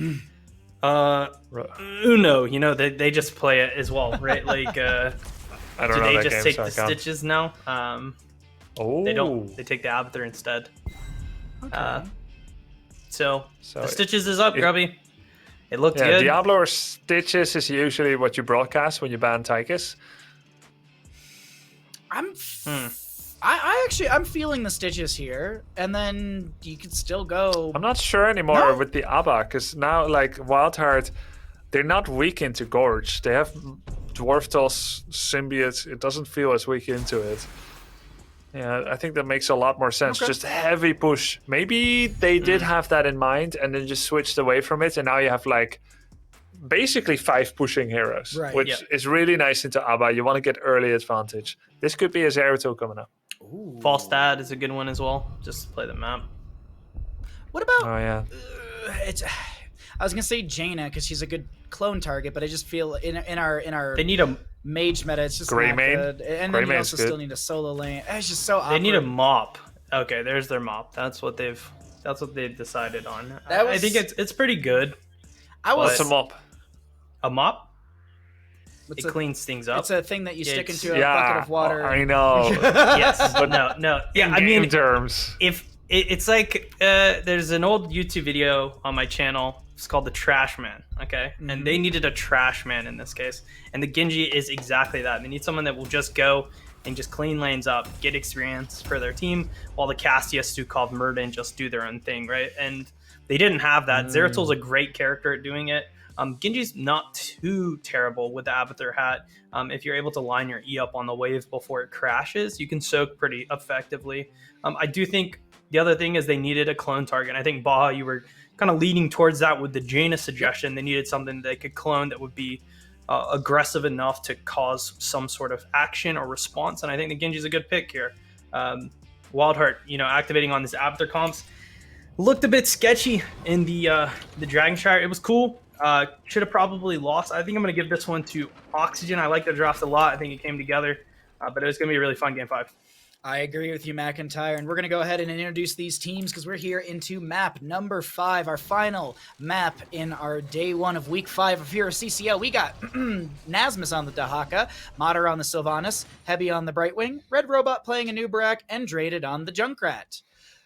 Uno, you know, they just play it as well, right? Like, I don't know. Do they that just game, take so the Stitches now? They don't. They take the Abathur instead. Okay. So the Stitches is up, Grubby. It looked good. Diablo or Stitches is usually what you broadcast when you ban Tychus. I'm feeling the Stitches here, and then you could still go. I'm not sure anymore with the Abba, because now like WildHeart, they're not weak into Gorge. They have Dwarf Toss, Symbiote. It doesn't feel as weak into it. Yeah, I think that makes a lot more sense. Just heavy push. Maybe they did have that in mind and then just switched away from it, and now you have like basically 5 pushing heroes, which is really nice into Abba. You want to get early advantage. This could be a Zeratul coming up. Ooh. False Dad is a good one as well. Just play the map. What about? Oh yeah. I was gonna say Jaina because she's a good clone target, but I just feel in our they need a mage meta. It's just Grey not main. good. And then you also still need a solo lane. It's just so awkward. They need a mop. Okay, there's their mop. That's what they've decided on. I think it's pretty good. What's a mop? A mop? It cleans things up. It's a thing that you stick into a bucket of water. I know. Yes, but no. Yeah, I mean, terms. If it's like there's an old YouTube video on my channel. It's called the Trash Man. Okay, and they needed a Trash Man in this case, and the Genji is exactly that. They need someone that will just go and just clean lanes up, get experience for their team, while the Cassia, Stukov, Murden just do their own thing, right? And they didn't have that. Zeratul's a great character at doing it. Genji's not too terrible with the Abathur hat. If you're able to line your E up on the wave before it crashes, you can soak pretty effectively. I do think the other thing is they needed a clone target. I think Baha, you were kind of leaning towards that with the Jaina suggestion. They needed something they could clone that would be aggressive enough to cause some sort of action or response. And I think the Genji's a good pick here. WildHeart, activating on this Abathur comps looked a bit sketchy in the Dragon Shire. It was cool. Should have probably lost. I think I'm going to give this one to Oxygen. I like the draft a lot. I think it came together, but it was going to be a really fun game 5. I agree with you, McIntyre, and we're going to go ahead and introduce these teams because we're here into map number 5, our final map in our day 1 of week 5 of HeroesCCL. We got Nasmus on the Dahaka, Mater on the Sylvanas, Hebi on the Brightwing, Red Robot playing a Nubrak, and Draded on the Junkrat.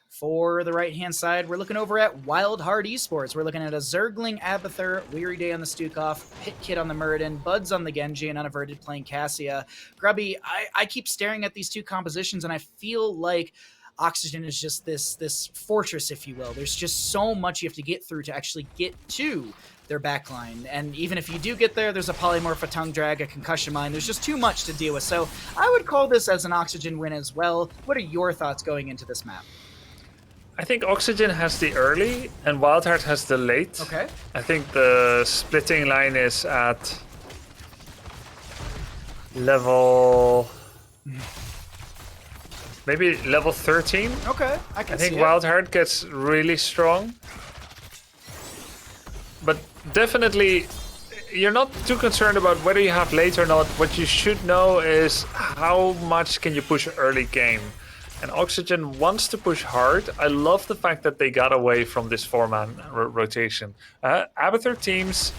For the right-hand side, we're looking over at WildHeart Esports. We're looking at a Zergling Abathur, Weary Day on the Stukov, Pit Kid on the Murden, Buds on the Genji, and Unaverted playing Cassia. Grubby, I keep staring at these two compositions, and I feel like Oxygen is just this fortress, if you will. There's just so much you have to get through to actually get to their backline. And even if you do get there, there's a Polymorph, a Tongue Drag, a Concussion Mine. There's just too much to deal with. So I would call this as an Oxygen win as well. What are your thoughts going into this map? I think Oxygen has the early and WildHeart has the late. Okay. I think the splitting line is at level... maybe level 13. Okay, I can see it. I think WildHeart gets really strong. But definitely, you're not too concerned about whether you have late or not. What you should know is how much can you push early game. And Oxygen wants to push hard. I love the fact that they got away from this 4-man rotation. Abathur teams,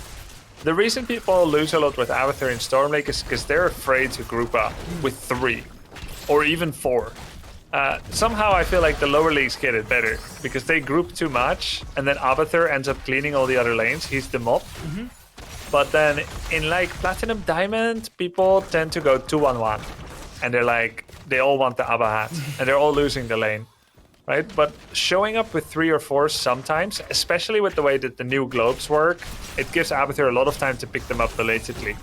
the reason people lose a lot with Abathur in Storm Lake is because they're afraid to group up with 3 or even 4. Somehow I feel like the lower leagues get it better because they group too much and then Abathur ends up cleaning all the other lanes. He's the mob. But then in like Platinum Diamond, people tend to go 2-1-1. And they're like, they all want the Abba hat. And they're all losing the lane. Right? But showing up with 3 or 4 sometimes, especially with the way that the new globes work, it gives Abathur a lot of time to pick them up belatedly.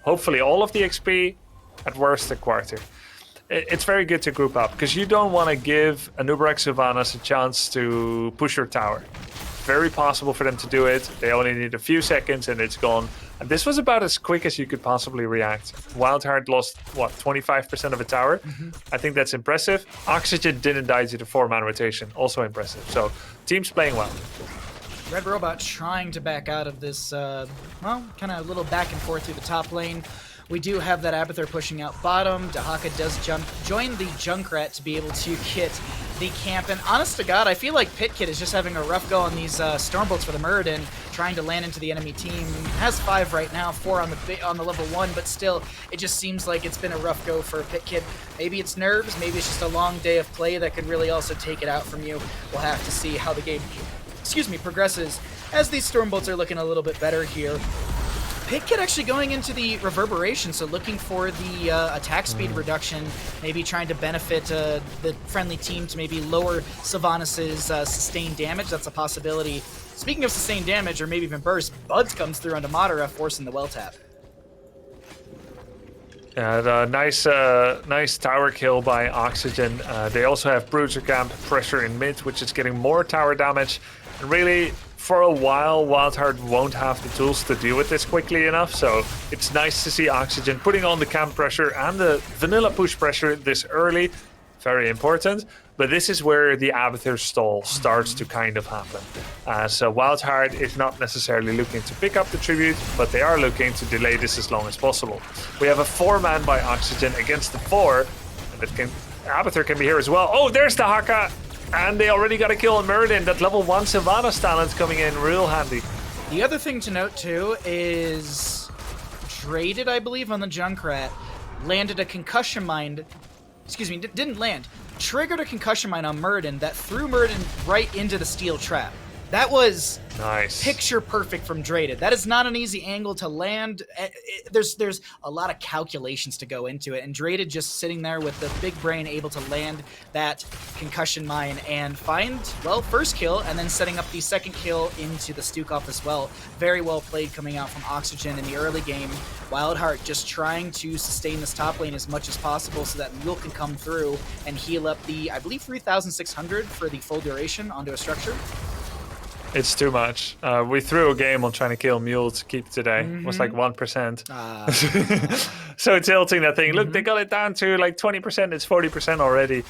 Hopefully all of the XP, at worst a quarter. It's very good to group up, because you don't want to give Anub'arak Sylvanas a chance to push your tower. Very possible for them to do it. They only need a few seconds and it's gone. And this was about as quick as you could possibly react. WildHeart lost, what, 25% of a tower? I think that's impressive. Oxygen didn't die to the 4-man rotation. Also impressive. So, team's playing well. Red Robot trying to back out of this, well, kind of a little back and forth through the top lane. We do have that Abathur pushing out bottom. Dahaka does join the Junkrat to be able to get the camp. And honest to God, I feel like Pitkit is just having a rough go on these Stormbolts for the Muradin, trying to land into the enemy team. Has 5 right now, 4 on the level 1, but still, it just seems like it's been a rough go for Pitkit. Maybe it's nerves, maybe it's just a long day of play that could really also take it out from you. We'll have to see how the game, progresses as these Stormbolts are looking a little bit better here. Pitkit actually going into the reverberation, so looking for the attack speed reduction, maybe trying to benefit the friendly team to maybe lower Sylvanas' sustained damage. That's a possibility. Speaking of sustained damage, or maybe even burst, Buds comes through onto Madara, forcing the well tap. Yeah, the nice tower kill by Oxygen. They also have Bruiser Camp pressure in mid, which is getting more tower damage. And really, for a while, WildHeart won't have the tools to deal with this quickly enough, so it's nice to see Oxygen putting on the camp pressure and the vanilla push pressure this early. Very important. But this is where the Abathur stall starts to kind of happen. So WildHeart is not necessarily looking to pick up the tribute, but they are looking to delay this as long as possible. We have a 4-man by Oxygen against the 4, and Abathur can be here as well. Oh, there's the Haka! And they already got a kill on Muradin. That level 1 Sylvanas talent coming in real handy. The other thing to note too is Traded, I believe, on the Junkrat, landed a concussion mine. Excuse me, didn't land. Triggered a concussion mine on Muradin that threw Muradin right into the steel trap. That was nice. Picture perfect from Traded. That is not an easy angle to land. There's a lot of calculations to go into it, and Traded just sitting there with the big brain able to land that concussion mine and find, well, first kill, and then setting up the second kill into the Stukov as well. Very well played coming out from Oxygen in the early game. WildHeart just trying to sustain this top lane as much as possible so that Mule can come through and heal up the, I believe, 3,600 for the full duration onto a structure. It's too much. We threw a game on trying to kill Mule to keep today. It was like 1%. So tilting that thing. Look, they got it down to like 20%. It's 40% already.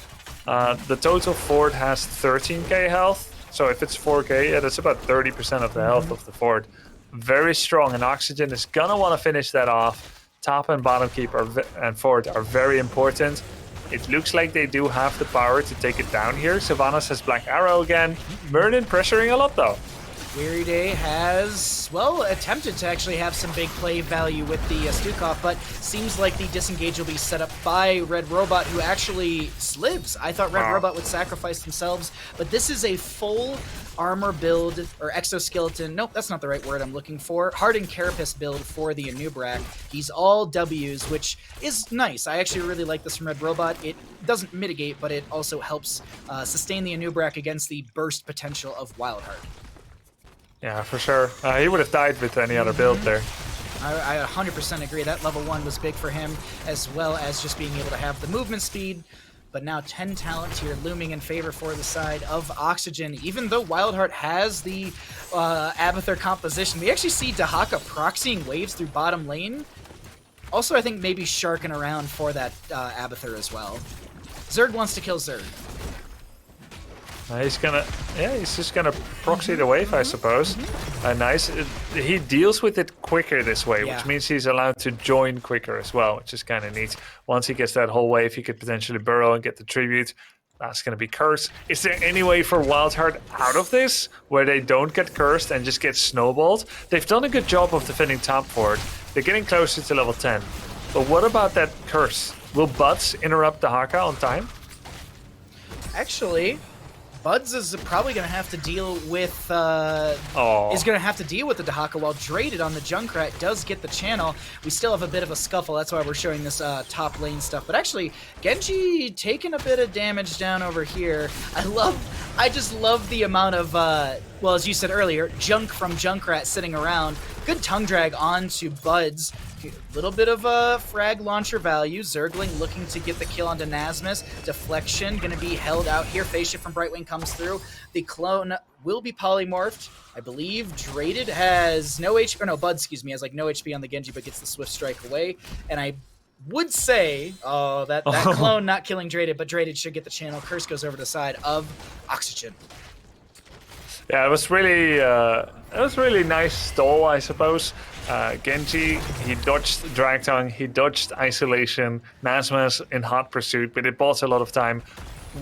The total fort has 13k health. So if it's 4k, yeah, that's about 30% of the health of the fort. Very strong, and Oxygen is gonna want to finish that off. Top and bottom keep and fort are very important. It looks like they do have the power to take it down here. Sylvanas has Black Arrow again. Muradin pressuring a lot though. Weary Day has, well, attempted to actually have some big play value with the Stukov, but seems like the disengage will be set up by Red Robot, who actually slives. I thought Red Robot would sacrifice themselves, but this is a full armor build, or exoskeleton, nope, that's not the right word I'm looking for, Hardened Carapace build for the Anub'arak. He's all W's, which is nice. I actually really like this from Red Robot. It doesn't mitigate, but it also helps sustain the Anub'arak against the burst potential of WildHeart. Yeah, for sure. He would have died with any other build there. I 100% agree. That level 1 was big for him, as well as just being able to have the movement speed. But now 10 talents here looming in favor for the side of Oxygen. Even though WildHeart has the Abathur composition, we actually see Dahaka proxying waves through bottom lane. Also, I think maybe sharking around for that Abathur as well. Zerg wants to kill Zerg. He's just gonna proxy the wave, I suppose. Nice. He deals with it quicker this way, which means he's allowed to join quicker as well, which is kind of neat. Once he gets that whole wave, he could potentially burrow and get the tribute. That's gonna be cursed. Is there any way for WildHeart out of this, where they don't get cursed and just get snowballed? They've done a good job of defending top fort. They're getting closer to level 10. But what about that curse? Will Butts interrupt the Haka on time? Actually, Buds is probably going to have to deal with the Dahaka, while Draded on the Junkrat does get the channel. We still have a bit of a scuffle. That's why we're showing this top lane stuff. But actually, Genji taking a bit of damage down over here. I just love the amount of, well, as you said earlier, junk from Junkrat sitting around. Good tongue drag onto Buds. A little bit of a frag launcher value. Zergling looking to get the kill onto Nasmus. Deflection going to be held out here. Phase shift from Brightwing comes through. The clone will be polymorphed. I believe Draded has no HP, or no, Bud, excuse me, has like no HP on the Genji, but gets the Swift Strike away. And I would say, that clone not killing Draded, but Draded should get the channel. Curse goes over to the side of Oxygen. Yeah, it was really nice stall, I suppose. Genji, he dodged Drag Tongue, he dodged Isolation, Nasmus in hot pursuit, but it bought a lot of time.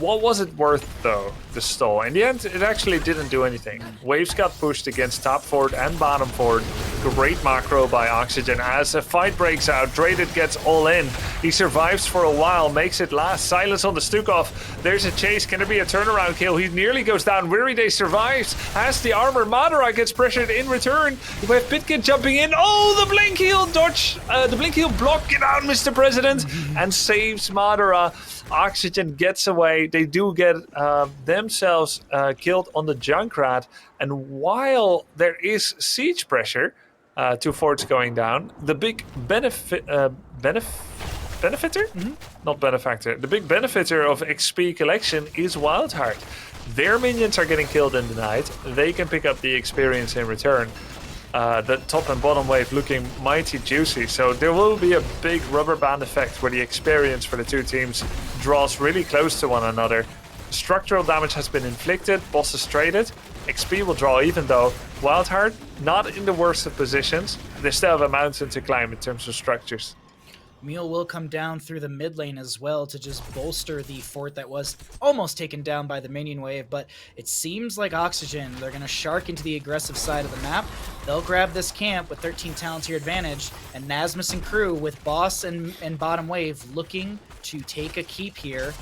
What was it worth, though, the stall? In the end, it actually didn't do anything. Waves got pushed against top fort and bottom fort. Great macro by Oxygen. As a fight breaks out, Draded gets all in. He survives for a while, makes it last. Silence on the Stukov. There's a chase. Can there be a turnaround kill? He nearly goes down. Weary Day survives. Has the armor. Madara gets pressured in return. We have Pitkid jumping in. Oh, the blink heal dodge. The blink heal block. Get out, Mr. President. And saves Madara. Oxygen gets away. They do get themselves killed on the Junkrat. And while there is siege pressure, 2 forts going down, the big benefactor? Not benefactor. The big benefactor of XP collection is WildHeart. Their minions are getting killed in the night. They can pick up the experience in return. The top and bottom wave looking mighty juicy. So there will be a big rubber band effect where the experience for the two teams draws really close to one another. Structural damage has been inflicted, bosses traded. XP will draw even though. WildHeart, not in the worst of positions. They still have a mountain to climb in terms of structures. Mule will come down through the mid lane as well to just bolster the fort that was almost taken down by the minion wave, but it seems like Oxygen, they're going to shark into the aggressive side of the map. They'll grab this camp with 13 talents here advantage, and Nasmus and crew with boss and bottom wave looking to take a keep here.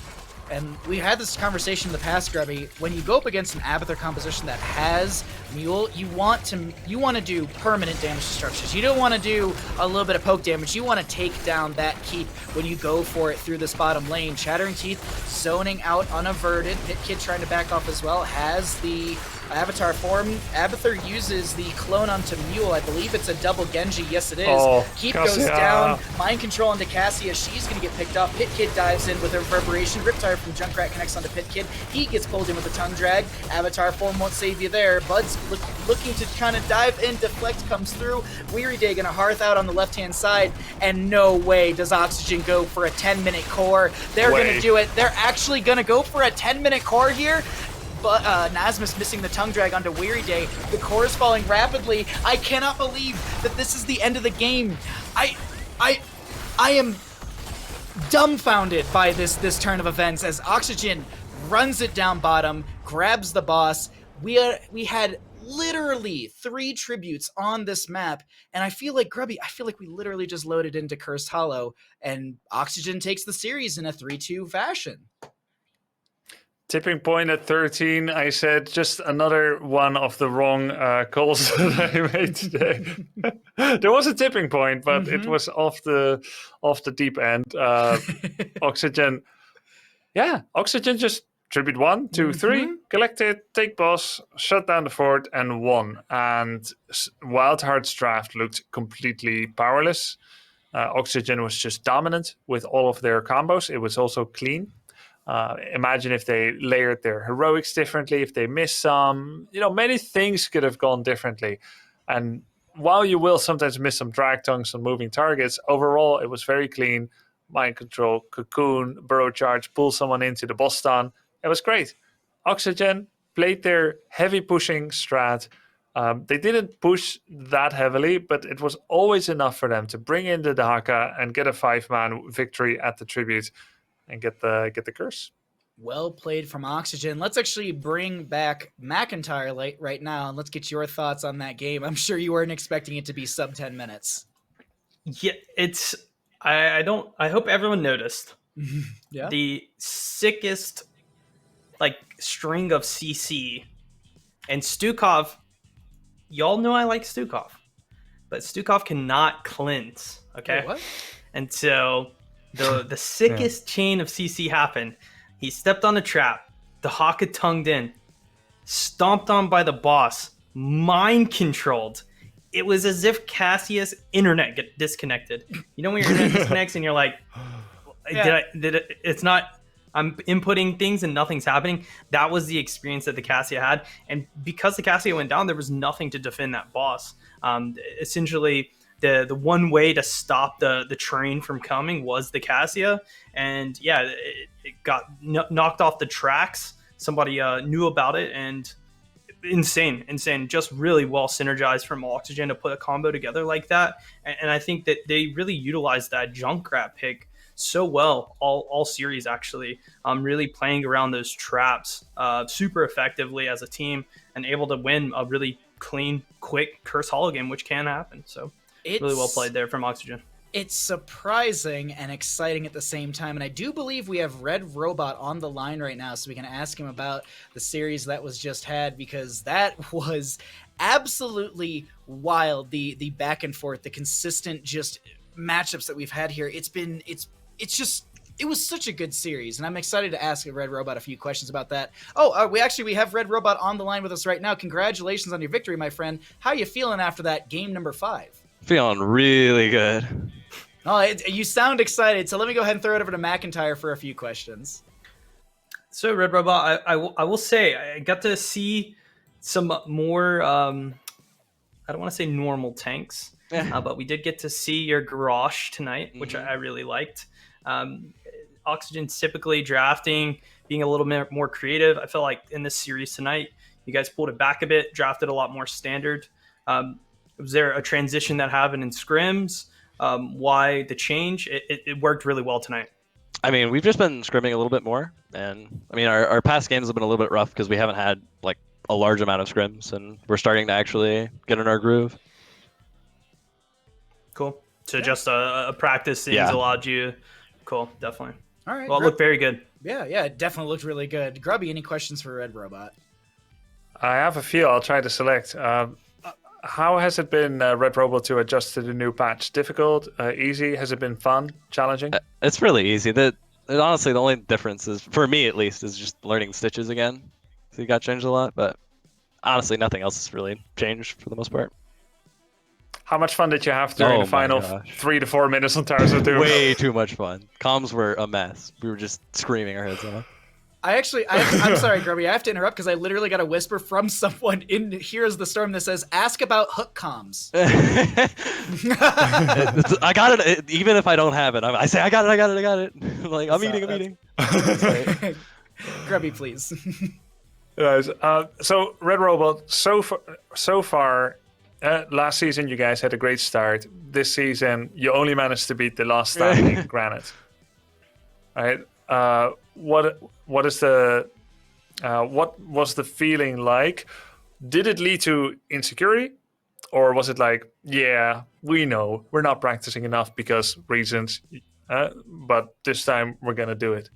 And we had this conversation in the past, Grubby. When you go up against an Abathur composition that has Mule, you want to do permanent damage to structures. You don't want to do a little bit of poke damage. You want to take down that keep when you go for it through this bottom lane. Chattering Teeth zoning out unaverted. Pitkid trying to back off as well. Has the Avatar form. Abathur uses the clone onto Mule. I believe it's a double Genji. Yes, it is. Keep goes down. Mind control onto Cassia. She's going to get picked up. Pitkid dives in with a reverberation. Riptire from Junkrat connects onto Pitkid. He gets pulled in with a tongue drag. Avatar form won't save you there. Bud's looking to kind of dive in. Deflect comes through. Weary Day gonna Hearth out on the left-hand side. And no way does Oxygen go for a 10-minute core. They're going to do it. They're actually going to go for a 10-minute core here. But Nasmus missing the tongue drag onto Weary Day. The core is falling rapidly. I cannot believe that this is the end of the game. I am dumbfounded by this turn of events as Oxygen runs it down bottom, grabs the boss. We had literally 3 tributes on this map, and I feel like, Grubby, we literally just loaded into Cursed Hollow, and Oxygen takes the series in a 3-2 fashion. Tipping point at 13. I said just another one of the wrong calls that I made today. There was a tipping point, but it was off the deep end. Oxygen, Oxygen just tribute 1, 2, 3, collected, take boss, shut down the fort, and won. And WildHeart's draft looked completely powerless. Oxygen was just dominant with all of their combos. It was also clean. Imagine if they layered their heroics differently, if they missed some, many things could have gone differently. And while you will sometimes miss some drag tongues on moving targets, overall it was very clean. Mind control, cocoon, burrow charge, pull someone into the boss stun. It was great. Oxygen played their heavy pushing strat. They didn't push that heavily, but it was always enough for them to bring in the Dahaka and get a 5-man victory at the tribute. And get the curse. Well played from Oxygen. Let's actually bring back McIntyre right now, and let's get your thoughts on that game. I'm sure you weren't expecting it to be sub 10 minutes. Yeah, it's. I hope everyone noticed. Yeah. The sickest like string of CC, and Stukov. Y'all know I like Stukov, but Stukov cannot cleanse. Okay, Wait, what? and so the sickest chain of CC happened. He stepped on a trap. The Haka tongued in, stomped on by the boss, mind controlled. It was as if Cassia's internet get disconnected. You know when your internet disconnects and you're like, it's not, I'm inputting things and nothing's happening. That was the experience that the Cassia had. And because the Cassia went down, there was nothing to defend that boss. Essentially, the one way to stop the train from coming was the Cassia. And yeah, it got knocked off the tracks. Somebody knew about it, and insane, just really well synergized from Oxygen to put a combo together like that. And I think that they really utilized that Junkrat pick so well all series, actually. Really playing around those traps super effectively as a team, and able to win a really clean, quick Curse Hollow game, which can happen. So really well played there from Oxygen. It's surprising and exciting at the same time, and I do believe we have Red Robot on the line right now, so we can ask him about the series that was just had, because that was absolutely wild. The back and forth, the consistent just matchups that we've had here. It was such a good series, and I'm excited to ask Red Robot a few questions about that. Oh, we have Red Robot on the line with us right now. Congratulations on your victory, my friend. How you feeling after that game number 5? Feeling really good. Oh, you sound excited, so let me go ahead and throw it over to McIntyre for a few questions. So, Red Robot, I will say, I got to see some more, I don't want to say normal tanks, but we did get to see your Garrosh tonight, which I really liked. Oxygen's typically drafting, being a little bit more creative. I feel like in this series tonight, you guys pulled it back a bit, drafted a lot more standard. Was there a transition that happened in scrims? Why the change? It worked really well tonight. I mean, we've just been scrimming a little bit more, and I mean, our past games have been a little bit rough because we haven't had like a large amount of scrims, and we're starting to actually get in our groove. Cool. So just a practice things allowed you. Cool, definitely. All right. Well, it looked very good. Yeah, it definitely looked really good. Grubby, any questions for Red Robot? I have a few. I'll try to select. How has it been, Red Robot, to adjust to the new patch? Difficult? Easy? Has it been fun? Challenging? It's really easy. Honestly, the only difference is, for me at least, is just learning stitches again. So you got changed a lot, but honestly, nothing else has really changed for the most part. How much fun did you have during the final 3 to 4 minutes on Towers of Doom? Way too much fun. Comms were a mess. We were just screaming our heads off. I'm sorry, Grubby. I have to interrupt because I literally got a whisper from someone in Heroes of the Storm that says, "Ask about hook comms." I got it. Even if I don't have it, I say, I got it. I'm like, I'm eating. Grubby, please. Guys, so Red Robot, so far, last season you guys had a great start. This season you only managed to beat the last standing Granite. All right. What was the feeling like? Did it lead to insecurity, or was it like, yeah, we know we're not practicing enough because reasons, but this time we're gonna do it?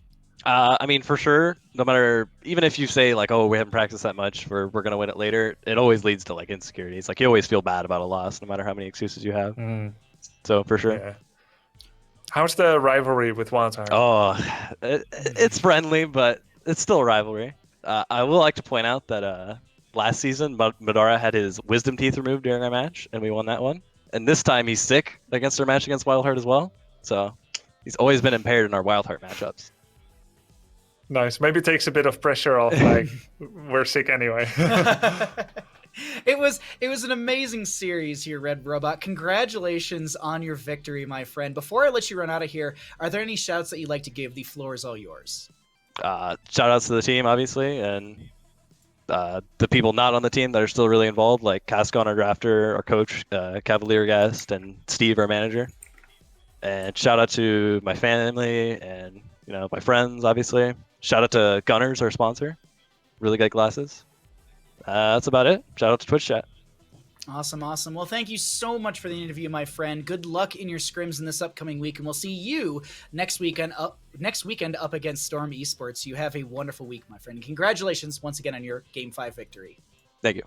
I mean, for sure, no matter, even if you say like, oh, we haven't practiced that much, we're gonna win it later, it always leads to like insecurities. Like you always feel bad about a loss, no matter how many excuses you have. So for sure. Yeah. How's the rivalry with WildHeart? Oh, it's friendly, but it's still a rivalry. I will like to point out that last season, Madara had his wisdom teeth removed during our match, and we won that one. And this time he's sick against our match against WildHeart as well. So he's always been impaired in our WildHeart matchups. Nice. Maybe it takes a bit of pressure off, like, we're sick anyway. It was an amazing series here, Red Robot. Congratulations on your victory, my friend. Before I let you run out of here, are there any shouts that you'd like to give? The floor is all yours. Shout outs to the team, obviously, and the people not on the team that are still really involved, like Cascon, our drafter, our coach, Cavalier Guest, and Steve, our manager. And shout out to my family and my friends, obviously. Shout out to Gunners, our sponsor. Really good glasses. That's about it. Shout out to Twitch chat. Awesome, awesome. Well, thank you so much for the interview, my friend. Good luck in your scrims in this upcoming week, and we'll see you next weekend up against Storm Esports. You have a wonderful week, my friend. Congratulations once again on your Game 5 victory. Thank you.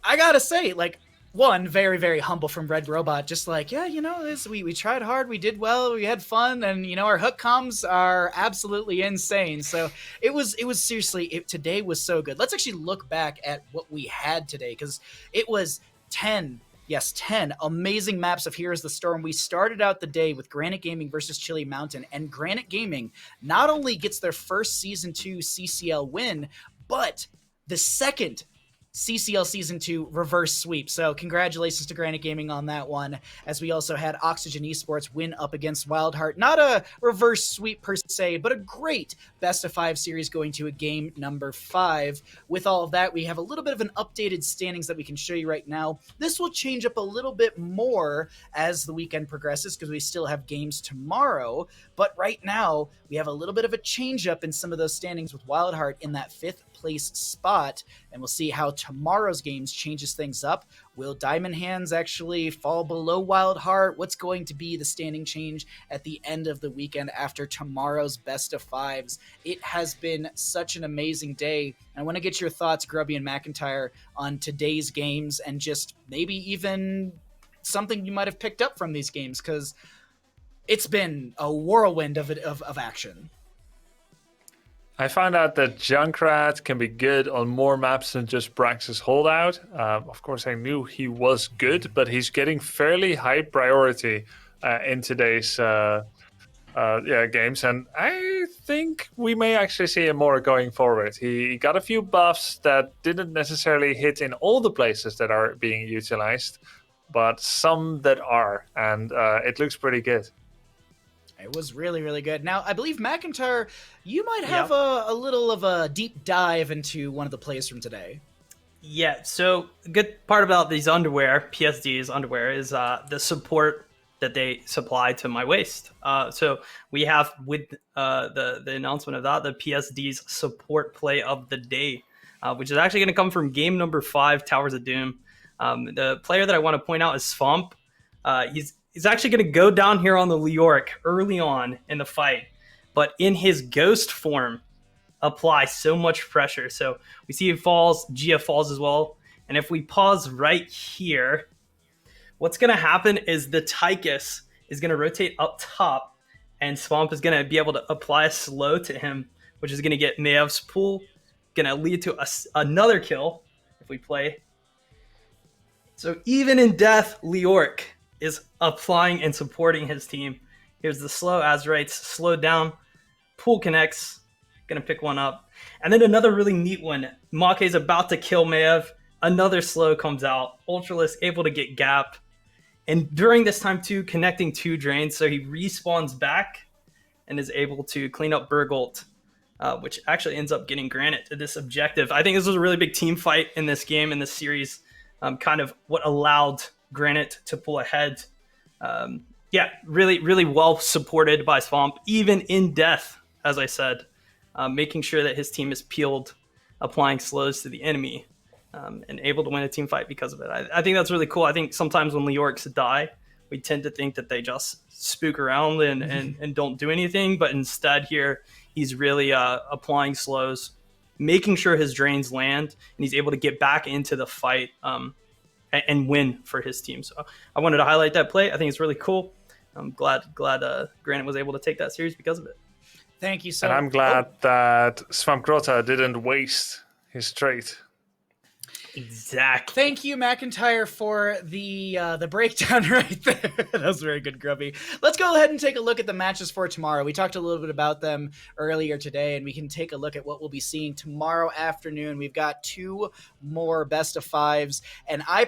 I gotta say, like, one, very, very humble from Red Robot. Just like, yeah, you know, we tried hard, we did well, we had fun, and you know, our hook comms are absolutely insane. So it was seriously, today was so good. Let's actually look back at what we had today, because it was 10 amazing maps of Heroes of the Storm. We started out the day with Granite Gaming versus Chili Mountain, and Granite Gaming not only gets their first Season 2 CCL win, but the second CCL Season 2 reverse sweep. So congratulations to Granite Gaming on that one, as we also had Oxygen Esports win up against WildHeart. Not a reverse sweep per se, but a great best of 5 series going to a game number 5. With all of that, we have a little bit of an updated standings that we can show you right now. This will change up a little bit more as the weekend progresses, because we still have games tomorrow. But right now, we have a little bit of a change up in some of those standings, with WildHeart in that 5th place spot, and we'll see how tomorrow's games changes things up. Will Diamond Hands actually fall below WildHeart? What's going to be the standing change at the end of the weekend after tomorrow's best of 5s? It has been such an amazing day. I want to get your thoughts, Grubby and McIntyre, on today's games, and just maybe even something you might have picked up from these games, because it's been a whirlwind of action. I found out that Junkrat can be good on more maps than just Brax's Holdout. Of course, I knew he was good, but he's getting fairly high priority in today's games, and I think we may actually see him more going forward. He got a few buffs that didn't necessarily hit in all the places that are being utilized, but some that are, and it looks pretty good. It was really, really good. Now, I believe, McIntyre, you might have a little of a deep dive into one of the plays from today. Yeah, so a good part about these underwear, PSD's underwear, is the support that they supply to my waist. So we have, with the announcement of that, the PSD's support play of the day, which is actually going to come from game number 5, Towers of Doom. The player that I want to point out is Swamp. He's actually going to go down here on the Leoric early on in the fight, but in his ghost form, apply so much pressure. So we see it falls, GF falls as well. And if we pause right here, what's going to happen is the Tychus is going to rotate up top, and Swamp is going to be able to apply a slow to him, which is going to get Mayev's pull, going to lead to another kill if we play. So even in death, Leoric is applying and supporting his team. Here's the slow. Azurite's slowed down. Pool connects. Gonna pick one up. And then another really neat one. Make's about to kill Maev. Another slow comes out. Ultralisk able to get gap. And during this time too, connecting 2 drains. So he respawns back and is able to clean up Burgolt, which actually ends up getting Granite to this objective. I think this was a really big team fight in this game, in this series. Kind of what allowed Granite to pull ahead. Really, really well supported by Swamp, even in death, as I said, making sure that his team is peeled, applying slows to the enemy, and able to win a team fight because of it. I think that's really cool. I think sometimes when Leorics die, we tend to think that they just spook around and don't do anything, but instead here, he's really applying slows, making sure his drains land, and he's able to get back into the fight and win for his team. So I wanted to highlight that play. I think it's really cool. I'm glad Granite was able to take that series because of it. Thank you so much. And I'm glad that Swamp Grotta didn't waste his trait. Exactly. Thank you, McIntyre, for the breakdown right there. That was very good, Grubby. Let's go ahead and take a look at the matches for tomorrow. We talked a little bit about them earlier today, and we can take a look at what we'll be seeing tomorrow afternoon. We've got 2 more best of 5s, and I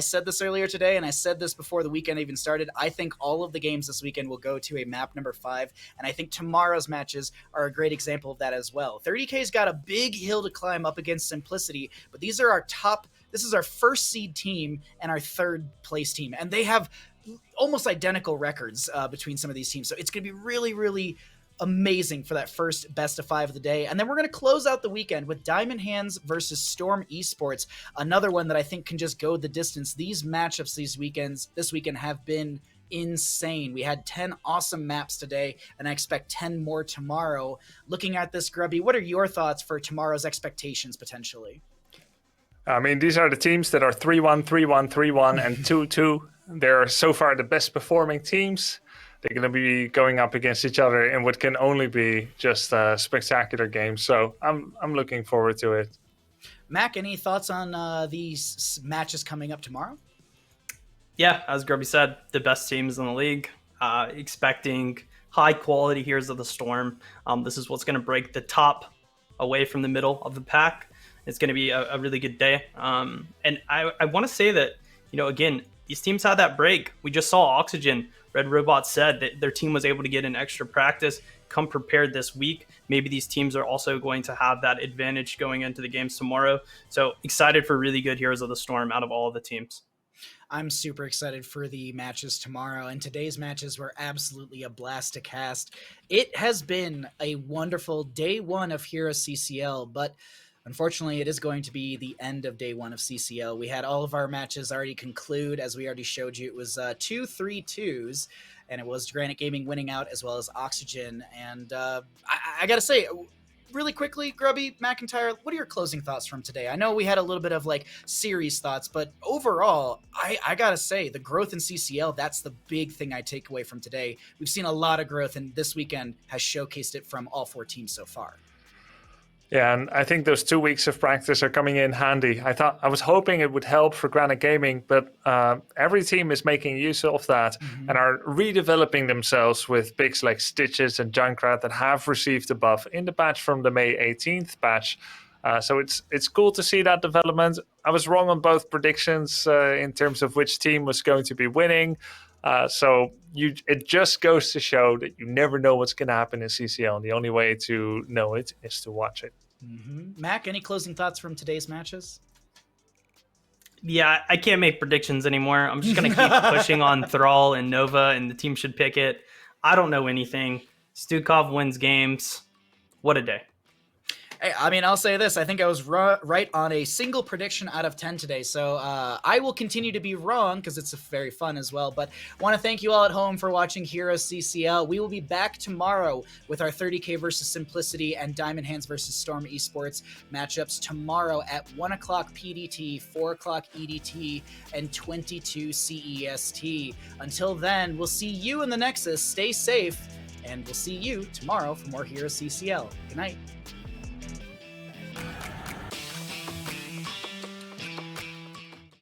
said this earlier today, and I said this before the weekend even started, I think all of the games this weekend will go to a map number 5, and I think tomorrow's matches are a great example of that as well. 30K's got a big hill to climb up against Simplicity, but these are our this is our first seed team and our 3rd place team, and they have almost identical records between some of these teams. So it's going to be really, really amazing for that first best of 5 of the day. And then we're going to close out the weekend with Diamond Hands versus Storm Esports, another one that I think can just go the distance. These matchups this weekend have been insane. We had 10 awesome maps today, and I expect 10 more tomorrow. Looking at this, Grubby, what are your thoughts for tomorrow's expectations potentially? I mean, these are the teams that are 3-1, 3-1, 3-1, and 2-2. They're so far the best performing teams. They're going to be going up against each other in what can only be just a spectacular game. So I'm looking forward to it. Mac, any thoughts on these matches coming up tomorrow? Yeah, as Grubby said, the best teams in the league. Expecting high quality Heroes of the Storm. This is what's going to break the top away from the middle of the pack. It's going to be a really good day. And I want to say that, again, these teams had that break. We just saw Oxygen. Red Robot said that their team was able to get an extra practice, come prepared this week. Maybe these teams are also going to have that advantage going into the games tomorrow. So excited for really good Heroes of the Storm out of all of the teams. I'm super excited for the matches tomorrow, and today's matches were absolutely a blast to cast. It has been a wonderful day one of HeroesCCL, but unfortunately, it is going to be the end of day one of CCL. We had all of our matches already conclude. As we already showed you, it was 2-3-2s, and it was Granite Gaming winning out as well as Oxygen. And I got to say, really quickly, Grubby, McIntyre, what are your closing thoughts from today? I know we had a little bit of series thoughts, but overall, I got to say, the growth in CCL, that's the big thing I take away from today. We've seen a lot of growth, and this weekend has showcased it from all 4 teams so far. Yeah, and I think those 2 weeks of practice are coming in handy. I was hoping it would help for Granite Gaming, but every team is making use of that and are redeveloping themselves with picks like Stitches and Junkrat that have received the buff in the patch from the May 18th patch. So it's cool to see that development. I was wrong on both predictions in terms of which team was going to be winning. So it just goes to show that you never know what's going to happen in CCL, and the only way to know it is to watch it. Mac, any closing thoughts from today's matches? Yeah, I can't make predictions anymore. I'm just going to keep pushing on Thrall and Nova, and the team should pick it. I don't know anything. Stukov wins games. What a day. Hey, I mean, I'll say this. I think I was right on a single prediction out of 10 today. So I will continue to be wrong because it's very fun as well. But I want to thank you all at home for watching HeroesCCL. We will be back tomorrow with our 30K versus Simplicity and Diamond Hands versus Storm Esports matchups tomorrow at 1 o'clock PDT, 4 o'clock EDT, and 22 CEST. Until then, we'll see you in the Nexus. Stay safe, and we'll see you tomorrow for more HeroesCCL. Good night.